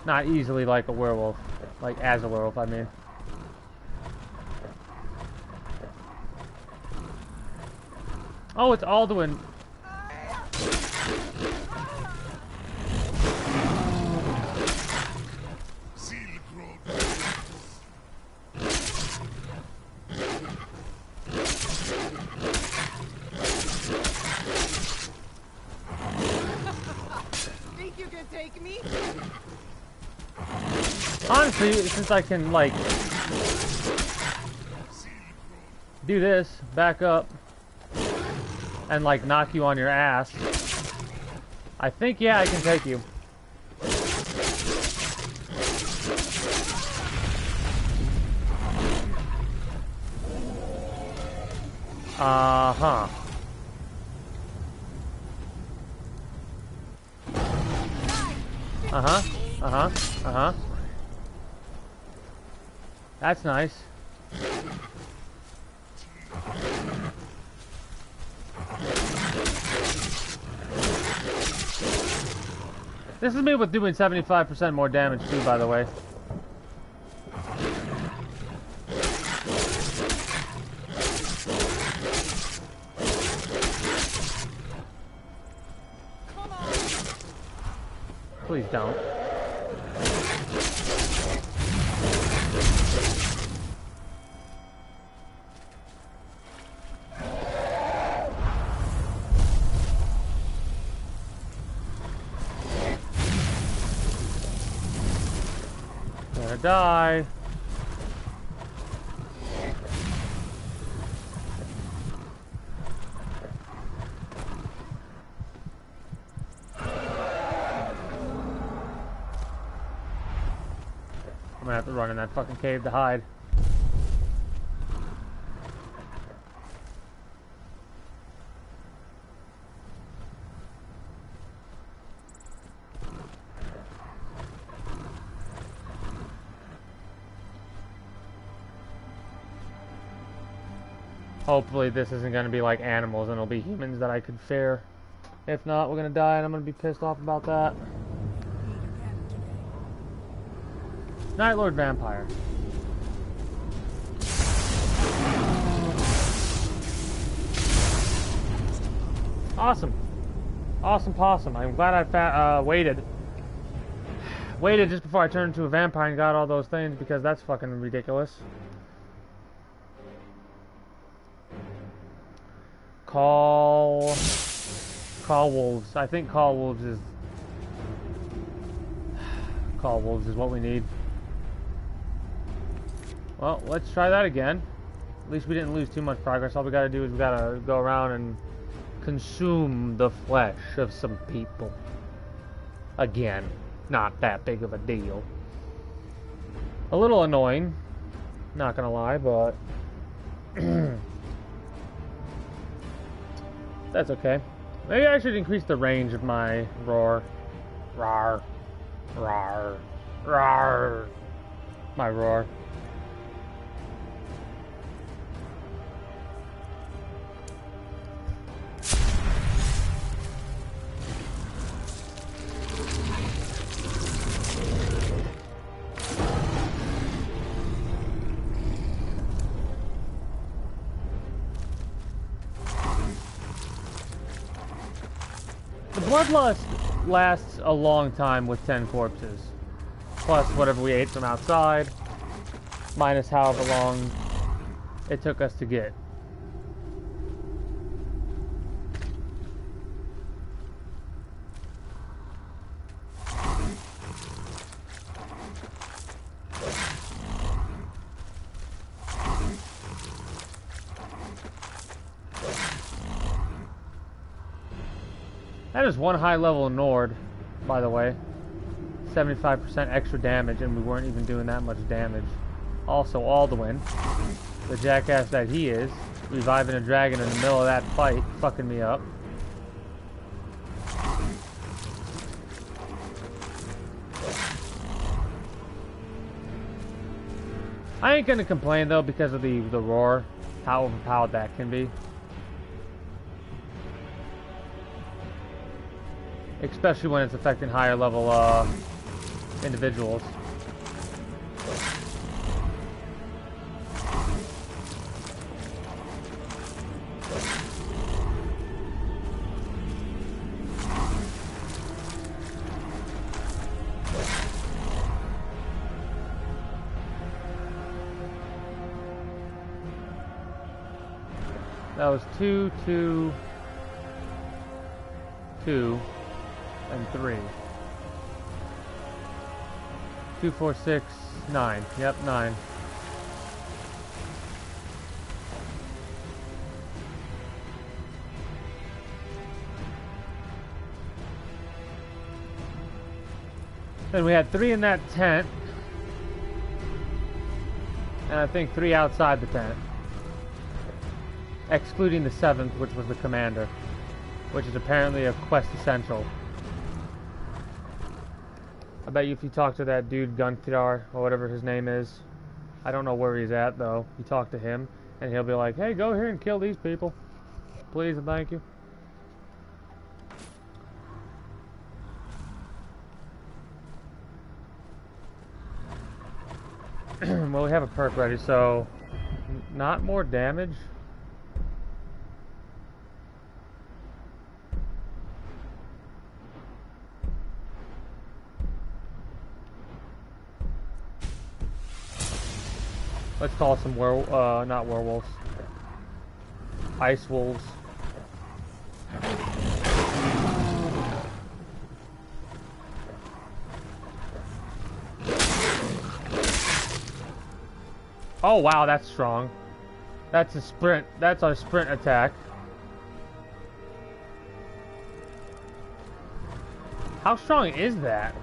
Not easily like a werewolf. Like as a werewolf, I mean. Oh, it's Alduin. Think you can take me? Honestly, since I can, like, do this, back up, and, like, knock you on your ass, I think, yeah, I can take you. Uh-huh. Uh-huh. Uh-huh. Uh-huh. That's nice. This is me with doing 75% more damage too, by the way. Please don't. Gonna die. I'm gonna have to run in that fucking cave to hide. Hopefully this isn't going to be like animals and it'll be humans that I could fear. If not, we're going to die and I'm going to be pissed off about that. Night Lord Vampire. Awesome. Awesome possum. I'm glad I waited. Waited just before I turned into a vampire and got all those things because that's fucking ridiculous. Call wolves. I think call wolves is what we need. Well, let's try that again. At least we didn't lose too much progress. All we gotta do is we gotta go around and consume the flesh of some people. Again, not that big of a deal. A little annoying, not gonna lie, but that's okay. Maybe I should increase the range of my roar. Rawr. Rawr. Rawr. My roar. Bloodlust lasts a long time with 10 corpses. Plus whatever we ate from outside. Minus however long it took us to get. That is one high level Nord, by the way. 75% extra damage, and we weren't even doing that much damage. Also, Alduin, the jackass that he is, reviving a dragon in the middle of that fight, fucking me up. I ain't gonna complain though because of the roar, how overpowered that can be. Especially when it's affecting higher level individuals. That was 2, 2, 2, and 3. 2, 4, 6, 9. Yep, 9. Then we had 3 in that tent. And I think 3 outside the tent. Excluding the 7th, which was the commander. Which is apparently a quest essential. I bet you if you talk to that dude Gunther, or whatever his name is, I don't know where he's at though. You talk to him, and he'll be like, hey, go here and kill these people. Please and thank you. Well, we have a perk ready, so not more damage. Let's call some not werewolves. Ice wolves. Oh wow, that's strong. That's a sprint. That's a sprint attack. How strong is that?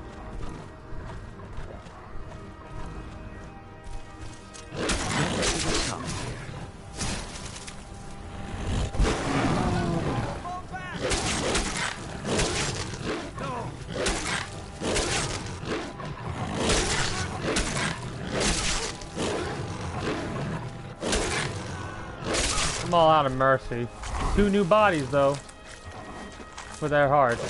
I'm all out of mercy. 2 new bodies, though, for their hearts.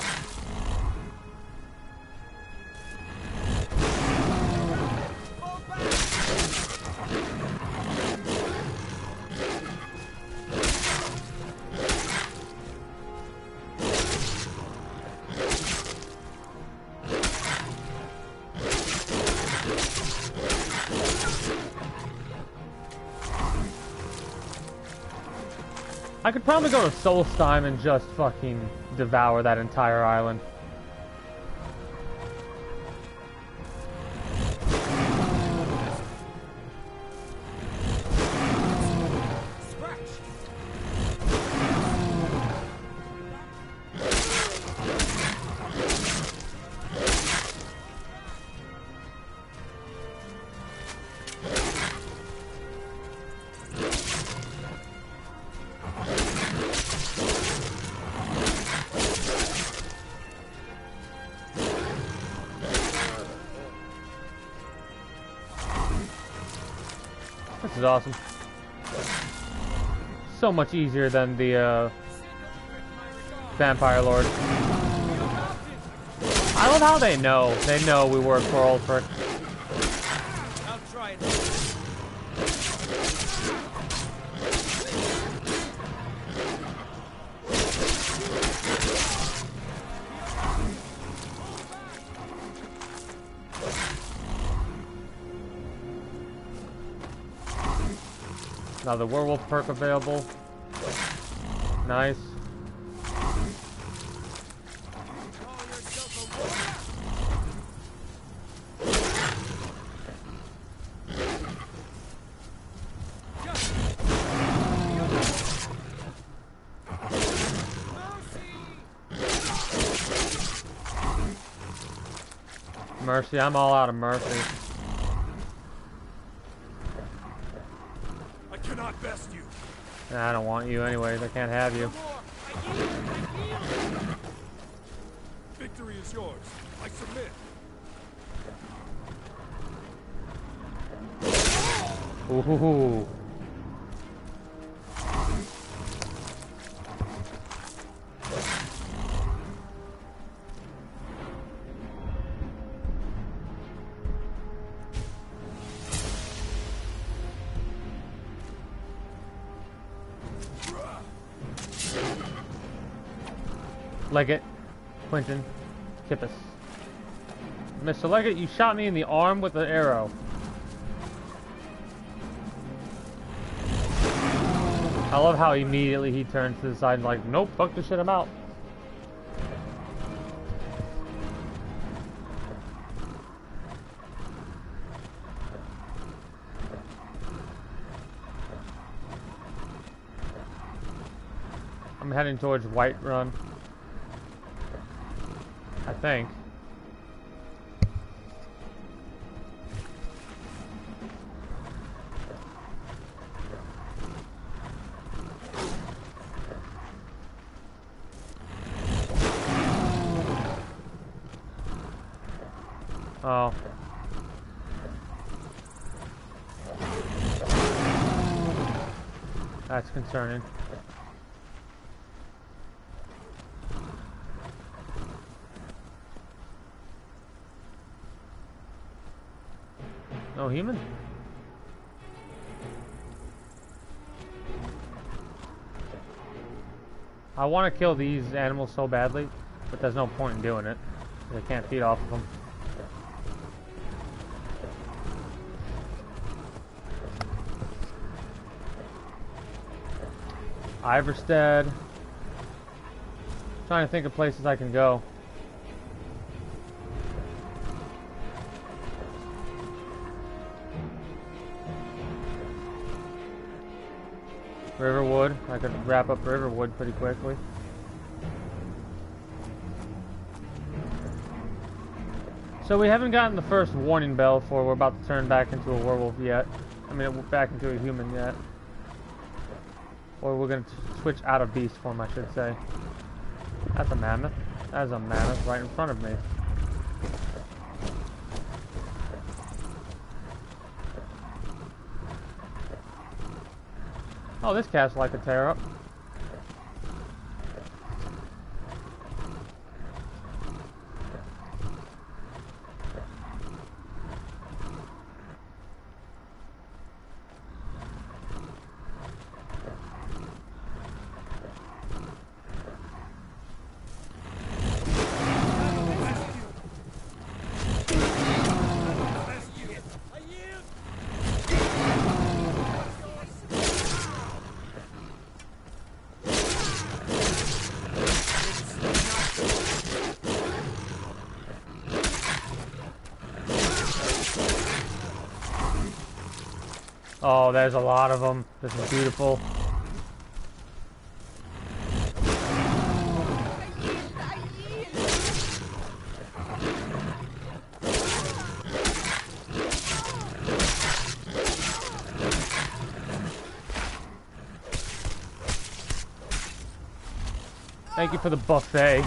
I could probably go to Solstheim and just fucking devour that entire island. This is awesome. So much easier than the Vampire Lord. I love how they know. They know we work for Ulfric. I'll try it. Now the werewolf perk available. Nice. Mercy. I'm all out of mercy. I cannot best you. Nah, I don't want you anyways. I can't have you. Victory is yours. I submit. Ooh. Leggett, Quentin, Kippis. Mr. Leggett, you shot me in the arm with an arrow. I love how immediately he turns to the side and like, nope, fuck this shit, I'm out. I'm heading towards Whiterun. I think. Oh. That's concerning. No human? I want to kill these animals so badly, but there's no point in doing it. I can't feed off of them. Iverstead. Trying to think of places I can go. Riverwood. I could wrap up Riverwood pretty quickly. So we haven't gotten the first warning bell for we're about to turn back into a werewolf yet. I mean, back into a human yet. Or we're going to switch out of beast form, I should say. That's a mammoth. That's a mammoth right in front of me. Oh, this castle I could tear up. Oh, there's a lot of them. This is beautiful. Thank you for the buffet.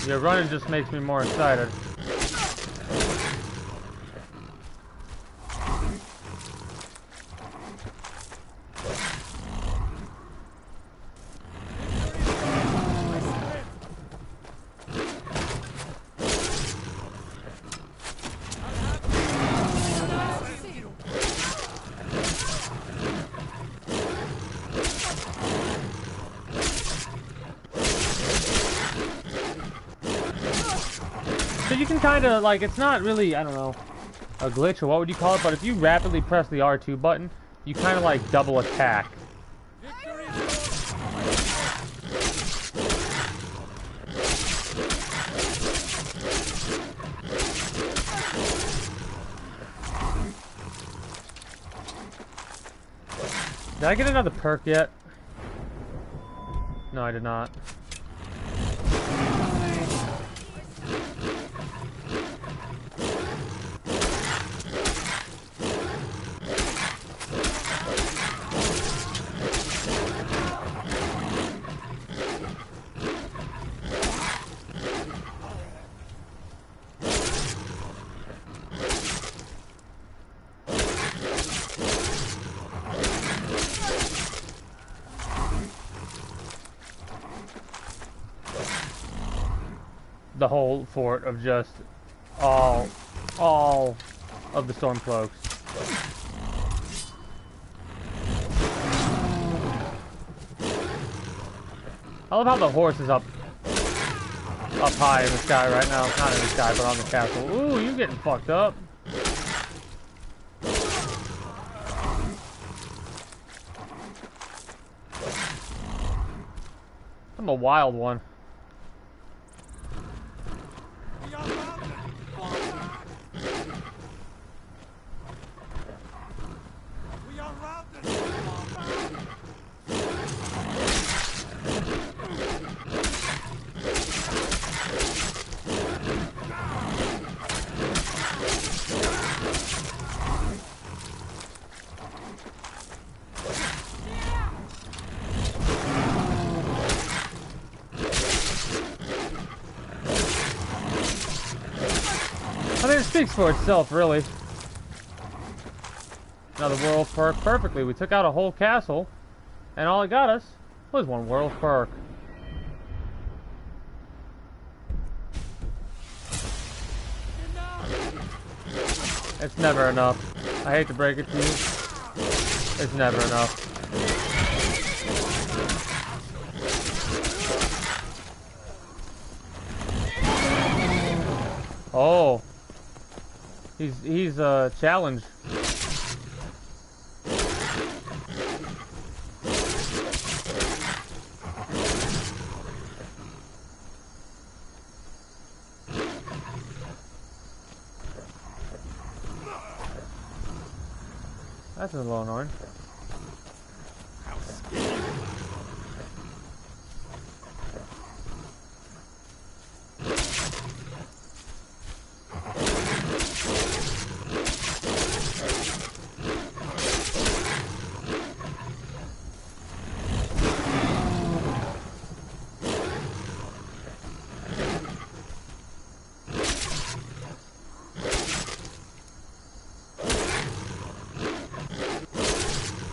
Your running just makes me more excited. So you can kind of, like, it's not really, I don't know, a glitch or what would you call it, but if you rapidly press the R2 button, you kind of like double attack. Did I get another perk yet? No, I did not. The whole fort of just all of the Stormcloaks. I love how the horse is up high in the sky right now. Not in the sky, but on the castle. Ooh, you getting fucked up. I'm a wild one. I mean, it speaks for itself, really. Another world perk perfectly. We took out a whole castle, and all it got us was one world perk. It's never enough. I hate to break it to you. It's never enough. Oh. He's challenged. That's a little annoying.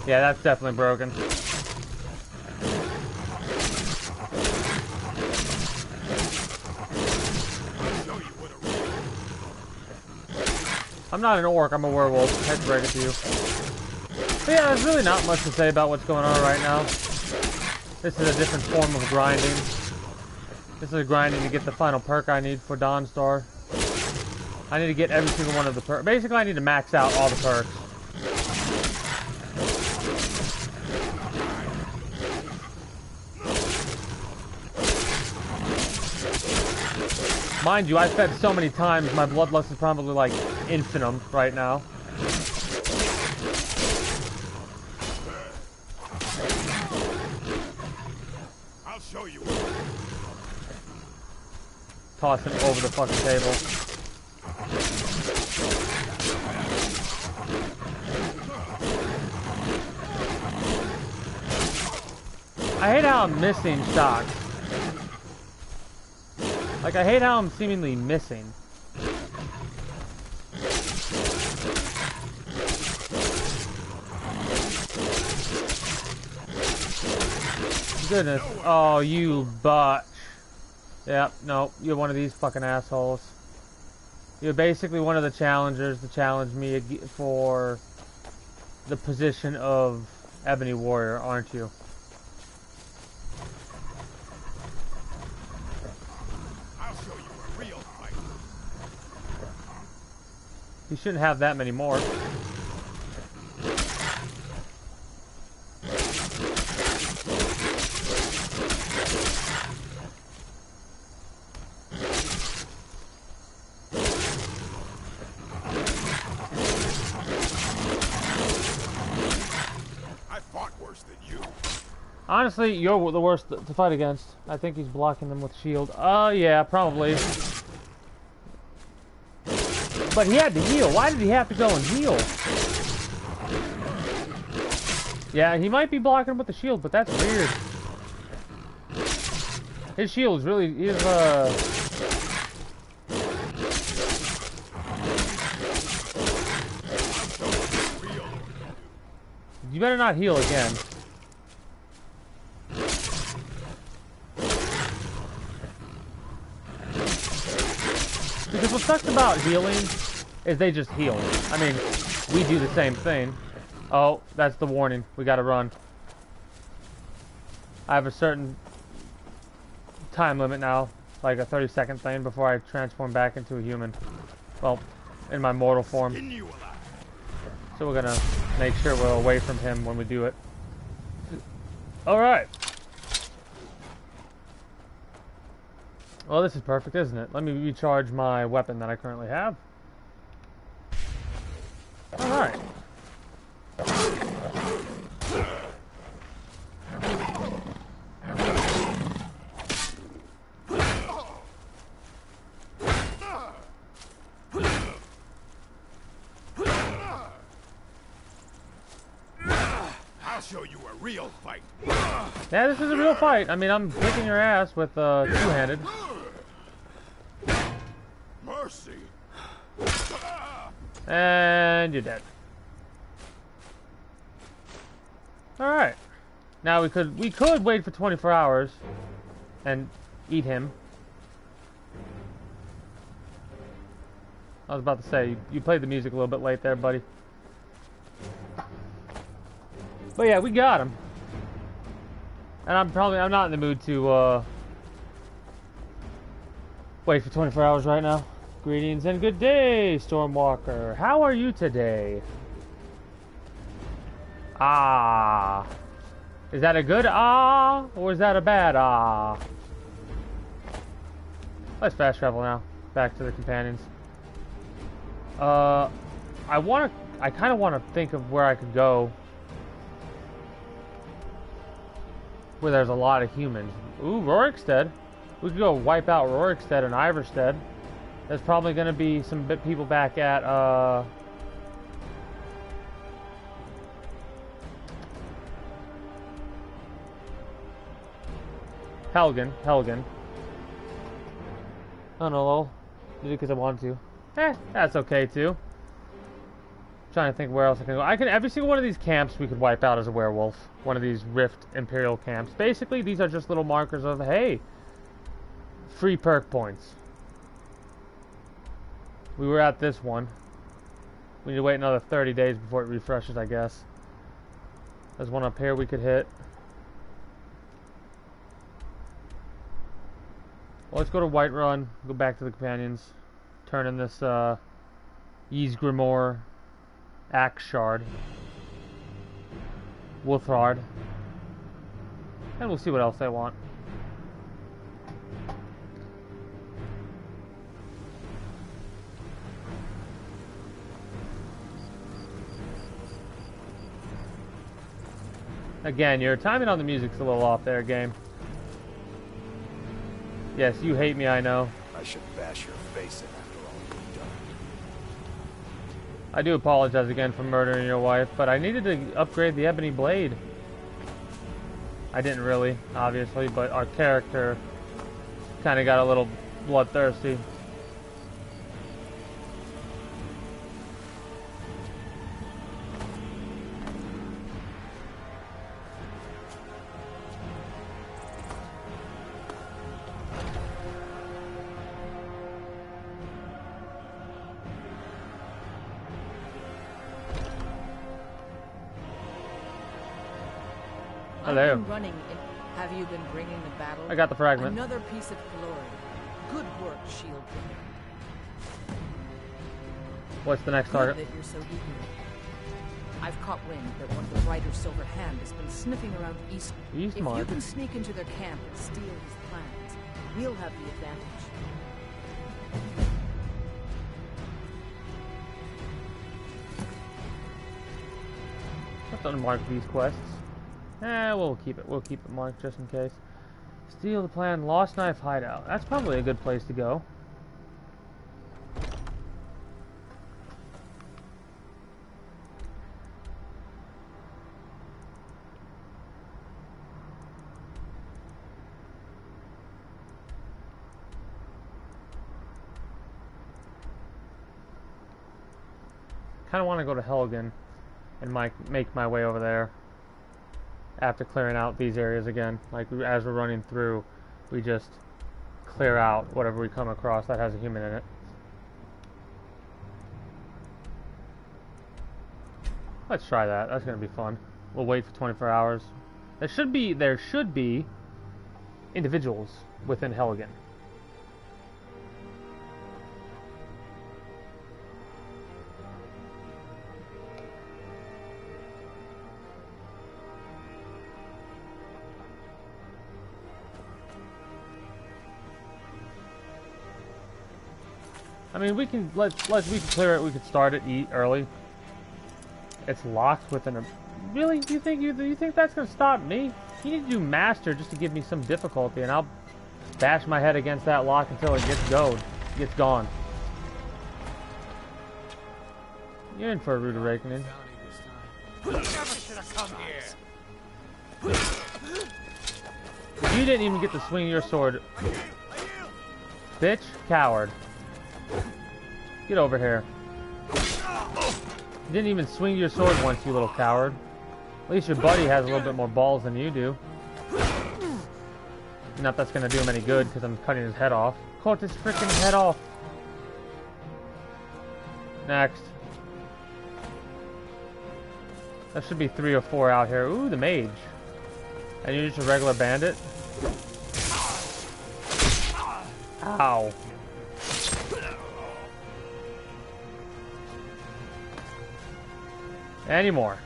Yeah, that's definitely broken. I'm not an orc, I'm a werewolf. I had to break it to you. But yeah, there's really not much to say about what's going on right now. This is a different form of grinding. This is grinding to get the final perk I need for Dawnstar. I need to get every single one of the perks. Basically, I need to max out all the perks. Mind you, I've fed so many times, my bloodlust is probably like infinitum right now. I'll show you. Toss him over the fucking table. I hate how I'm missing shots. Like, I hate how I'm seemingly missing. Goodness. Oh, you butt. Yep, no, you're one of these fucking assholes. You're basically one of the challengers to challenge me for the position of Ebony Warrior, aren't you? You shouldn't have that many more. I fought worse. Honestly, you're the worst to fight against. I think he's blocking them with shield. Yeah, probably. But he had to heal. Why did he have to go and heal? Yeah, he might be blocking him with the shield, but that's weird. His shield is really... You better not heal again. Because what sucks about healing is they just heal. I mean, we do the same thing. Oh, that's the warning. We gotta run. I have a certain time limit now, like a 30-second thing before I transform back into a human. Well, in my mortal form. So we're gonna make sure we're away from him when we do it. Alright. Well, this is perfect, isn't it? Let me recharge my weapon that I currently have. Alright. I'll show you a real fight. Yeah, this is a real fight. I mean, I'm kicking your ass with two-handed. Mercy. And you're dead. Alright. Now we could wait for 24 hours and eat him. I was about to say, you played the music a little bit late there, buddy. But yeah, we got him. And I'm not in the mood to wait for 24 hours right now. Greetings and good day, Stormwalker. How are you today? Ah. Is that a good ah, or is that a bad ah? Let's fast travel now. Back to the companions. I kind of want to think of where I could go where there's a lot of humans. Ooh, Rorikstead. We could go wipe out Rorikstead and Iverstead. There's probably going to be some people back at, Helgen. I don't know, lol. Did it because I wanted to. That's okay too. Trying to think where else I can go. Every single one of these camps we could wipe out as a werewolf. One of these Rift Imperial camps. Basically, these are just little markers of, hey, free perk points. We were at this one. We need to wait another 30 days before it refreshes, I guess. There's one up here we could hit. Well, let's go to Whiterun, go back to the companions, turn in this Ysgrimor Axe Shard, Wolfhard, and we'll see what else they want. Again, your timing on the music's a little off there, game. Yes, you hate me, I know. I should bash your face in after all you've done. I do apologize again for murdering your wife, but I needed to upgrade the ebony blade. I didn't really, obviously, but our character kind of got a little bloodthirsty. Hello. Have you been bringing the battle? I got the fragment. Another piece of glory. Good work, shield bringer. What's the next Good target? that you're so eager. I've caught wind that one of the Riders' Silver Hand has been sniffing around East. If you can sneak into their camp and steal his plans, we'll have the advantage. Let's unmark these quests. We'll keep it. We'll keep it marked just in case. Steal the plan. Lost Knife Hideout. That's probably a good place to go. Kind of want to go to Helgen and make my way over there after clearing out these areas again. Like, as we're running through, we just clear out whatever we come across that has a human in it. Let's try that. That's going to be fun. We'll wait for 24 hours. There should be individuals within Helgen. I mean, we can we can clear it. We could start it, eat early. It's locked within a. Really? Do you think that's gonna stop me? You need to do master just to give me some difficulty, and I'll bash my head against that lock until it gets gone. You're in for a rude awakening. Never should have come here. You didn't even get to swing your sword, bitch, coward. Get over here. You didn't even swing your sword once, you little coward. At least your buddy has a little bit more balls than you do. Not that's gonna do him any good because I'm cutting his head off. Cut his freaking head off. Next. There should be 3 or 4 out here. Ooh, the mage. And you're just a regular bandit? Ow. Any more?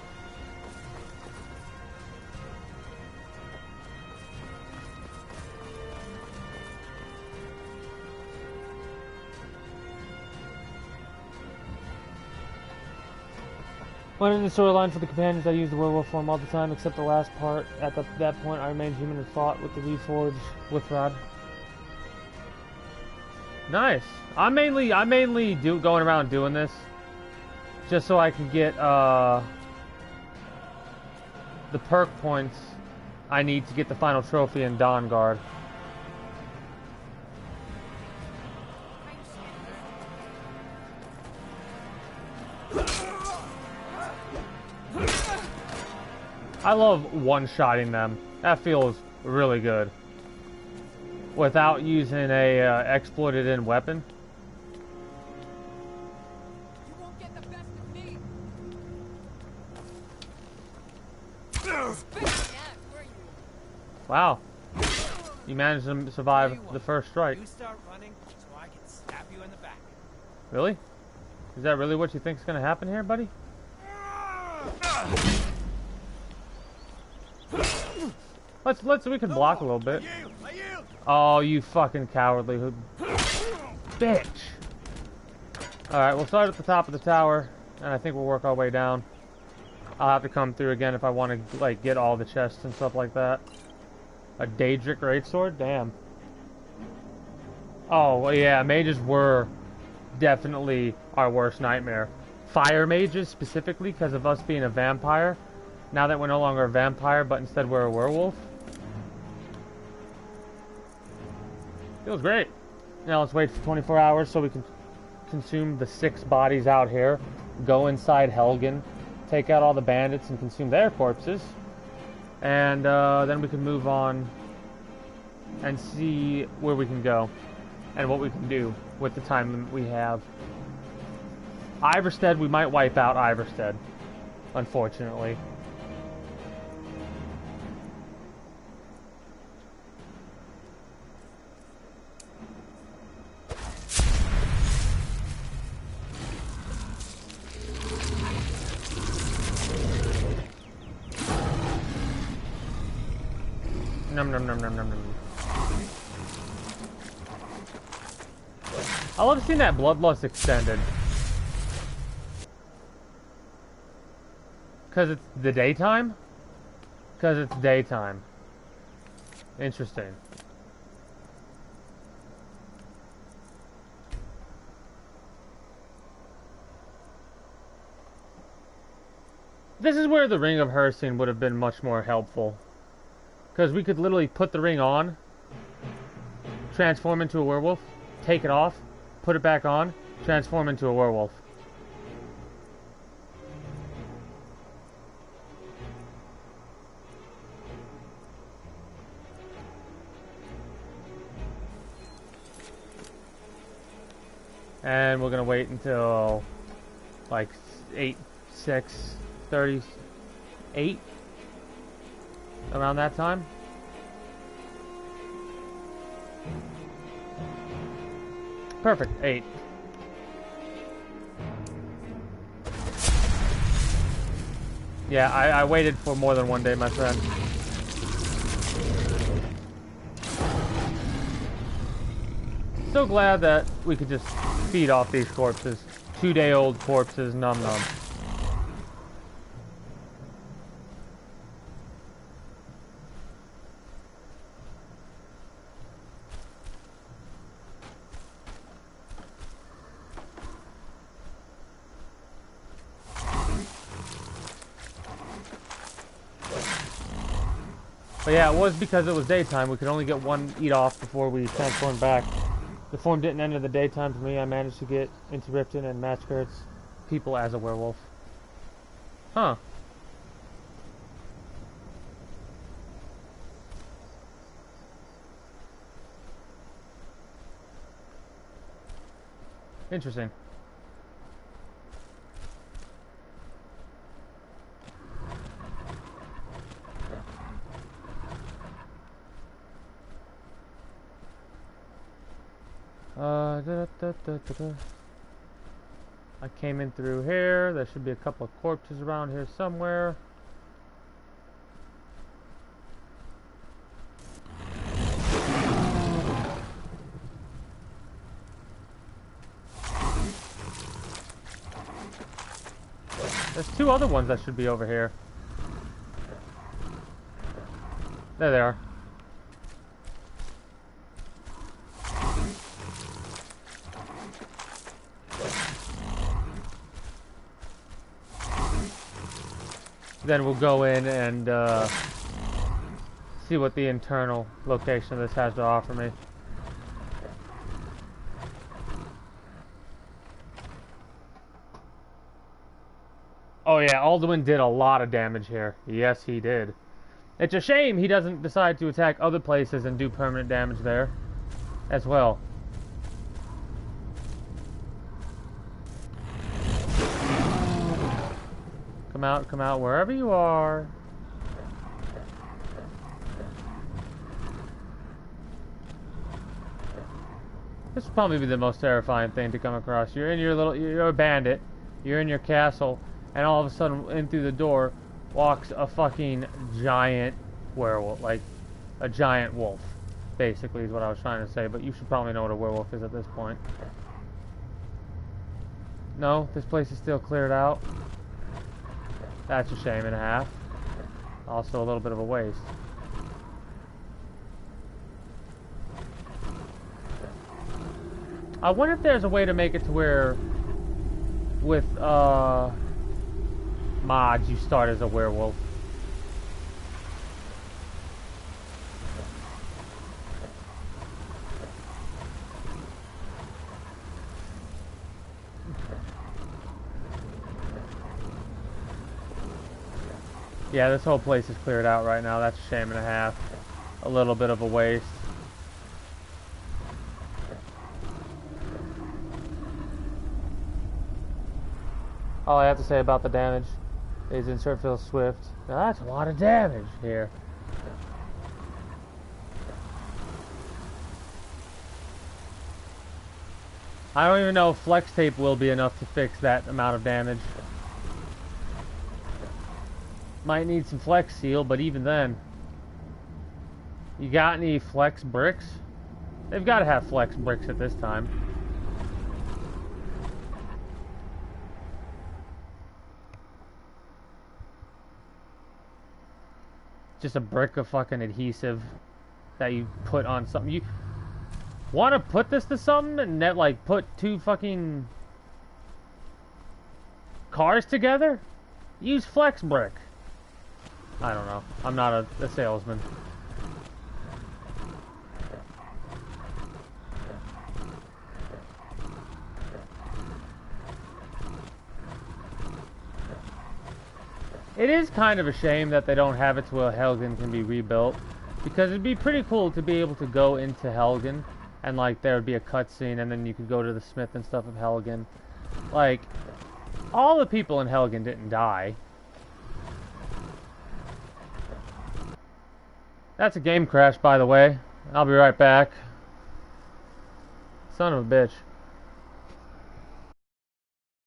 When in the storyline for the companions, I use the werewolf form all the time, except the last part. At that point, I remained human and fought with the Reforged with Rod. Nice. I'm mainly going around doing this just so I can get the perk points I need to get the final trophy in Dawnguard. I love one-shotting them. That feels really good. Without using a exploited-in weapon. Wow. You managed to survive the first strike. You start running so I can stab you in the back. Really? Is that really what you think is going to happen here, buddy? We can block a little bit. Oh, you fucking cowardly bitch. Alright, we'll start at the top of the tower, and I think we'll work our way down. I'll have to come through again if I want to, like, get all the chests and stuff like that. A Daedric greatsword? Damn. Oh, well, yeah, mages were definitely our worst nightmare. Fire mages, specifically, because of us being a vampire. Now that we're no longer a vampire, but instead we're a werewolf. Feels great. Now let's wait for 24 hours so we can consume the 6 bodies out here. Go inside Helgen. Take out all the bandits and consume their corpses. And then we can move on and see where we can go. And what we can do with the time limit we have. Iverstead, we might wipe out Iverstead. Unfortunately. Num num num num num num. I love seeing that bloodlust extended. Because it's the daytime? Because it's daytime. Interesting. This is where the Ring of Hersing would have been much more helpful. Because we could literally put the ring on, transform into a werewolf, take it off, put it back on, transform into a werewolf. And we're gonna wait until like 6:38 around that time. Perfect, 8. Yeah, I waited for more than one day, my friend. So glad that we could just feed off these corpses. 2-day-old corpses, num num. But yeah, it was because it was daytime. We could only get one eat off before we transformed back. The form didn't end in the daytime for me. I managed to get into Ripton and Matchgirt's people as a werewolf. Huh. Interesting. I came in through here. There should be a couple of corpses around here somewhere. There's 2 other ones that should be over here. There they are. Then we'll go in and see what the internal location of this has to offer me. Oh yeah, Alduin did a lot of damage here. Yes, he did. It's a shame he doesn't decide to attack other places and do permanent damage there as well. Come out, wherever you are. This would probably be the most terrifying thing to come across. You're in you're a bandit, you're in your castle, and all of a sudden, in through the door, walks a fucking giant werewolf, like a giant wolf, basically is what I was trying to say, but you should probably know what a werewolf is at this point. No, this place is still cleared out. That's a shame and a half. Also a little bit of a waste. I wonder if there's a way to make it to where with mods you start as a werewolf. Yeah, this whole place is cleared out right now. That's a shame and a half. A little bit of a waste. All I have to say about the damage is insert feels swift. Now that's a lot of damage here. I don't even know if flex tape will be enough to fix that amount of damage. Might need some flex seal, but even then. You got any flex bricks? They've got to have flex bricks at this time. just a brick of fucking adhesive that you put on something. You want to put this to something and that, like, put two fucking cars together? Use flex brick. I don't know. I'm not a salesman. It is kind of a shame that they don't have it to where Helgen can be rebuilt, because it'd be pretty cool to be able to go into Helgen and, like, there would be a cutscene and then you could go to the smith and stuff of Helgen. Like, all the people in Helgen didn't die. That's a game crash, by the way. I'll be right back. Son of a bitch.